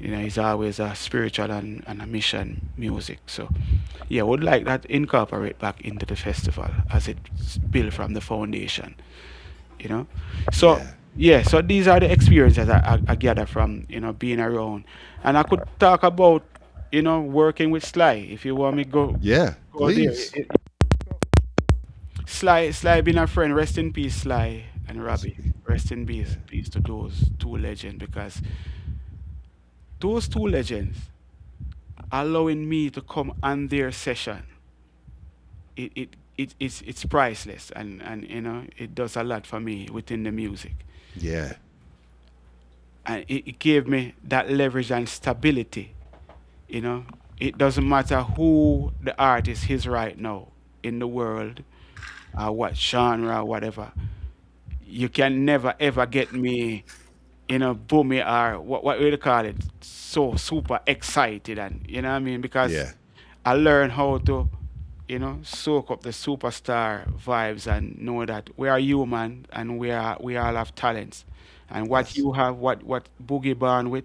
It's always a spiritual and a mission music. So yeah, would like that incorporate back into the festival as it's built from the foundation. you know. So Yeah. yeah, so these are the experiences I gather from being around, and I could talk about working with Sly if you want me Yeah. go there. Please. Sly being a friend. Rest in peace, Sly and Robbie. Sweet. Rest in Yeah. peace to those two legends because those two legends allowing me to come on their session. It's priceless and it does a lot for me within the music. Yeah. And it gave me that leverage and stability. It doesn't matter who the artist is right now in the world, what genre, whatever. You can never ever get me, boomy or what do you call it, so super excited and you know what I mean because Yeah. I learned how to, soak up the superstar vibes and know that we are human and we all have talents. And what Yes. you have, what Boogie born with,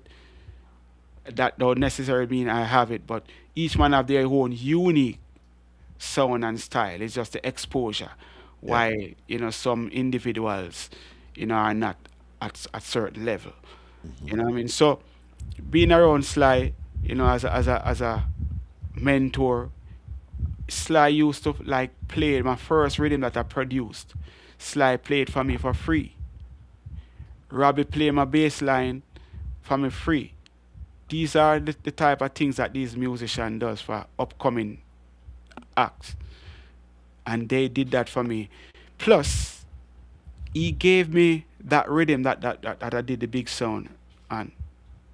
that don't necessarily mean I have it, but each man have their own unique sound and style. It's just the exposure. Yeah. Why, some individuals, are not at certain level. Hmm. You know what I mean? So being around Sly, as a mentor, Sly used to like play my first rhythm that I produced. Sly played for me for free. Robbie played my bass line for me free. These are the type of things that these musicians does for upcoming acts, and they did that for me. Plus, he gave me that rhythm that I did the big sound on,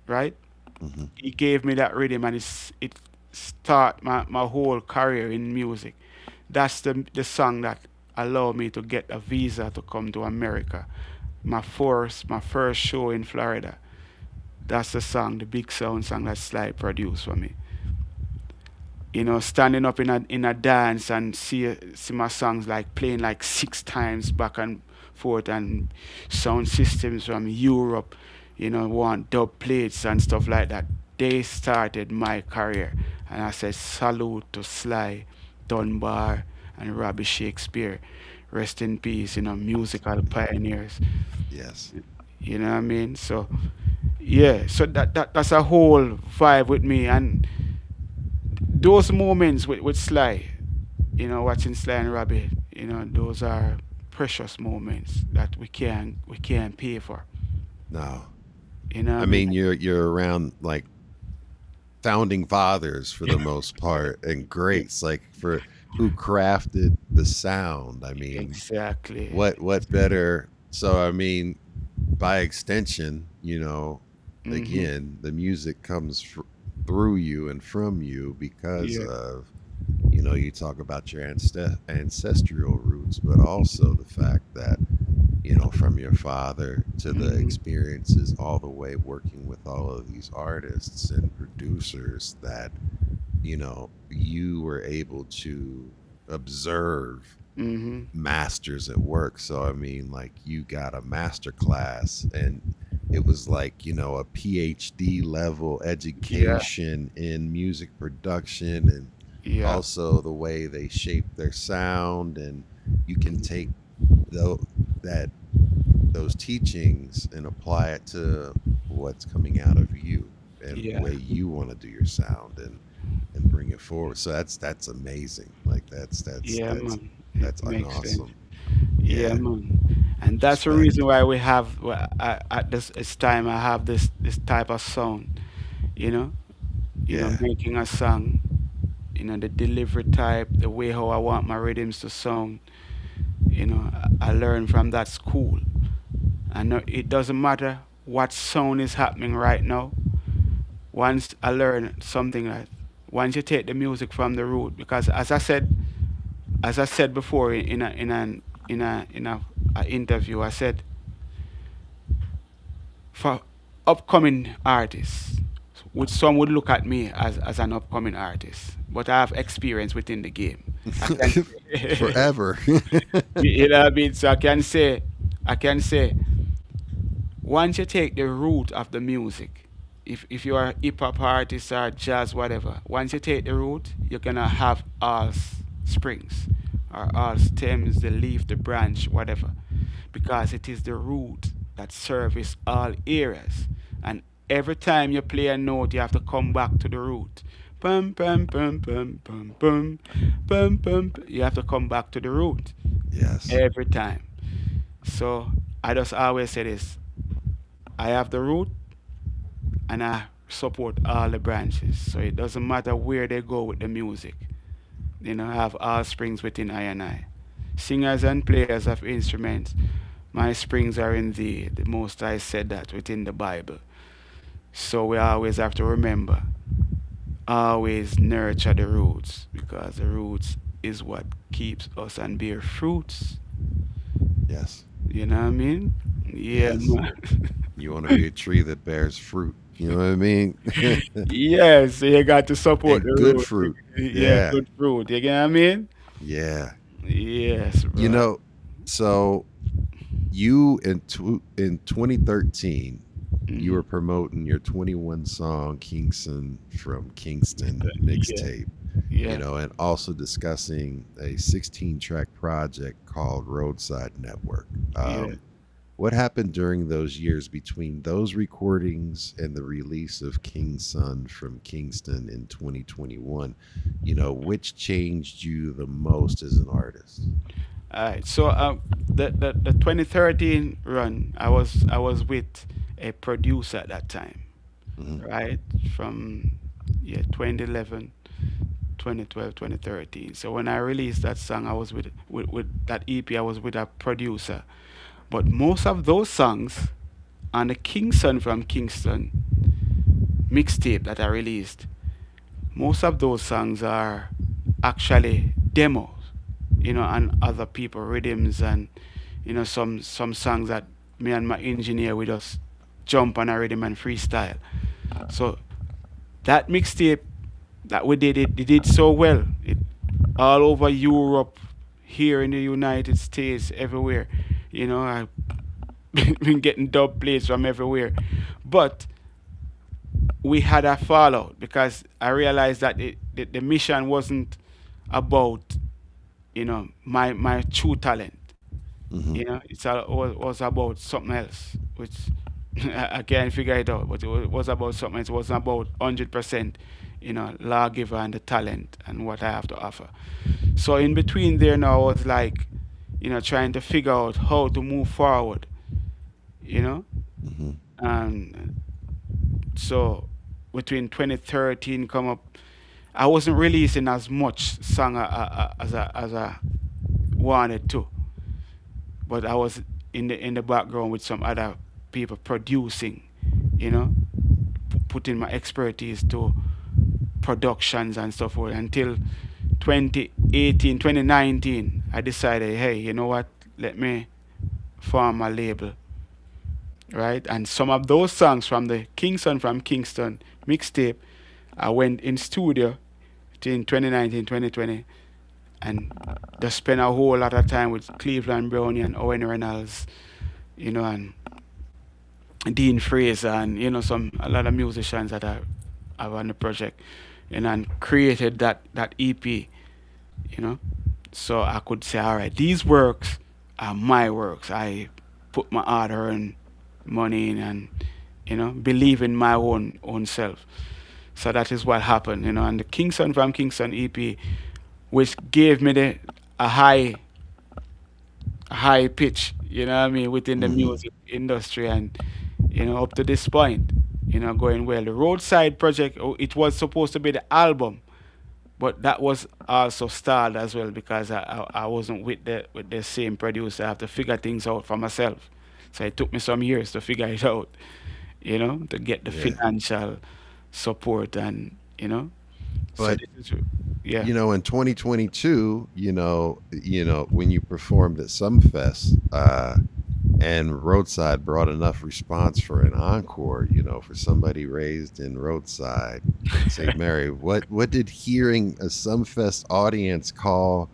right? Hmm. He gave me that rhythm, and it start my whole career in music. That's the song that allowed me to get a visa to come to America. My first show in Florida. That's the song, the big sound song that Sly produced for me. Standing up in a dance and see my songs like playing like 6 times back and forth, and sound systems from Europe, want dub plates and stuff like that. They started my career, and I said salute to Sly, Dunbar, and Robbie Shakespeare. Rest in peace, musical pioneers. Yes. You know what I mean? So yeah, so that's a whole vibe with me, and those moments with Sly, watching Sly and Robbie, those are precious moments that we can't pay for. No. You know what I I mean? mean, you're around like founding fathers for the most part and Yeah, greats like for who crafted the sound. I mean, exactly. what better? So I mean, by extension, Hmm. again, the music comes through you and from you because Yeah. of, you talk about your ancestral roots, but also the fact that, from your father to the Hmm. experiences all the way working with all of these artists and producers that, you were able to observe Hmm. masters at work. So I mean, like you got a master class and it was like, a PhD level Yeah. education in music production and Yeah. also the way they shape their sound, and you can take though that those teachings and apply it to what's coming out of you and the Yeah. way you want to do your sound and bring it forward. So that's amazing. Like that's that's Yeah, that's man. It that's an makes sense. awesome. Yeah, Yeah, man. And that's the respect. reason why we have at this time I have this type of sound, you know, Yeah. making a song, the delivery type, the way how I want my rhythms to sound. I learned from that school. And it doesn't matter what sound is happening right now. Once I learn something like, once you take the music from the root, because as I said before in a interview, I said for upcoming artists, which some would look at me as an upcoming artist, but I have experience within the game. I can, Forever. you know what I mean? So I can say, once you take the root of the music, if you are a hip hop artist or jazz, whatever, once you take the root, you're gonna have all springs or all stems, the leaf, the branch, whatever, because it is the root that service all areas. And every time you play a note, you have to come back to the root. Bum, bum, bum, bum, bum, bum, bum, bum. You have to come back to the root Yes. every time. So I just always say this: I have the root, and I support all the branches. So it doesn't matter where they go with the music. I have all springs within I and I. Singers and players of instruments, my springs are in thee. The Most High said that within the Bible. So we always have to remember, always nurture the roots, because the roots is what keeps us and bear fruits. Yes. You know what I mean? Yeah, Yes. man. You want to be a tree that bears fruit. You know what I mean? Yes, so you got to support And the good root. fruit. Yeah, Yeah. good fruit. You get what I mean? Yeah. Yes, You bro. know, so you in 2013, you Hmm. were promoting your 21 song Kingston from Kingston Yeah, mixtape, yeah, and also discussing a 16 track project called Roadside Network. yeah. What happened during those years between those recordings and the release of King's Son from Kingston in 2021? Which changed you the most as an artist? All right. So the 2013 run, I was with a producer at that time, Hmm. right? From 2011, 2012, 2013. So when I released that song, I was with that EP. I was with a producer, but most of those songs on the Kingston from Kingston mixtape that I released, most of those songs are actually demos, and other people rhythms, and some songs that me and my engineer we just jump on a rhythm and freestyle. So that mixtape that we did, it did so well. It all over Europe, here in the United States, everywhere. I been getting dub plates from everywhere. But we had a fallout because I realized that the mission wasn't about my true talent. Hmm. Was about something else, which I can't figure it out. But it was about something else. It wasn't about 100%, lawgiver and the talent and what I have to offer. So in between there now, I was like, trying to figure out how to move forward. You know, Hmm. and so between 2013 come up, I wasn't releasing as much song as I wanted to, but I was in the background with some other people producing, you know, putting my expertise to productions and stuff like until 2018, 2019, I decided, hey, you know what? Let me form a label, right? And some of those songs from the Kingston from Kingston mixtape, I went in studio in 2019, 2020, and just spent a whole lot of time with Cleveland Brownie and Owen Reynolds, and Dean Fraser, and some a lot of musicians that I have on the project, and created that EP, you know. So I could say, all right, these works are my works. I put my hard earned money in, and believe in my own self. So that is what happened, and the Kingston from Kingston EP, which gave me a high pitch, what I mean, within the Hmm. music industry, and up to this point, going well. The Roadside project, oh, it was supposed to be the album, but that was also stalled as well because I wasn't with the same producer. I have to figure things out for myself. So it took me some years to figure it out, to get the Yeah. financial support, and so But this is, yeah. in 2022, when you performed at Sumfest, and Roadside brought enough response for an encore, for somebody raised in Roadside, St. Mary. What did hearing a Sumfest audience call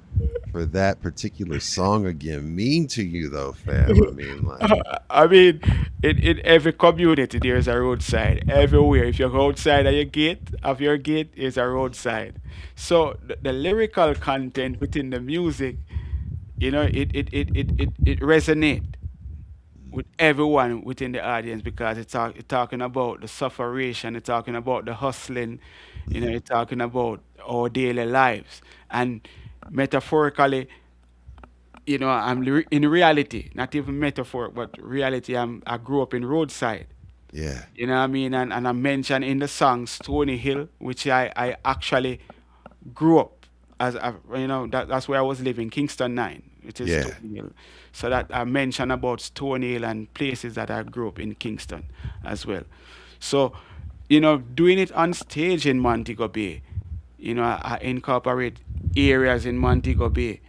for that particular song again mean to you, though, fam? I mean, like, I mean, in every community there's a roadside. Everywhere, if you go outside of your gate is a roadside. So the lyrical content within the music, it resonate with everyone within the audience because it's talking about the sufferation, it's talking about the hustling, mhm, it's talking about our daily lives, and metaphorically, in reality, not even metaphor, but reality. I grew up in roadside. yeah, You know what I mean? And I mentioned in the song Stony Hill, which I actually grew up that's where I was living, Kingston 9, which is yeah, Stony Hill. So that I mentioned about Stony Hill and places that I grew up in Kingston as well. So, doing it on stage in Montego Bay, I incorporate areas in Montego Bay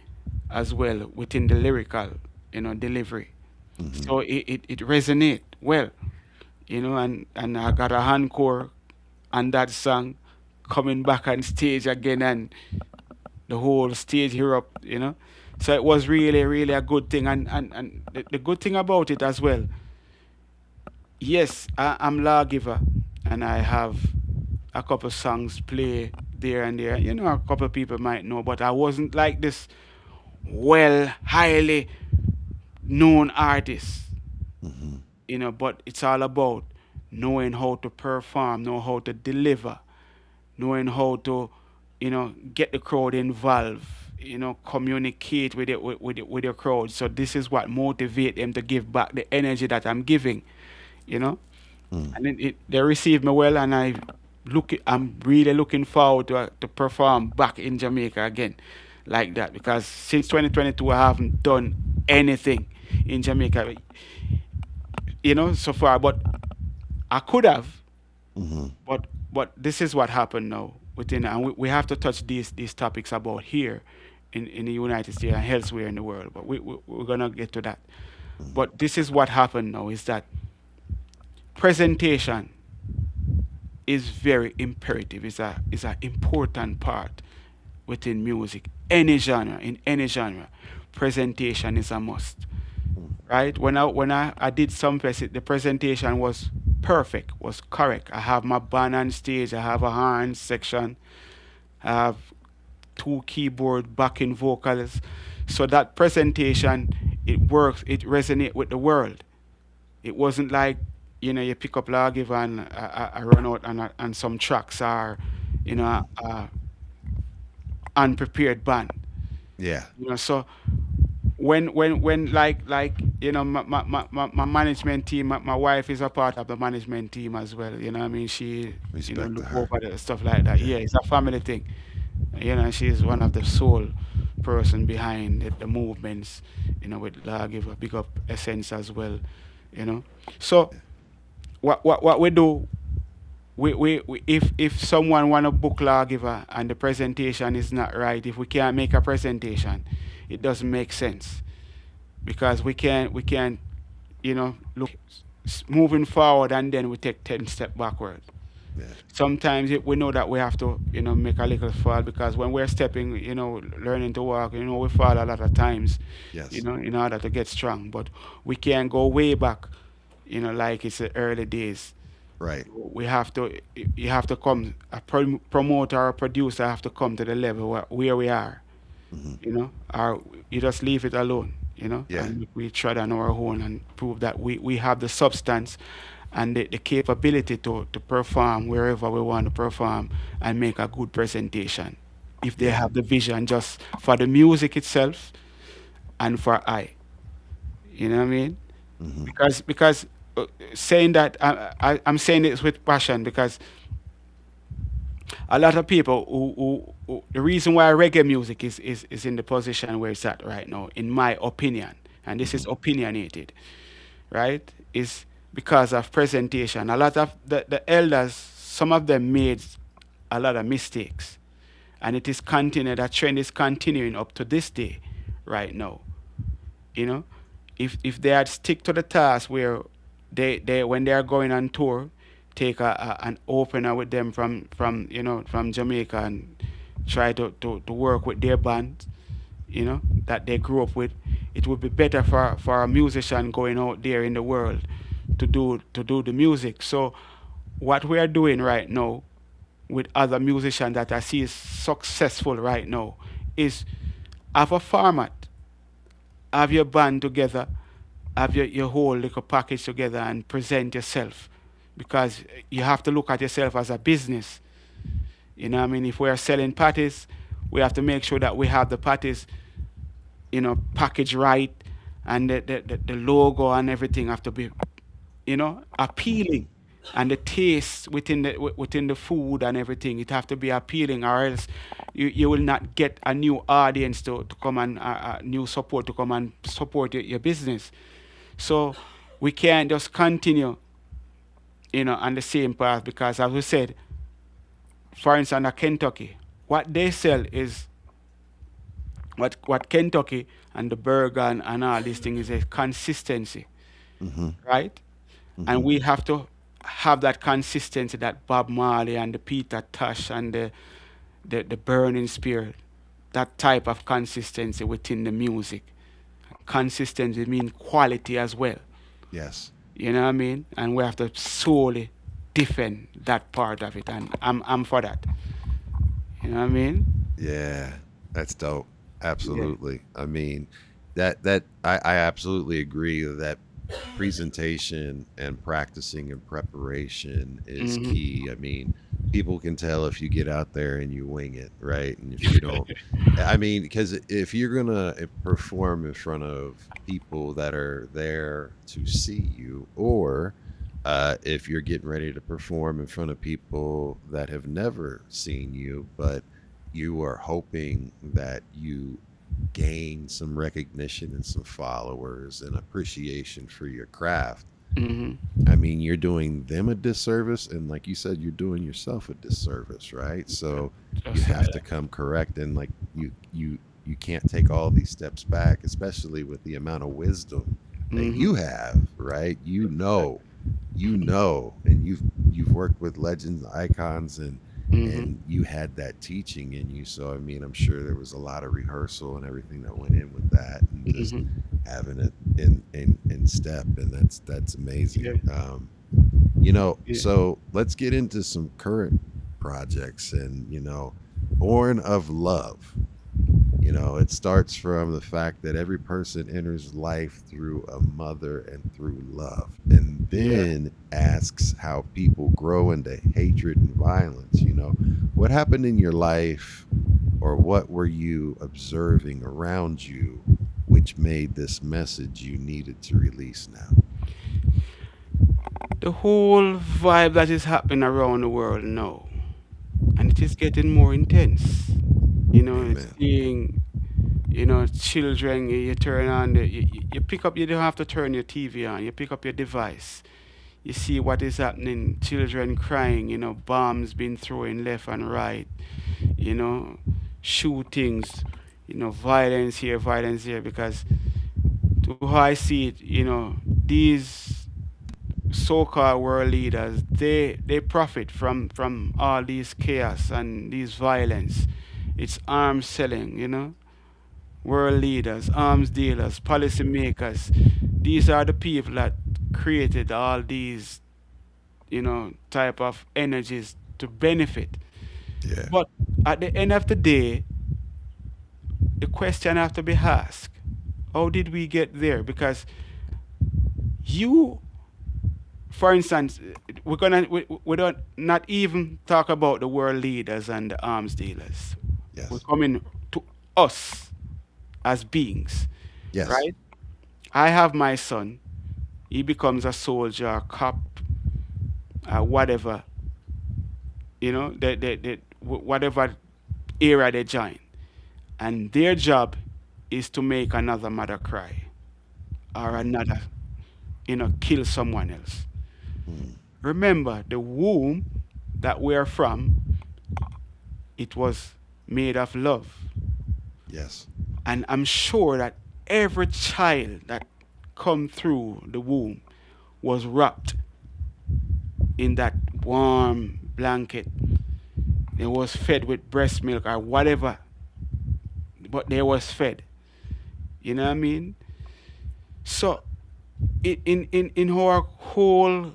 as well within the lyrical, delivery. hmm, So it resonate well, and I got a encore on that song coming back on stage again, and the whole stage here up, So it was really, really a good thing. And the good thing about it as well, yes, I'm lawgiver, and I have a couple songs play there and there. A couple people might know, but I wasn't like this highly known artist. But it's all about knowing how to perform, know how to deliver, knowing how to, get the crowd involved, communicate with it with your crowd. So this is what motivate them to give back the energy that I'm giving, you know. And they receive me well, and I'm really looking forward to perform back in Jamaica again, like that, because since 2022 I haven't done anything in Jamaica, so far. But I could have, but this is what happened now within, and we have to touch these topics about here in the United States and elsewhere in the world. But we're gonna get to that. But this is what happened now is that presentation is very imperative. It's a important part within music, any genre, in any genre. Presentation is a must, right? When I did some the presentation was perfect, was correct. I have my band on stage. I have a horn section. I have two keyboard backing vocals. So that presentation, it works. It resonates with the world. It wasn't like you pick up LawGiver and I run out on some tracks, or unprepared band. Yeah. So when my management team, my wife is a part of the management team as well. I mean, she Respect to look her. over the stuff like that. Yeah, it's a family thing. She's one of the sole person behind the movements. With LawGiver, big up Essence as well. So what we do, we if someone want to book LawGiver and the presentation is not right, if we can't make a presentation, it doesn't make sense, because we can't look moving forward and then we take 10 steps backward. Yeah. Sometimes we know that we have to make a little fall, because when we're stepping, learning to walk, we fall a lot of times. Yes. In order to get strong, but we can't go way back, like it's the early days. Right. We have to You have to come, a promoter or a producer have to come to the level where we are, or you just leave it alone, Yeah. and we tread on our own and prove that we have the substance and the capability to perform wherever we want to perform and make a good presentation, if they have the vision just for the music itself and for I. You know what I mean? Because saying that, I'm saying this with passion, because a lot of people the reason why reggae music is in the position where it's at right now, in my opinion, and this is opinionated, right, is because of presentation. A lot of the elders, some of them made a lot of mistakes, and it is continued. That trend is continuing up to this day, right now. If they had stick to the task where they when they are going on tour, take an opener with them from Jamaica and try to work with their band, that they grew up with, it would be better for a musician going out there in the world to do the music. So what we are doing right now with other musicians that I see is successful right now is have a format, have your band together, have your whole little package together and present yourself, because you have to look at yourself as a business. I mean, if we are selling parties, we have to make sure that we have the parties, packaged right, and the logo and everything have to be, appealing, and the taste within the food and everything, it have to be appealing, or else you will not get a new audience to come and new support to come and support your business. So we can't just continue, on the same path, because as we said, for instance, Kentucky, what they sell is what Kentucky and the burger and all these things is a consistency, right? And we have to have that consistency that Bob Marley and the Peter Tosh and the Burning Spear, that type of consistency within the music. Consistency means quality as well. Yes. You know what I mean? And we have to solely defend that part of it, and I'm for that. You know what I mean? Yeah. That's dope. Absolutely. I mean, that I absolutely agree that presentation and practicing and preparation is Mm-hmm. key. I mean, people can tell if you get out there and you wing it, right? And if you don't, I mean, because if you're gonna perform in front of people that are there to see you, or if you're getting ready to perform in front of people that have never seen you, but you are hoping that you gain some recognition and some followers and appreciation for your craft. Mm-hmm. I mean, you're doing them a disservice, and like you said, you're doing yourself a disservice, right? So you Just like have to that. come correct, and like you can't take all these steps back, especially with the amount of wisdom that Mm-hmm. you have, right? And you've worked with legends, icons, Mm-hmm. and you had that teaching in you. So I mean, I'm sure there was a lot of rehearsal and everything that went in with that, and just Mm-hmm. having it in step, and that's amazing. Yeah. Yeah. So let's get into some current projects, and Born of Love. It starts from the fact that every person enters life through a mother and through love, and Yeah. then asks how people grow into hatred and violence. What happened in your life, or what were you observing around you, which made this message you needed to release now? The whole vibe that is happening around the world now, and it is getting more intense. Amen. Seeing, children, you turn on you pick up, you don't have to turn your TV on, you pick up your device, you see what is happening, children crying, bombs being thrown left and right, you know, shootings, violence here, violence here, because to how I see it, these so-called world leaders, they profit from all these chaos and these violence. It's arms selling, world leaders, arms dealers, policymakers. These are the people that created all these, type of energies to benefit. Yeah. But at the end of the day, the question have to be asked: how did we get there? Because you, for instance, we don't not even talk about the world leaders and the arms dealers. We're Yes. coming to us as beings, Yes. right? I have my son. He becomes a soldier, a cop, whatever, whatever era they join. And their job is to make another mother cry or another, kill someone else. Mm. Remember, the womb that we're from, it was made of love. Yes. And I'm sure that every child that come through the womb was wrapped in that warm blanket. They was fed with breast milk or whatever, but they was fed. You know what I mean? So in our whole,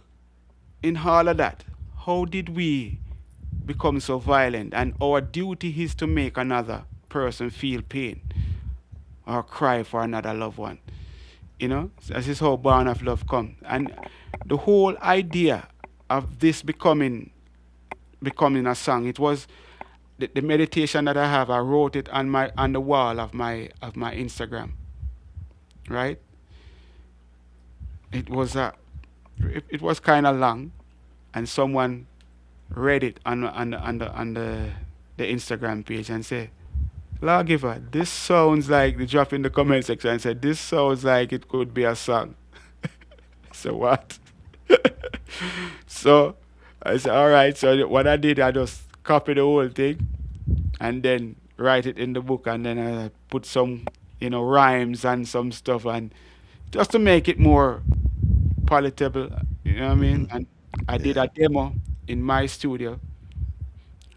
in all of that, how did we become so violent? And our duty is to make another person feel pain or cry for another loved one. This is how Born of Love come. And the whole idea of this becoming a song, it was the meditation that I have. I wrote it on the wall of my Instagram, right? It was it was kind of long, and someone read it on the Instagram page and say, "Lawgiver, this sounds like," they drop in the comment section and said, "This sounds like it could be a song." So what? So I said, all right. So what I did, I just copy the whole thing and then write it in the book, and then I put some, rhymes and some stuff, and just to make it more palatable. You know what I mean? Hmm. And I did Yeah. a demo in my studio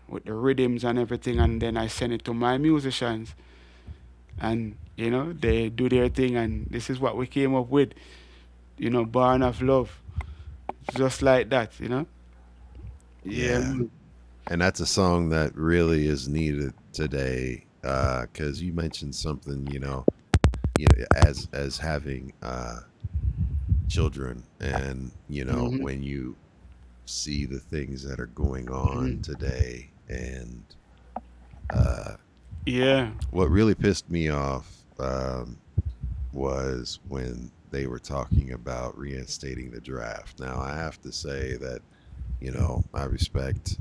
with the rhythms and everything, and then I sent it to my musicians, and they do their thing, and this is what we came up with. Born of Love, just like that. Yeah, Yeah. man. And that's a song that really is needed today, because you mentioned something, as having children, and Mhm. when you see the things that are going on Mhm. today, and uh, Yeah. what really pissed me off was when they were talking about reinstating the draft. Now, I have to say that I respect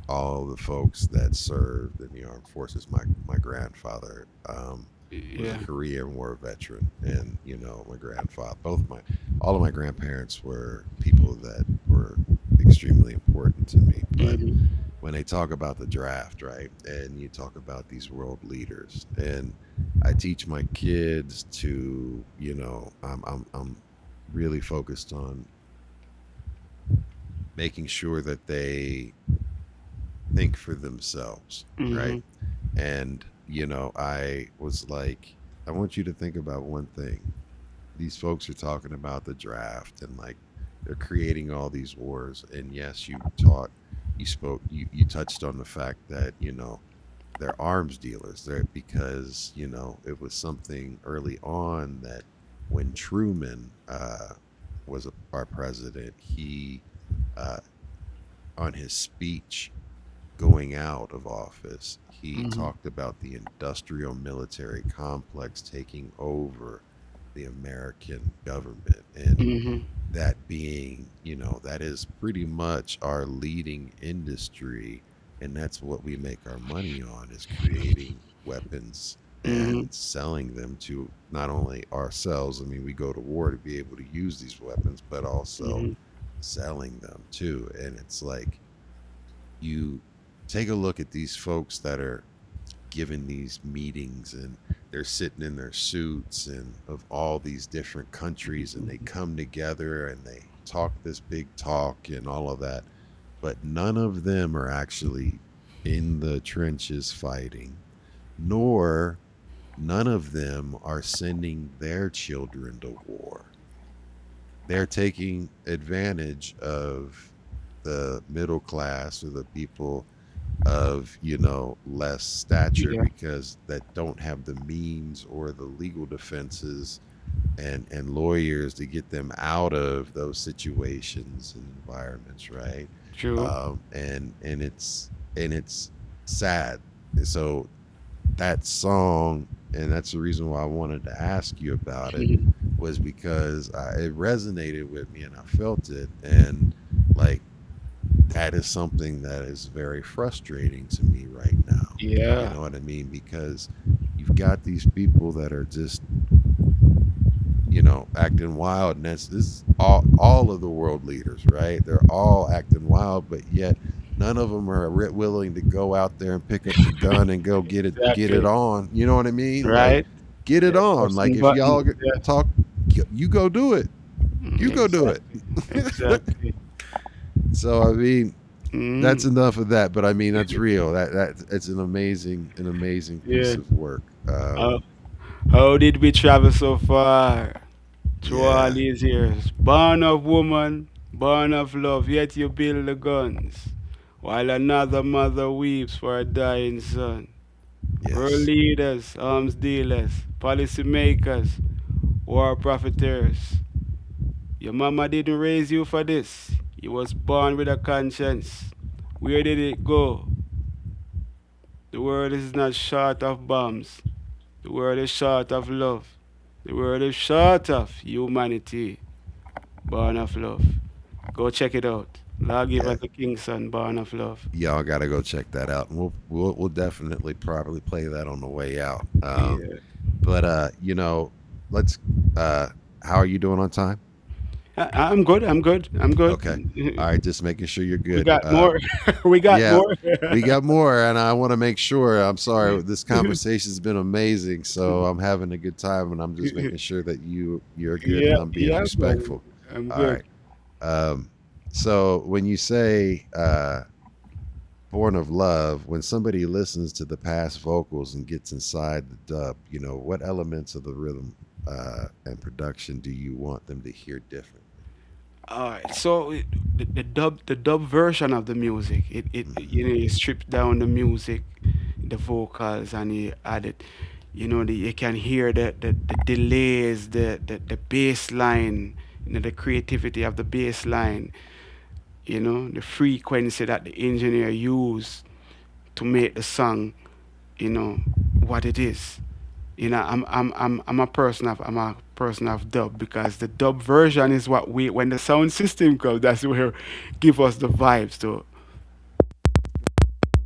all the folks that served in the armed forces. My grandfather was a Yeah. Korean War veteran, and my grandfather, all of my grandparents were people that were extremely important to me. But Mhm. when they talk about the draft, right, and you talk about these world leaders, and I teach my kids to, I'm really focused on making sure that they think for themselves, right? Mhm. And, I was like, I want you to think about one thing. These folks are talking about the draft, and like they're creating all these wars. And yes, you touched on the fact that, they're arms dealers there because, it was something early on that when Truman was our president, he, uh, on his speech going out of office, he Mhm. talked about the industrial military complex taking over the American government, and Mhm. that being, that is pretty much our leading industry, and that's what we make our money on, is creating weapons Mhm. and selling them to not only ourselves. I mean, we go to war to be able to use these weapons, but also Mhm. selling them too. And it's like, you take a look at these folks that are giving these meetings, and they're sitting in their suits and of all these different countries, and they come together and they talk this big talk and all of that, but none of them are actually in the trenches fighting, nor none of them are sending their children to war. They're taking advantage of the middle class or the people of less stature, Yeah. because that don't have the means or the legal defenses and lawyers to get them out of those situations and environments, right? True. And it's sad. So that song, and that's the reason why I wanted to ask you about it, Mhm. was because it resonated with me and I felt it. And like, that is something that is very frustrating to me right now. You Yeah. know what I mean? Because you've got these people that are just, acting wild, and this is all of the world leaders, right? They're all acting wild, but yet none of them are willing to go out there and pick up the gun and go get it Exactly. on. You know what I mean? Like, Right. get it Yeah. on. Like, Pressing if buttons. y'all Yeah. talk, you go do it. You go do it. Exactly. Exactly. So I mean, that's Mm. enough of that. But I mean, that's real. That it's an amazing piece Yeah. of work. How, how did we travel so far through all Yeah, these years? Born of woman, born of love, yet you build the guns, while another mother weeps for a dying son. World yes, leaders, arms dealers, policy makers, war profiteers. Your mama didn't raise you for this. You was born with a conscience. Where did it go? The world is not short of bombs. The world is short of love. The world is short of humanity. Born of love. Go check it out. yeah. LawGiver The Kingson, Born of Love. Y'all got to go check that out, and we'll definitely probably play that on the way out. Yeah. But let's. Uh, how are you doing on time? I'm good. I'm good. I'm good. Okay. All right, just making sure you're We good. got more. We got Yeah, more. we got more, and I want to make sure. I'm sorry, this conversation's been amazing, so I'm having a good time, and I'm just making sure that you're good, and Yeah, I'm being yeah, brother. respectful. I'm All good. right. So when you say "Born of Love," when somebody listens to the past vocals and gets inside the dub, what elements of the rhythm and production do you want them to hear differently? All right. So the dub version of the music, it Hmm. you stripped down the music, the vocals, and he added. You can hear the delays, the bass line, the creativity of the bass line, the frequency that the engineer used to make the song, you know, what it is. I'm a person of dub, because the dub version is what we, when the sound system comes, that's where give us the vibes to,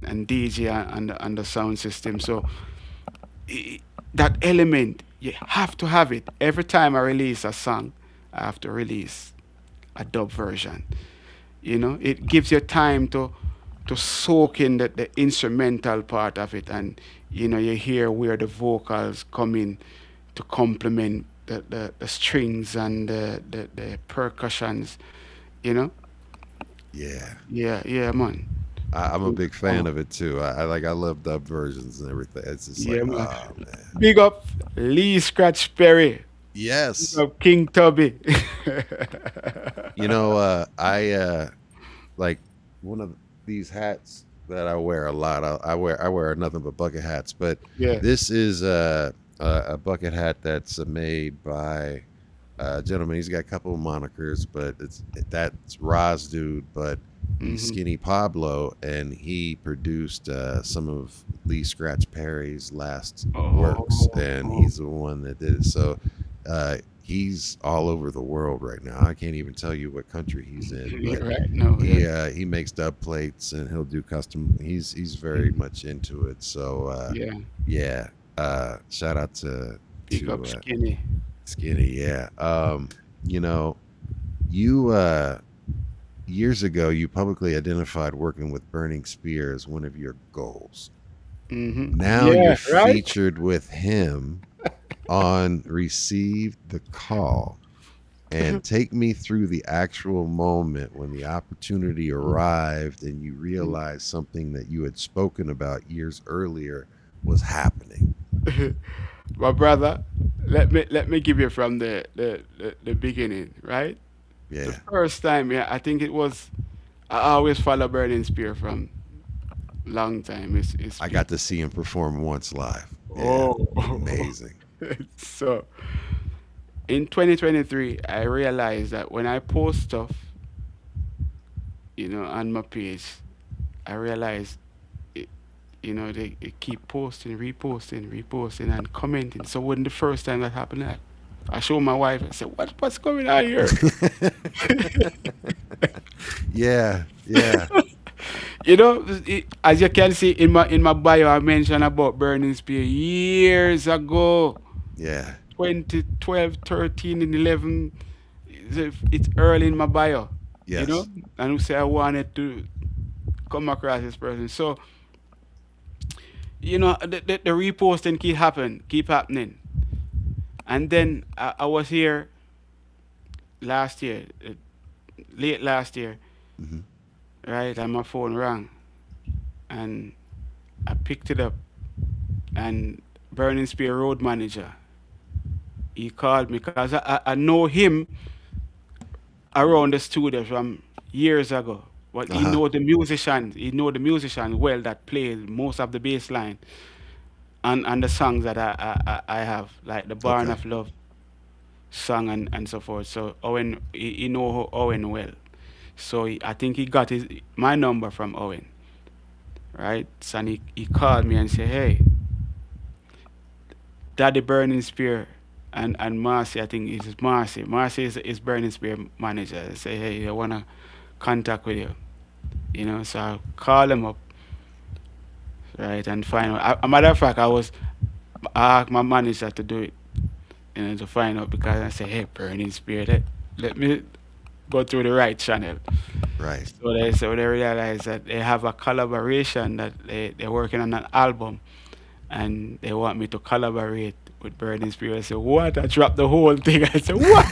and DJ and the sound system. So i- that element, you have to have it. Every time I release a song, I have to release a dub version. It gives you time to soak in the instrumental part of it, and you hear where the vocals come in to complement the strings and the percussions. You know, Yeah. yeah, man. I'm a big fan of it too. I love dub versions and everything. It's just like, Yeah, man. oh man. Big up Lee Scratch Perry. Big Yes. up King Tubby. I like one of these hats that I wear a lot. I wear nothing but bucket hats, but Yeah. this is a bucket hat that's made by a gentleman. He's got a couple of monikers, but that's Roz dude, but he's Hmm. Skinny Pablo, and he produced some of Lee Scratch Perry's last works, and Oh. he's the one that did it. So he's all over the world right now. I can't even tell you what country he's in, but Right. No. Yeah. he makes dub plates and he'll do custom. He's very much into it. So Yeah. yeah, shout out Big to up Skinny. Skinny. Yeah. You know, you years ago you publicly identified working with Burning Spear as one of your goals. Now Yeah. you're Right. featured with him on Receive the Call. And take me through the actual moment when the opportunity arrived and you realized something that you had spoken about years earlier was happening. My brother, let me give you from the beginning, right? The Yeah. first time, yeah, I think it was. I always follow Burning Spear from long time. It's I got to see him perform once live. Yeah. oh. Amazing. So in 2023, I realized that when I post stuff, on my page, I realized it, they keep posting, reposting, and commenting. So when the first time that happened, I showed my wife. I said, "What's going on here?" Yeah. Yeah. As you can see in my bio, I mentioned about Burning Spear years ago, Yeah. 2012, 13, and 11. It's early in my bio, Yes. and who say I wanted to come across this person. So the reposting keep happening, and then I was here last year, late last year, Hmm. right, and my phone rang, and I picked it up, and Burning Spear road manager, he called me because I know him around the studio from years ago. But Uh huh. he know the musicians well that play most of the bass line and the songs that I have, like the Barn Okay. of Love song and so forth. So Owen, he know Owen well. So I think he got my number from Owen, right? So and he called me and said, "Hey, Daddy Burning Spear and Marcy, I think it's Marcy. Marcy is Burning Spear manager. I say, hey, I wanna contact with you. So I call him up, right, and find out. A matter of fact, I asked my manager to do it, to find out, because I say, hey, Burning Spear, let me go through the right channel. Right. So they realize that they have a collaboration, that they're working on an album, and they want me to collaborate with Burning Spirit. I said, what? I dropped the whole thing. I said, what?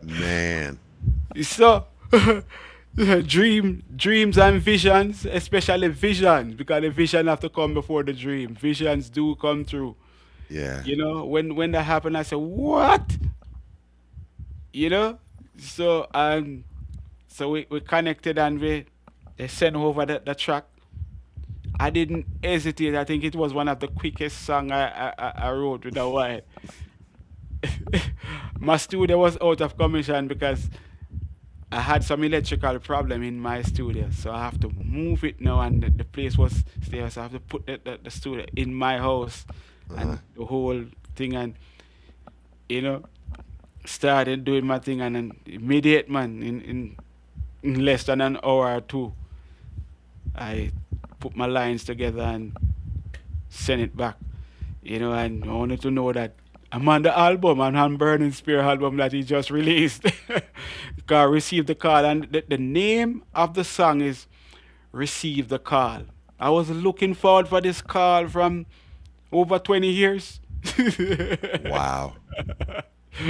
Man. So, dreams and visions, especially visions, because the vision have to come before the dream. Visions do come through. Yeah. When that happened, I said, what? You know? So, we connected, and they sent over the track. I didn't hesitate. I think it was one of the quickest song I wrote with a while. My studio was out of commission because I had some electrical problem in my studio, so I have to move it now, and the place was there, so I have to put the studio in my house, Uh-huh. and the whole thing, and you know, started doing my thing, and then immediate man in less than an hour or two, I put my lines together and send it back, and I wanted to know that I'm on the album and on Burning Spear album that he just released. I received the call, and the name of the song is Receive the Call. I was looking forward for this call from over 20 years. Wow.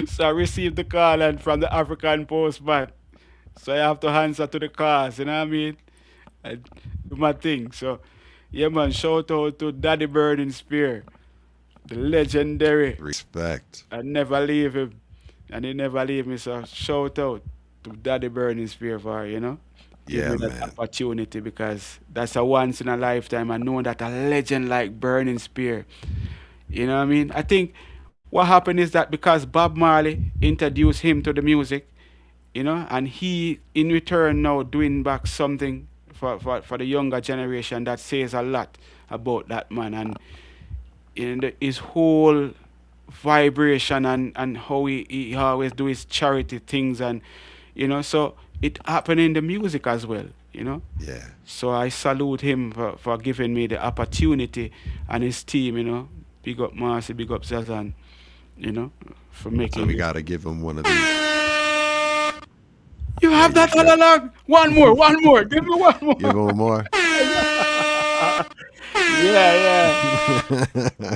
So I received the call and from the African postman. So I have to answer to the calls, you know what I mean? I do my thing. So yeah man, shout out to Daddy Burning Spear, the legendary. Respect. I never leave him. And he never leave me. So shout out to Daddy Burning Spear for, give Yeah, me that man. opportunity, because that's a once in a lifetime. I know that a legend like Burning Spear. You know what I mean? I think what happened is that because Bob Marley introduced him to the music, and he in return now doing back something for the younger generation that says a lot about that man, and his whole vibration, and how he always do his charity things, and so it happened in the music as well. Yeah. So I salute him for giving me the opportunity, and his team, big up Marcy, big up Zazan, for So making we it. got to give him one of these. You There have you that all go. along. One more, give me one Give more. him more. Yeah, yeah.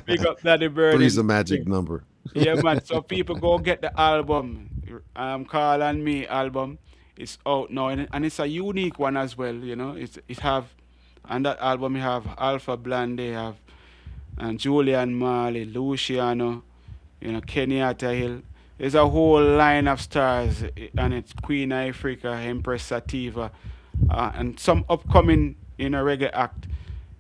Big up Daddy Three's Burning. a magic number. Yeah, man. So people go get the album. Call on Me album. It's out now, and it's a unique one as well. It have on that album you have Alpha Blondy, have and Julian Marley, Luciano, Kenyatta Hill. There's a whole line of stars, and it's Queen Africa, Empress Sativa, and some upcoming reggae act.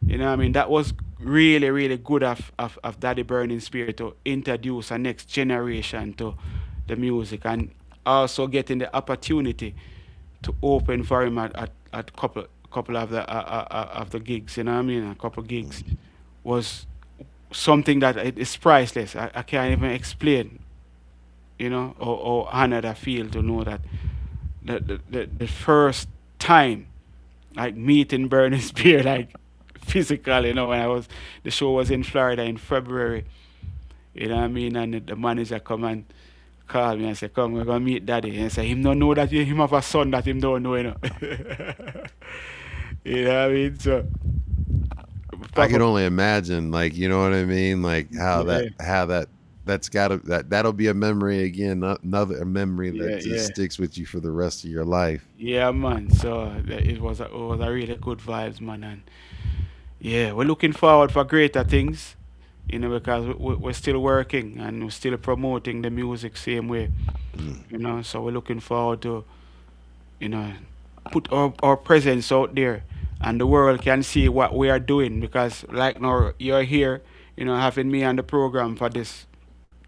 You know what I mean? That was really, really good of Daddy Burning Spirit to introduce a next generation to the music, and also getting the opportunity to open for him at couple of the gigs. You know what I mean? A couple gigs was something that it is priceless. I can't even explain. How honored I feel to know that the first time like meeting Burning Spear, like physical, when the show was in Florida in February, you know what I mean, and the manager come and call me and say, come, we're gonna meet daddy, and say him don't know that him have a son that him don't know. You know what I mean? So I Papa, can only imagine, like, you know what I mean, like yeah, that's gotta that'll be a memory again, another memory that yeah, just yeah. sticks with you for the rest of your life. Yeah, man. So it was a really good vibes, man, and yeah, we're looking forward for greater things, because we're still working and we're still promoting the music same way, Mm. So we're looking forward to, you know, put our presence out there, and the world can see what we are doing, because like now you're here, having me on the program for this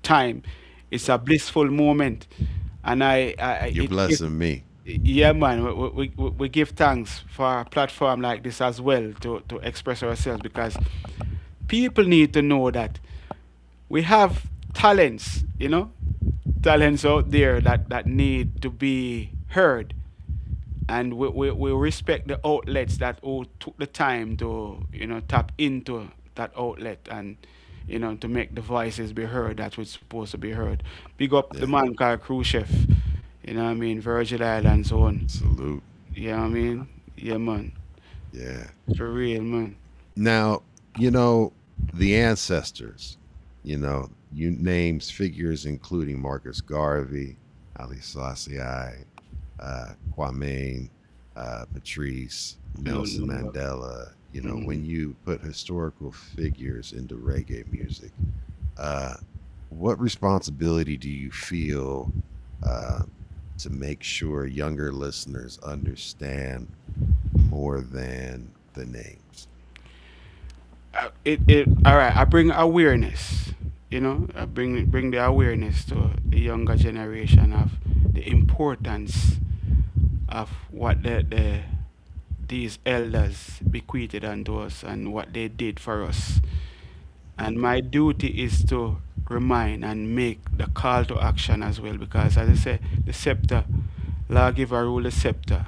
time. It's a blissful moment, and You're it gives. blessing me. Yeah, man, we give thanks for a platform like this as well to express ourselves, because people need to know that we have talents, talents out there that need to be heard. And we respect the outlets that all took the time to, tap into that outlet, and, to make the voices be heard that was supposed to be heard. Big up the Yeah. man called Crew Chef, you know what I mean, Virgil Islands so on. Salute. You know what I mean? Yeah, man. Yeah. For real, man. Now, the ancestors, you names figures including Marcus Garvey, Ali Selassie, Kwame, Patrice, No, Nelson no, Mandela. When mm, you put historical figures into reggae music, uh, what responsibility do you feel uh, to make sure younger listeners understand more than the names? all right. I bring awareness. I bring the awareness to the younger generation of the importance of what these elders bequeathed unto us and what they did for us. And my duty is to remind and make the call to action as well, because as I say, the scepter, lawgiver rule the scepter.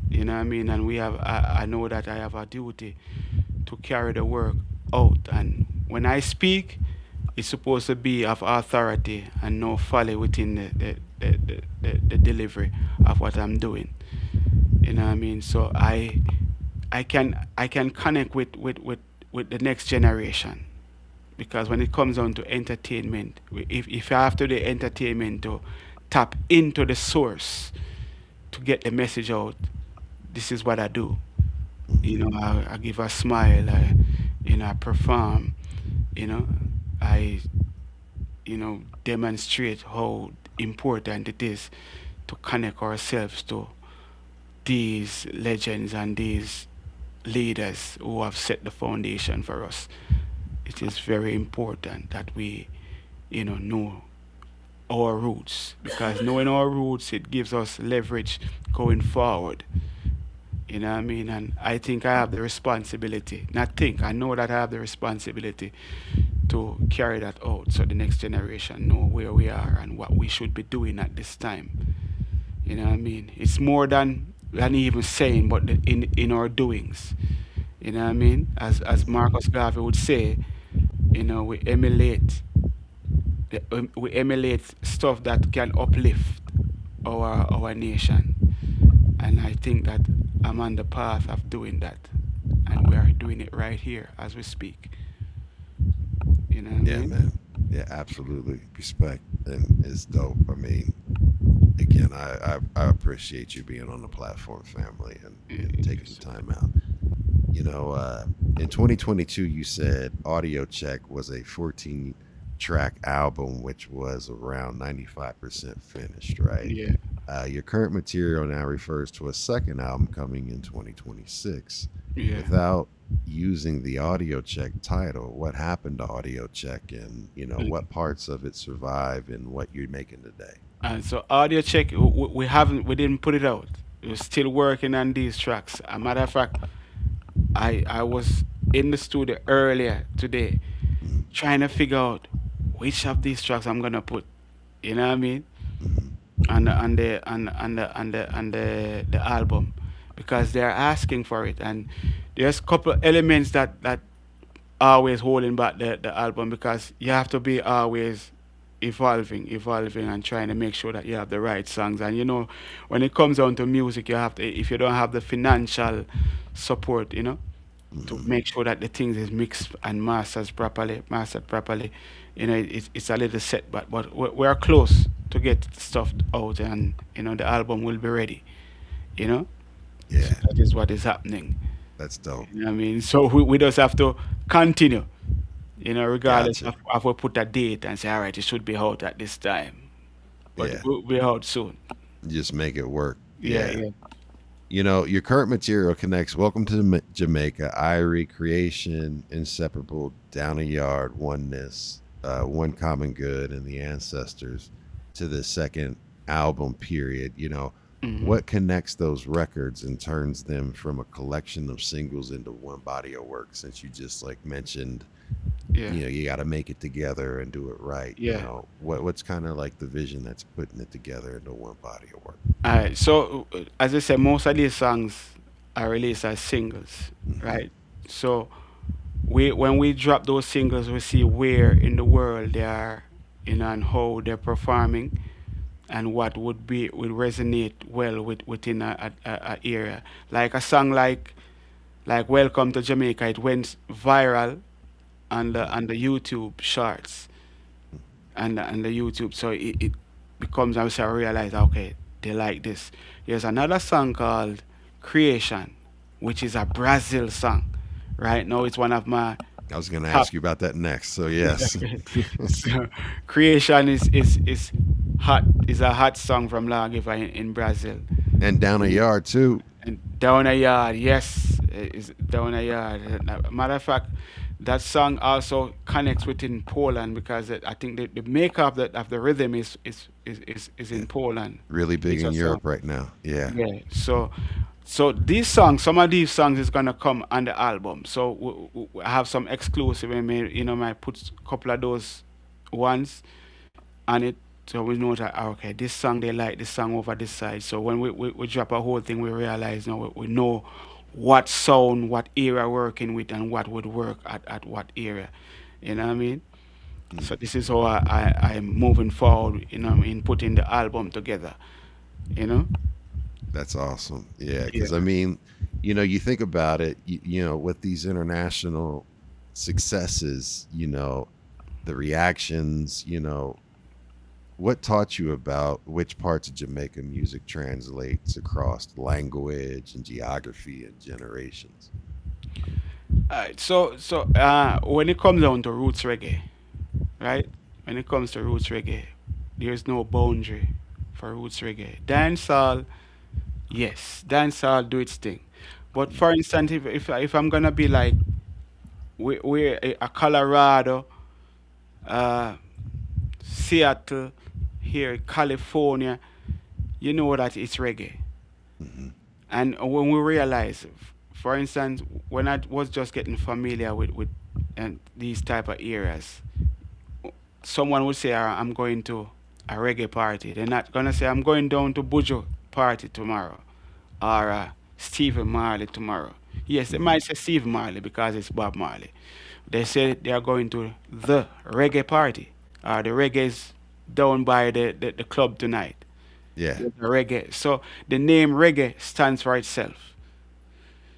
You know what I mean? And I know that I have a duty to carry the work out. And when I speak, it's supposed to be of authority and no folly within the delivery of what I'm doing. You know what I mean? So I can connect with the next generation, because when it comes down to entertainment, if I have to do entertainment to tap into the source to get the message out, this is what I do. I give a smile, I perform, you know, I demonstrate how important it is to connect ourselves to these legends and these leaders who have set the foundation for us. It is very important that we, know our roots, because knowing our roots, it gives us leverage going forward. You know what I mean? And I think I have the responsibility, not think, I know that I have the responsibility to carry that out so the next generation know where we are and what we should be doing at this time. You know what I mean? It's more than even saying, but in our doings. You know what I mean? As Marcus Garvey would say, we emulate stuff that can uplift our nation. And I think that I'm on the path of doing that. And we are doing it right here as we speak. You know what I Yeah, mean? man. Yeah, absolutely. Respect. And it's dope. I mean, again, I appreciate you being on the platform, family, and taking the time out. In 2022, you said Audio Check was a 14-track album, which was around 95% finished, right? Yeah. Your current material now refers to a second album coming in 2026. Yeah. Without using the Audio Check title, what happened to Audio Check, and what parts of it survive and what you're making today? And so audio check, we didn't put it out. We're still working on these tracks. A matter of fact, I was in the studio earlier today trying to figure out which of these tracks I'm gonna put. You know what I mean? On the album, because they're asking for it, and there's a couple elements that always holding back the album, because you have to be always evolving and trying to make sure that you have the right songs. And when it comes down to music, you have to, if you don't have the financial support, to make sure that the things is mixed and mastered properly, it's a little setback, but we're close to get stuff out, and the album will be ready. So Yeah, that is what is happening. that's dope. You know what I mean? So we just have to continue, regardless Gotcha. of we put a date and say, all right, it should be out at this time. But Yeah, it will be out soon. just make it work. Yeah, Yeah. yeah. Your current material connects Welcome to Jamaica, Irie, Creation, Inseparable, Down a Yard, Oneness, One Common Good, and The Ancestors to the second album period. Hmm. What connects those records and turns them from a collection of singles into one body of work? Since you just like mentioned, Yeah, you got to make it together and do it right. yeah. What's kind of like the vision that's putting it together into one body of work? All right. So, as I said, most of these songs are released as singles, Hmm. right? So, when we drop those singles, we see where in the world they are, and how they're performing, and what would resonate well within a area. Like a song like "Welcome to Jamaica," it went viral on the YouTube charts and the YouTube. So it becomes, I realize, okay, they like this. There's another song called "Creation," which is a Brazil song. Right now, it's one of my I was going to top. ask you about that next. So yes. So, "Creation" is hot. Is a hot song from LawGiver in Brazil. And Down a Yard too. And "Down a Yard," yes, is "Down a Yard." Matter of fact, that song also connects within Poland because I think the maker of the rhythm is Yeah. in Poland. Really big It's in a song. Europe right now. Yeah. Yeah. So these songs, some of these songs is gonna come on the album. So I have some exclusive. I may might put a couple of those ones on it. So we know that okay, this song they like this song over this side. So when we drop a whole thing, we realize now we know what sound, what area working with, and what would work at what area. You know what I mean? So this is how I'm moving forward. In putting the album together. You know? That's awesome. Yeah, Yeah. because I mean, you think about it, with these international successes, the reactions, what taught you about which parts of Jamaican music translates across language and geography and generations? When it comes down to roots reggae, right? When it comes to roots reggae, there's no boundary for roots reggae. Dancehall, yes, dancehall do its thing. But for instance, if I'm gonna be like we're a Colorado, uh, Seattle, here, California, you know that it's reggae. Hmm. And when we realize, for instance, when I was just getting familiar with and these type of areas, someone would say, I'm going to a reggae party. They're not gonna say, I'm going down to Bujo party tomorrow or Stephen Marley tomorrow. Yes, they might say Steve Marley because it's Bob Marley. They say they are going to the reggae party. The reggae is down by the club tonight. Yeah. The reggae. So the name reggae stands for itself.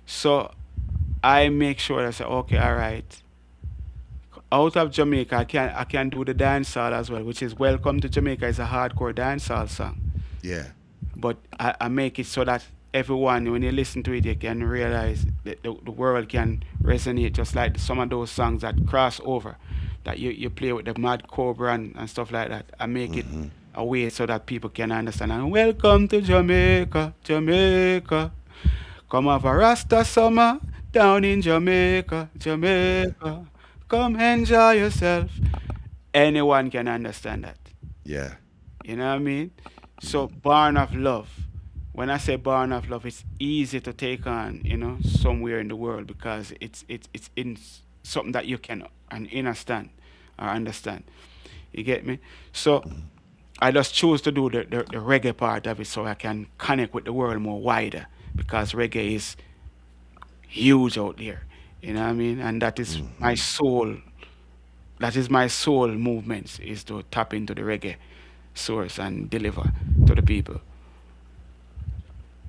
So I make sure I say, okay, all right. Out of Jamaica, I can do the dancehall as well, which is Welcome to Jamaica is a hardcore dancehall song. Yeah. But I make it so that everyone, when you listen to it, you can realize that the world can resonate just like some of those songs that cross over, that you play with the Mad Cobra and stuff like that. I make it Hmm. a way so that people can understand. And welcome to Jamaica, Jamaica. Come have a Rasta summer down in Jamaica, Yeah. Jamaica. Come enjoy yourself. Anyone can understand that. Yeah. You know what I mean? So Hmm. Barn of Love. When I say Barn of Love, it's easy to take on, somewhere in the world because it's in something that you can understand or understand. You get me? So I just choose to do the reggae part of it so I can connect with the world more wider because reggae is huge out there. You know what I mean? And that is my Hmm. soul. That is my soul movements is to tap into the reggae source and deliver to the people.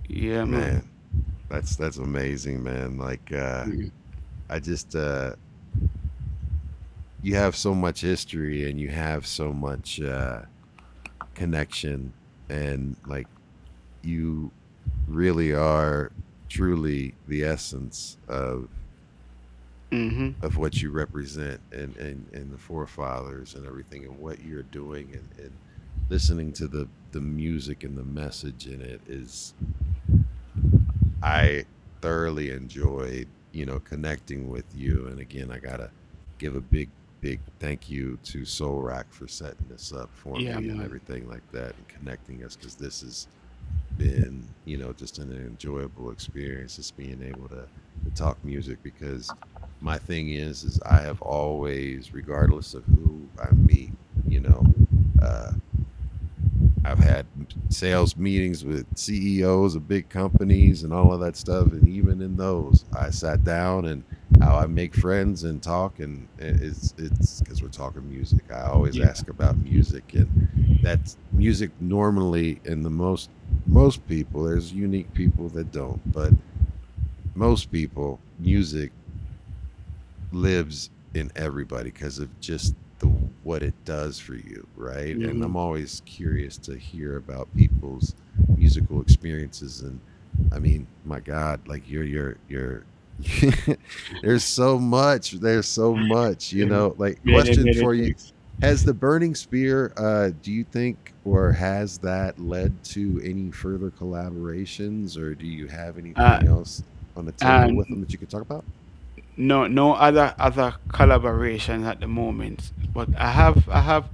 Yeah, man. Man, that's amazing, man. Like Mhm. I just you have so much history and you have so much connection, and like you really are truly the essence Mhm. of what you represent, and the forefathers and everything and what you're doing, and listening to the music and the message in it is, I thoroughly enjoyed, connecting with you. And again, I gotta give a big thank you to Soul Rock for setting this up for Yeah, me and man. everything like that, and connecting us, because this has been, just an enjoyable experience, just being able to talk music. Because my thing is I have always, regardless of who I meet, uh, I've had sales meetings with CEOs of big companies and all of that stuff, and even in those, I sat down, and how I make friends and talk, and it's because we're talking music. I always Yeah. ask about music, and that's music normally. In the most people, there's unique people that don't, but most people, music lives in everybody because of just the what it does for you, right? And Mhm. I'm always curious to hear about people's musical experiences. And I mean, my God, like you're there's so much, Mhm. like, Many, question many for you. things. Has the Burning Spear, do you think, or has that led to any further collaborations, or do you have Uh, anything else on the table with and them that you could talk about? no other collaborations at the moment, but I have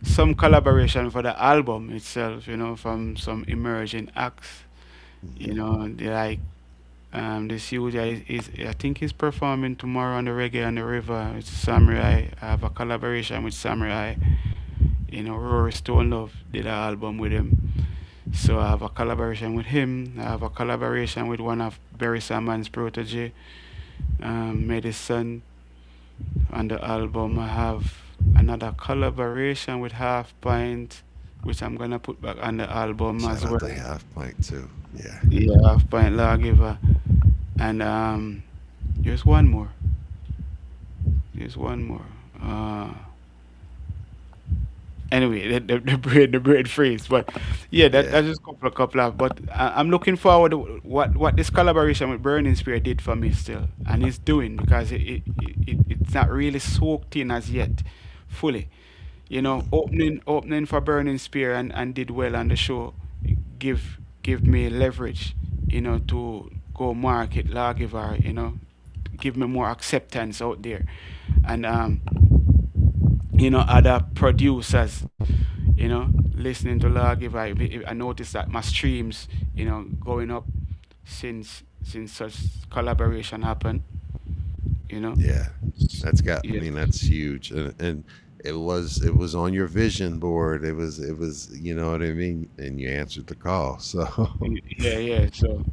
some collaboration for the album itself, from some emerging acts. Hmm. They like this huge guy is I think he's performing tomorrow on the Reggae on the River. It's Samurai. I have a collaboration with Samurai. Rory Stone Love did an album with him. So I have a collaboration with him. I have a collaboration with one of Barry Simon's protege, Medicine, on the album. I have another collaboration with Half Pint, which I'm gonna put back on the album Shout as out well. to Half Pint too. Yeah. Yeah, Half Pint LawGiver. And there's one more. There's one more. Anyway, the brain freeze. But yeah, Yeah. that's just a couple of. But I'm looking forward to what this collaboration with Burning Spear did for me still, and it's doing because it's not really soaked in as yet, fully. Opening for Burning Spear and did well on the show, give me leverage, to go market Lawgiver, give me more acceptance out there, and other producers, listening to Lawgiver. I noticed that my streams, going up since such collaboration happened, you know. Yeah. I Yeah, mean, that's huge. And it was on your vision board. It was, you know what I mean? And you answered the call. So, yeah, yeah. So,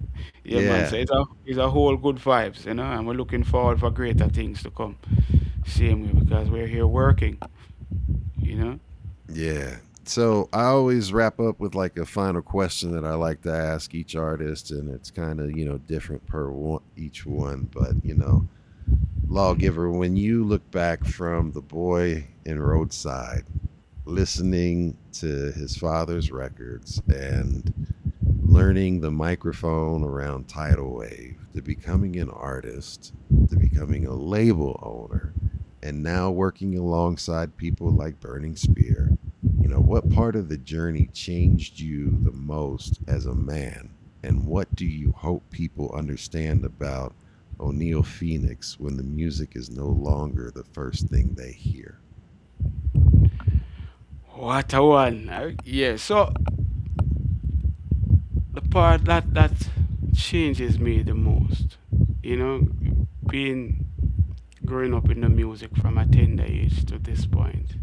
yeah, man. yeah. So it's a whole good vibes, and we're looking forward for greater things to come. Same way because we're here working, you know. Yeah. So I always wrap up with like a final question that I like to ask each artist, and it's kind of, different per one, each one. But, Lawgiver, when you look back from the boy in Roadside, listening to his father's records and learning the microphone around Tidal Wave, to becoming an artist, to becoming a label owner, and now working alongside people like Burning Spear, what part of the journey changed you the most as a man? And what do you hope people understand about O'Neal Phoenix when the music is no longer the first thing they hear? What a one. Yeah. So the part that changes me the most, you know, being growing up in the music from a tender age to this point.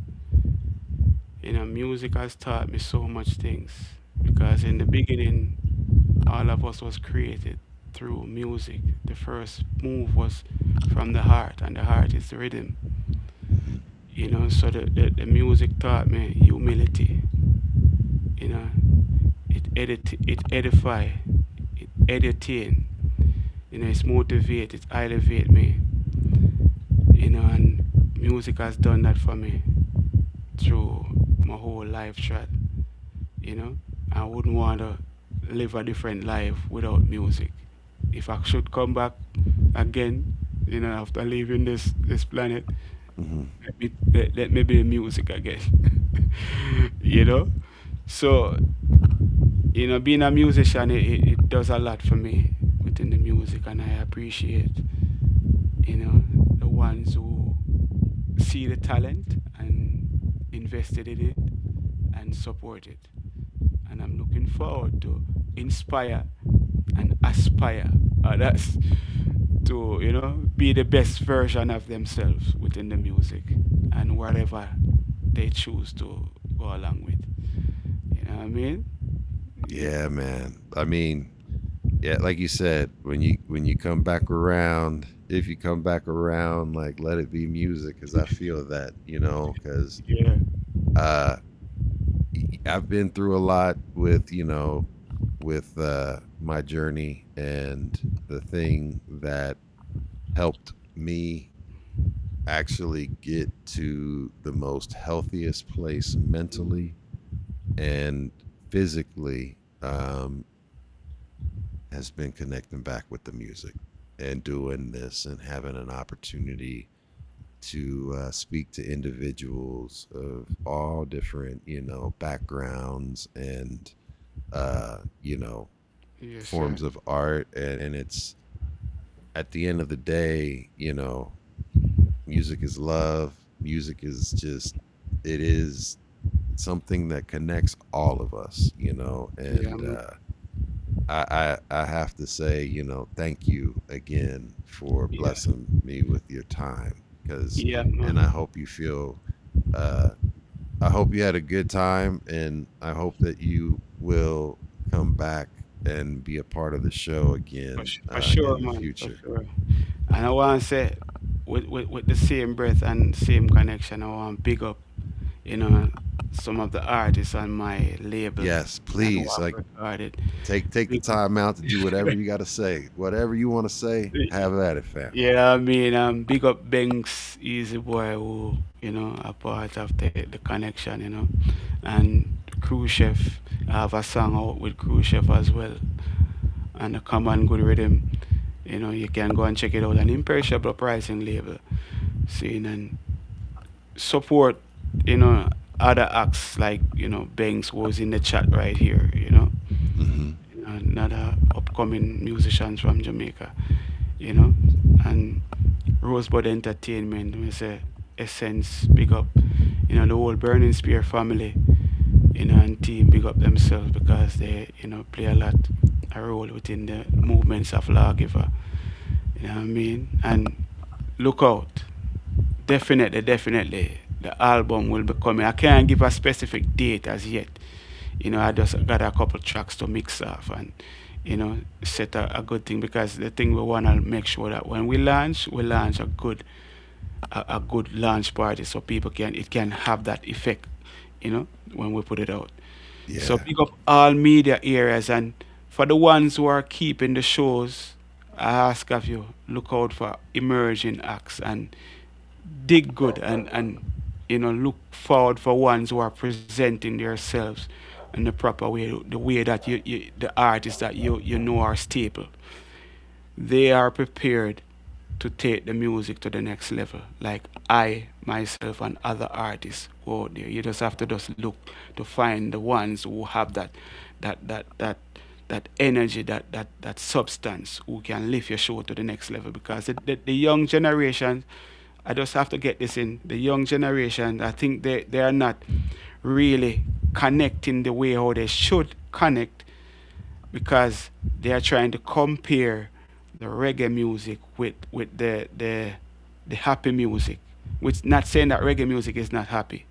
Music has taught me so much things because in the beginning, all of us was created through music. The first move was from the heart, and the heart is the rhythm. Hmm. So the music taught me humility. You know, it edify, it entertain. It's motivate, it elevate me. And music has done that for me through my whole life track. I wouldn't want to live a different life without music. If I should come back again, after leaving this planet, Hmm. let me be music again. you know. So being a musician, it does a lot for me within the music, and I appreciate the ones who see the talent and invested in it and support it. And I'm looking forward to inspire and aspire others to, be the best version of themselves within the music and whatever they choose to go along with. You know what I mean? Yeah. Yeah, man. I mean, yeah, like you said, when you come back around, if you come back around, like let it be music, because I feel that, because Yeah. uh, I've been through a lot with my journey, and the thing that helped me actually get to the most healthiest place mentally and physically, has been connecting back with the music and doing this and having an opportunity to speak to individuals of all different, backgrounds and, uh, you know, Yes, sir. forms of art. And it's, at the end of the day, you know, music is love. Music is just, it is something that connects all of us, you know, Yeah, and man. I have to say, you know, thank you again for Yeah, blessing me with your time, because, yeah, and I man. hope you feel, uh, I hope you had a good time, and I hope that you will come back and be a part of the show again For sure, in the man. For future. sure. And I want to say, with the same breath and same connection, I want to big up, you know, some of the artists on my label Yes, and please, who have like recorded. take the Big time out to do whatever you got to say, whatever you want to say. Have at it, fam. Yeah, I mean, big up Banks, Easy Boy, who, you know, are part of the connection, you know, and Crew Chef. I have a song out with Crew Chef as well, and a Common Good Rhythm. You know, you can go and check it out on Imperishable Uprising label. Seeing and support, you know, other acts like, you know, Banks was in the chat right here, Hmm. you know, another upcoming musicians from Jamaica, you know, and Rosebud Entertainment, we say Essence, big up, you know, the whole Burning Spear family, you know, and team, big up themselves because they, you know, play a role within the movements of Lawgiver, you know what I mean? And look out, definitely, the album will be coming. I can't give a specific date as yet. You know, I just got a couple tracks to mix off and, you know, set a good thing because the thing we want to make sure that when we launch a good launch party so people can, it can have that effect, you know, when we put it out. So Yeah. pick up all media areas and for the ones who are keeping the shows, I ask of you, look out for emerging acts and dig good and you know look forward for ones who are presenting themselves in the proper way, the way that the artists that you know are staple. They are prepared to take the music to the next level. Like I myself and other artists go out there. You just have to just look to find the ones who have that that that that energy, that substance who can lift your show to the next level because the young generation, I just have to get this in. The young generation, I think they are not really connecting the way how they should connect because they are trying to compare the reggae music with the happy music. Which not saying that reggae music is not happy,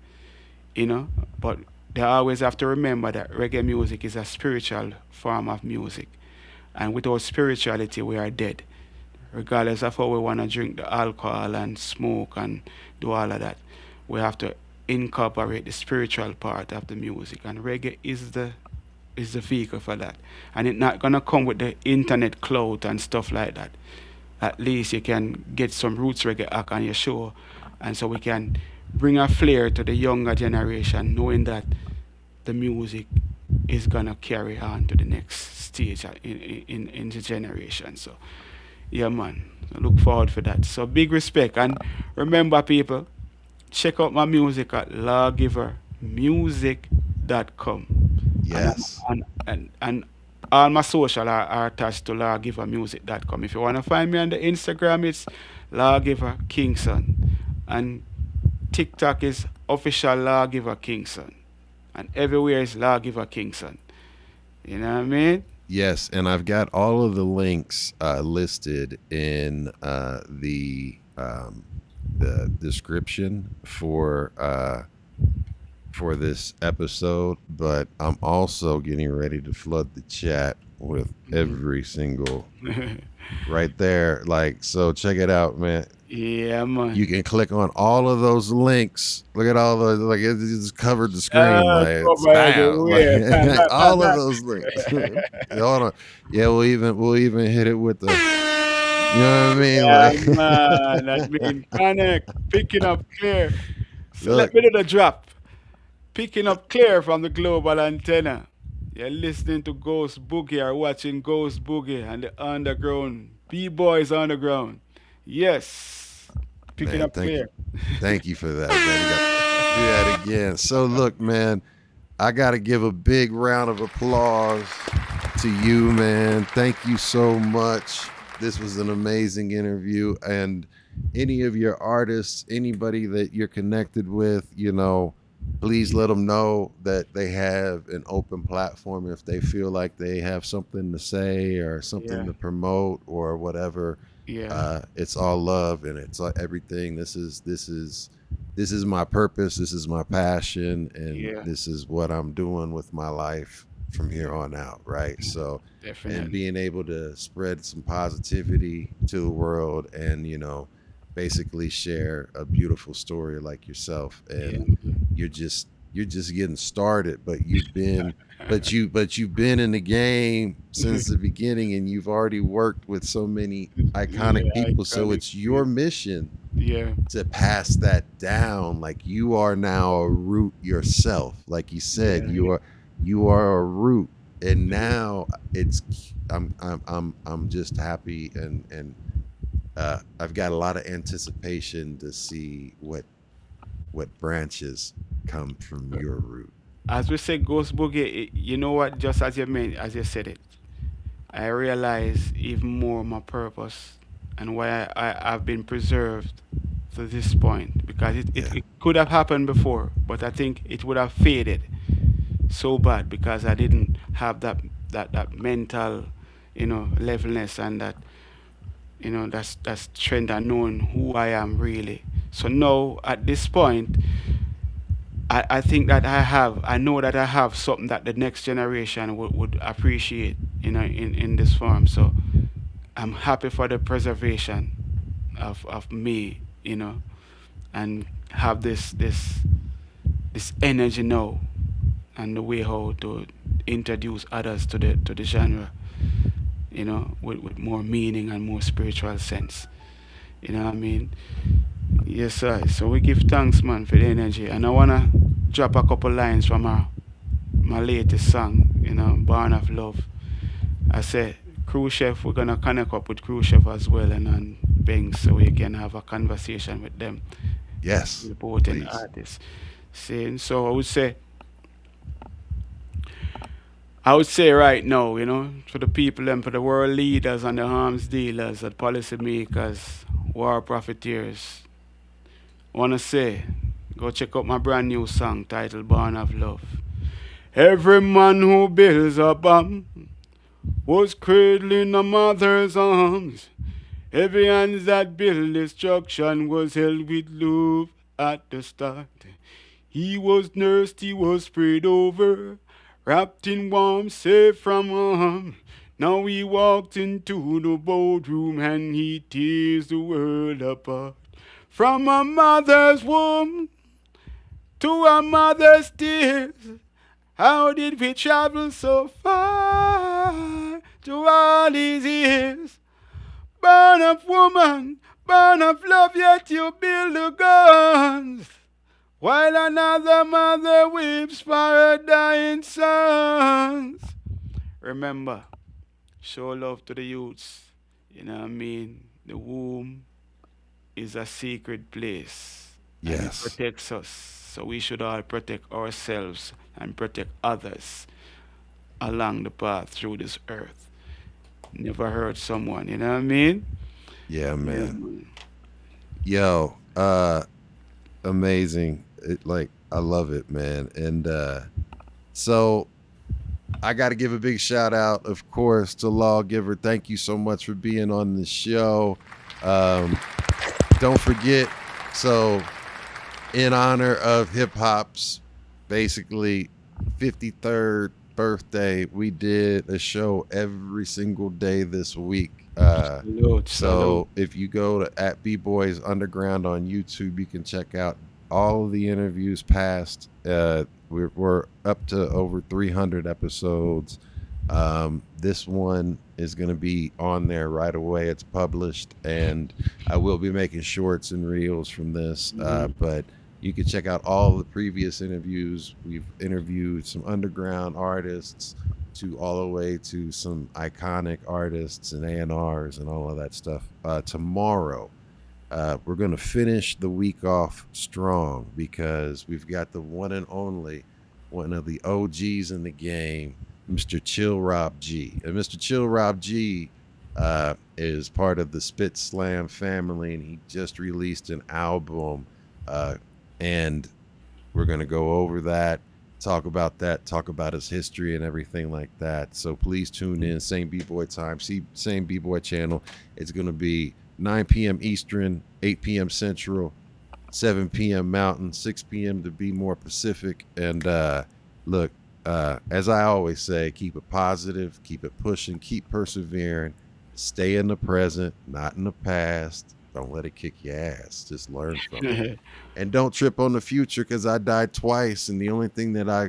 you know, but they always have to remember that reggae music is a spiritual form of music. And without spirituality we are dead regardless of how we want to drink the alcohol and smoke and do all of that. We have to incorporate the spiritual part of the music, and reggae is the vehicle for that. And it's not gonna come with the internet clout and stuff like that. At least you can get some roots reggae act on your show, and so we can bring a flair to the younger generation, knowing that the music is gonna carry on to the next stage in the generation. So yeah, man. I look forward for that. So big respect. And remember, people, check out my music at lawgivermusic.com. And, Yes. and all my social are attached to lawgivermusic.com. If you want to find me on the Instagram, it's Lawgiver Kingson. And TikTok is official Lawgiver Kingson. And everywhere is Lawgiver Kingson. You know what I mean? Yes, and I've got all of the links listed in the description for this episode, but I'm also getting ready to flood the chat with every single right there. Like, so check it out, man. Yeah, man. You can click on all of those links. Look at all those, like it just covered the screen, like it's Come on, bam, yeah. like all of those links. Hold on, yeah, we'll even hit it with the, you know what I mean, Yeah, like man. That mean connect, picking up clear. So let look, me do the drop. Picking up clear from the global antenna. You're listening to Ghost Boogie or watching Ghost Boogie and the underground B-Boys Underground. Yes. Picking man, up clear. thank you for that, man. We got to do that again. So look, man, I got to give a big round of applause to you, man. Thank you so much This was an amazing interview, and any of your artists, anybody that you're connected with, please let them know that they have an open platform if they feel like they have something to say or something Yeah, to promote or whatever. yeah, It's all love and it's everything. This is my purpose. This is my passion, and yeah, this is what I'm doing with my life from yeah, here on out. Right. So, and definitely. being able to spread some positivity to the world, and basically share a beautiful story like yourself. Yeah, And you're just getting started, but you've been in the game since the beginning, and you've already worked with so many iconic yeah, people. So iconic. it's your mission Yeah, to pass that down. Like, you are now a root yourself. Like you said, yeah, you are a root. And now I'm just happy, and I've got a lot of anticipation to see what branches come from your root. as we say, Ghost Boogie. You know what? Just as you said it, I realize even more my purpose and why I've been preserved to this point, because Yeah. it could have happened before, but I think it would have faded so bad because I didn't have that mental, levelness, and that strength and knowing who I am really. So now at this point, I think that I know that I have something that the next generation would appreciate, in this form. So I'm happy for the preservation of me, and have this energy now, and the way how to introduce others to the genre, with more meaning and more spiritual sense. You know what I mean? Yes, sir. So we give thanks, man, for the energy. And I wanna drop a couple lines from my latest song, Born of Love. I said, Crew Chef, we're gonna connect up with Crew Chef as well, and Banks, so we can have a conversation with them, Yes, important please. artists. Saying so, I would say right now, for the people and for the world leaders and the arms dealers and policymakers, war profiteers, I wanna say, go check out my brand new song titled Born of Love. Every man who builds a bomb was cradled in a mother's arms. Every hand that built destruction was held with love at the start. He was nursed, he was prayed over, wrapped in warmth, safe from harm. Now he walked into the boardroom and he tears the world apart. From a mother's womb to a mother's tears, how did we travel so far to all these years? Born of woman, born of love, yet you build the guns. While another mother weeps for her dying sons. Remember, show love to the youths. You know what I mean? The womb is a sacred place and it Yes. protects us. So we should all protect ourselves and protect others along the path through this earth. Never hurt someone, you know what I mean? Yeah, Yeah, man. man. Yo, amazing. Like, I love it, man. And so I got to give a big shout out, of course, to Lawgiver. Thank you so much for being on the show. Um, don't forget, so in honor of hip hop's basically 53rd birthday, we did a show every single day this week. Salute, salute. So if you go to at B-Boys Underground on YouTube, you can check out all of the interviews past. We're up to over 300 episodes. This one is going to be on there right away. It's published, and I will be making shorts and reels from this. But you can check out all the previous interviews. We've interviewed some underground artists to all the way to some iconic artists and A&Rs and all of that stuff. Tomorrow, we're going to finish the week off strong because we've got the one and only, one of the OGs in the game, Mr. Chill Rob G. And Mr. Chill Rob G is part of the Spit Slam family, and he just released an album, and we're going to go over that, talk about his history and everything like that. So please tune in, same B-Boy time, same B-Boy channel. It's going to be 9 p.m. Eastern, 8 p.m. Central, 7 p.m. Mountain, 6 p.m. to be more Pacific. And look, as I always say, keep it positive, keep it pushing, keep persevering, stay in the present, not in the past. Don't let it kick your ass. Just learn from it. And don't trip on the future, because I died twice, and the only thing that I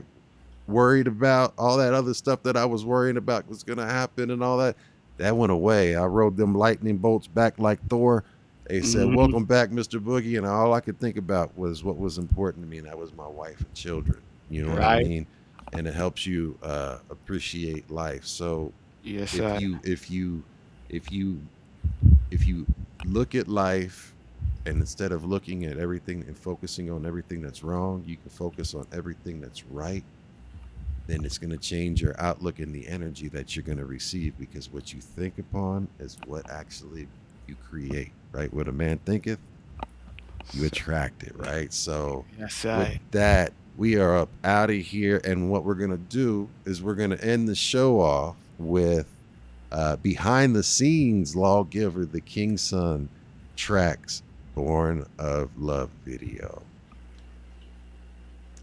worried about, all that other stuff that I was worrying about was going to happen and all that went away. I rode them lightning bolts back like Thor. They said, welcome back, Mr. Boogie. And all I could think about was what was important to me, and that was my wife and children. You know what I mean? And it helps you appreciate life. So yes, if you look at life, and instead of looking at everything and focusing on everything that's wrong, you can focus on everything that's right, then it's going to change your outlook and the energy that you're going to receive, because what you think upon is what actually you create, right? What a man thinketh, you attract it, right? So with that, we are up out of here, and what we're going to do is we're going to end the show off with behind the scenes LawGiver The Kingson tracks Born of Love video.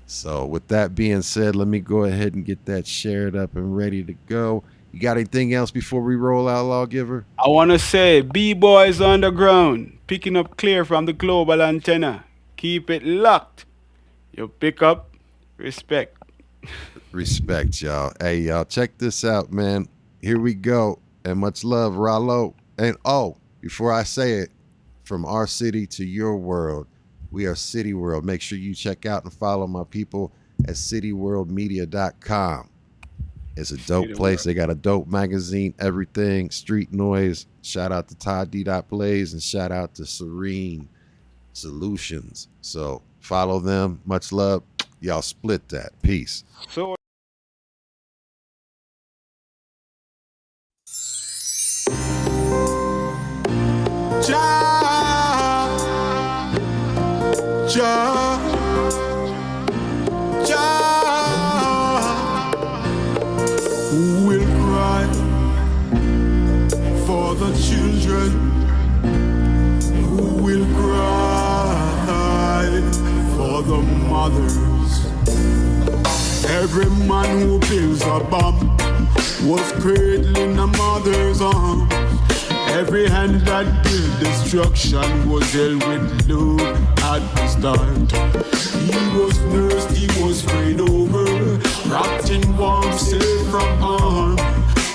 So with that being said, let me go ahead and get that shared up and ready to go. You got anything else before we roll out, LawGiver? I want to say B-Boys on the ground, picking up clear from the global antenna. Keep it locked. You pick up, respect. Respect, y'all. Hey, y'all, check this out, man. Here we go. And much love, Rollo. And before I say it, from our city to your world, we are City World. Make sure you check out and follow my people at cityworldmedia.com. It's a dope place. They got a dope magazine, everything, street noise. Shout out to Todd D. Plays, and shout out to Serene Solutions. So follow them. Much love. Y'all split that. Peace. So who will cry for the children? Who will cry for the mothers? Every man who builds a bomb was cradling a mother's arms. Every hand that built destruction was held with love at the start. He was nursed, he was prayed over, wrapped in warm safe from harm.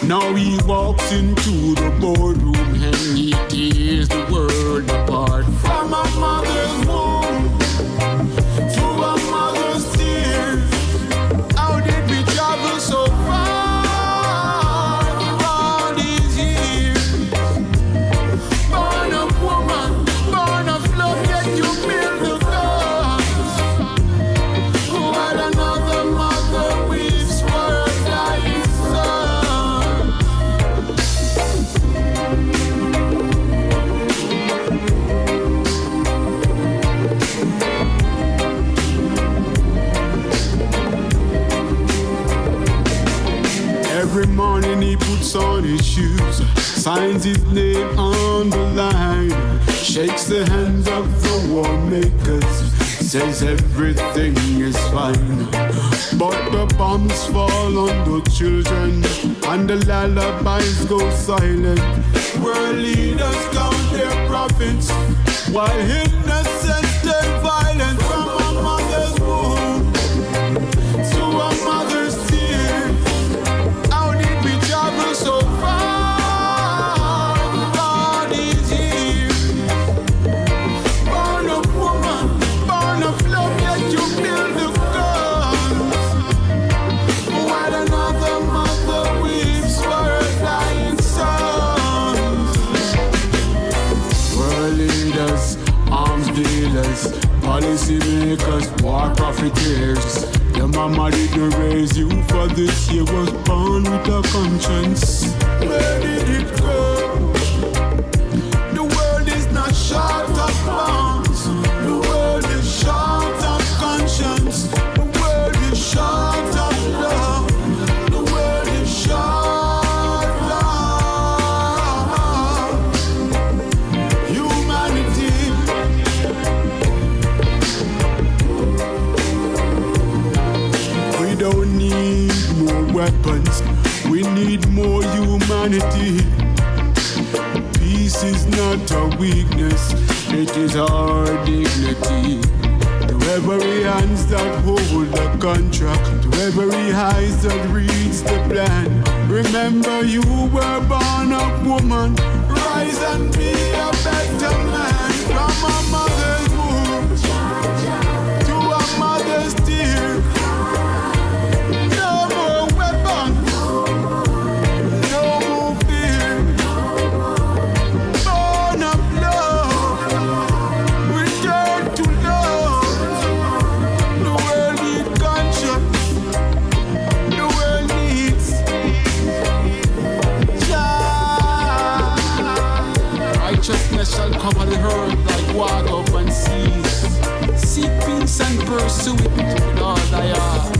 Now he walks into the boardroom and he tears the world apart. From a mother's womb to a mother's tears, how did we travel so far? Every morning he puts on his shoes, signs his name on the line, shakes the hands of the war makers, says everything is fine. But the bombs fall on the children and the lullabies go silent. World leaders count their profits while innocents turn violent. From a mother's womb to a mother's tears, how did we travel so far all these years? Born of woman, born of love, yet you build the guns. While another mother weeps for her dying sons. World leaders, arms dealers, policy makers, war profiteers. Your mama didn't raise you for this, you was born with a conscience. Where did it go? need more humanity. Peace is not a weakness, it is our dignity. To every hands that hold the contract, to every eyes that reads the plan. Remember you were born of woman, rise and be a better man. From a mother's womb to a mother's tear. No more weapons, no more fear. Born of love, return to love. The world needs conscience, the world needs child. Righteousness shall cover the earth like water upon seas. Seek peace and pursue it with all thy heart.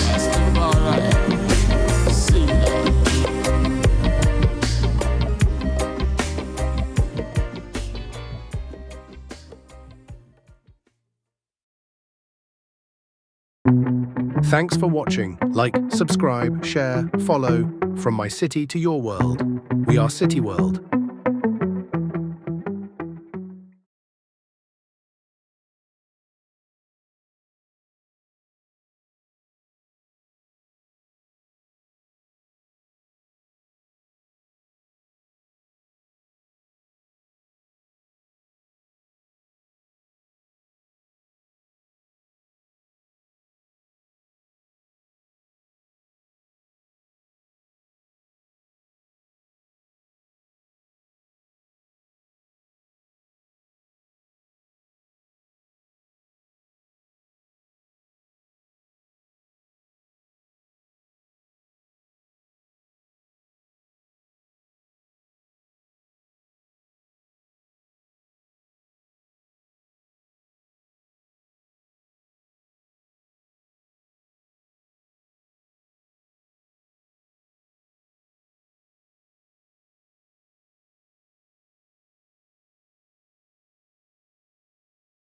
Rastafari, sing that. Thanks for watching. Like, subscribe, share, follow. From my city to your world. We are City World.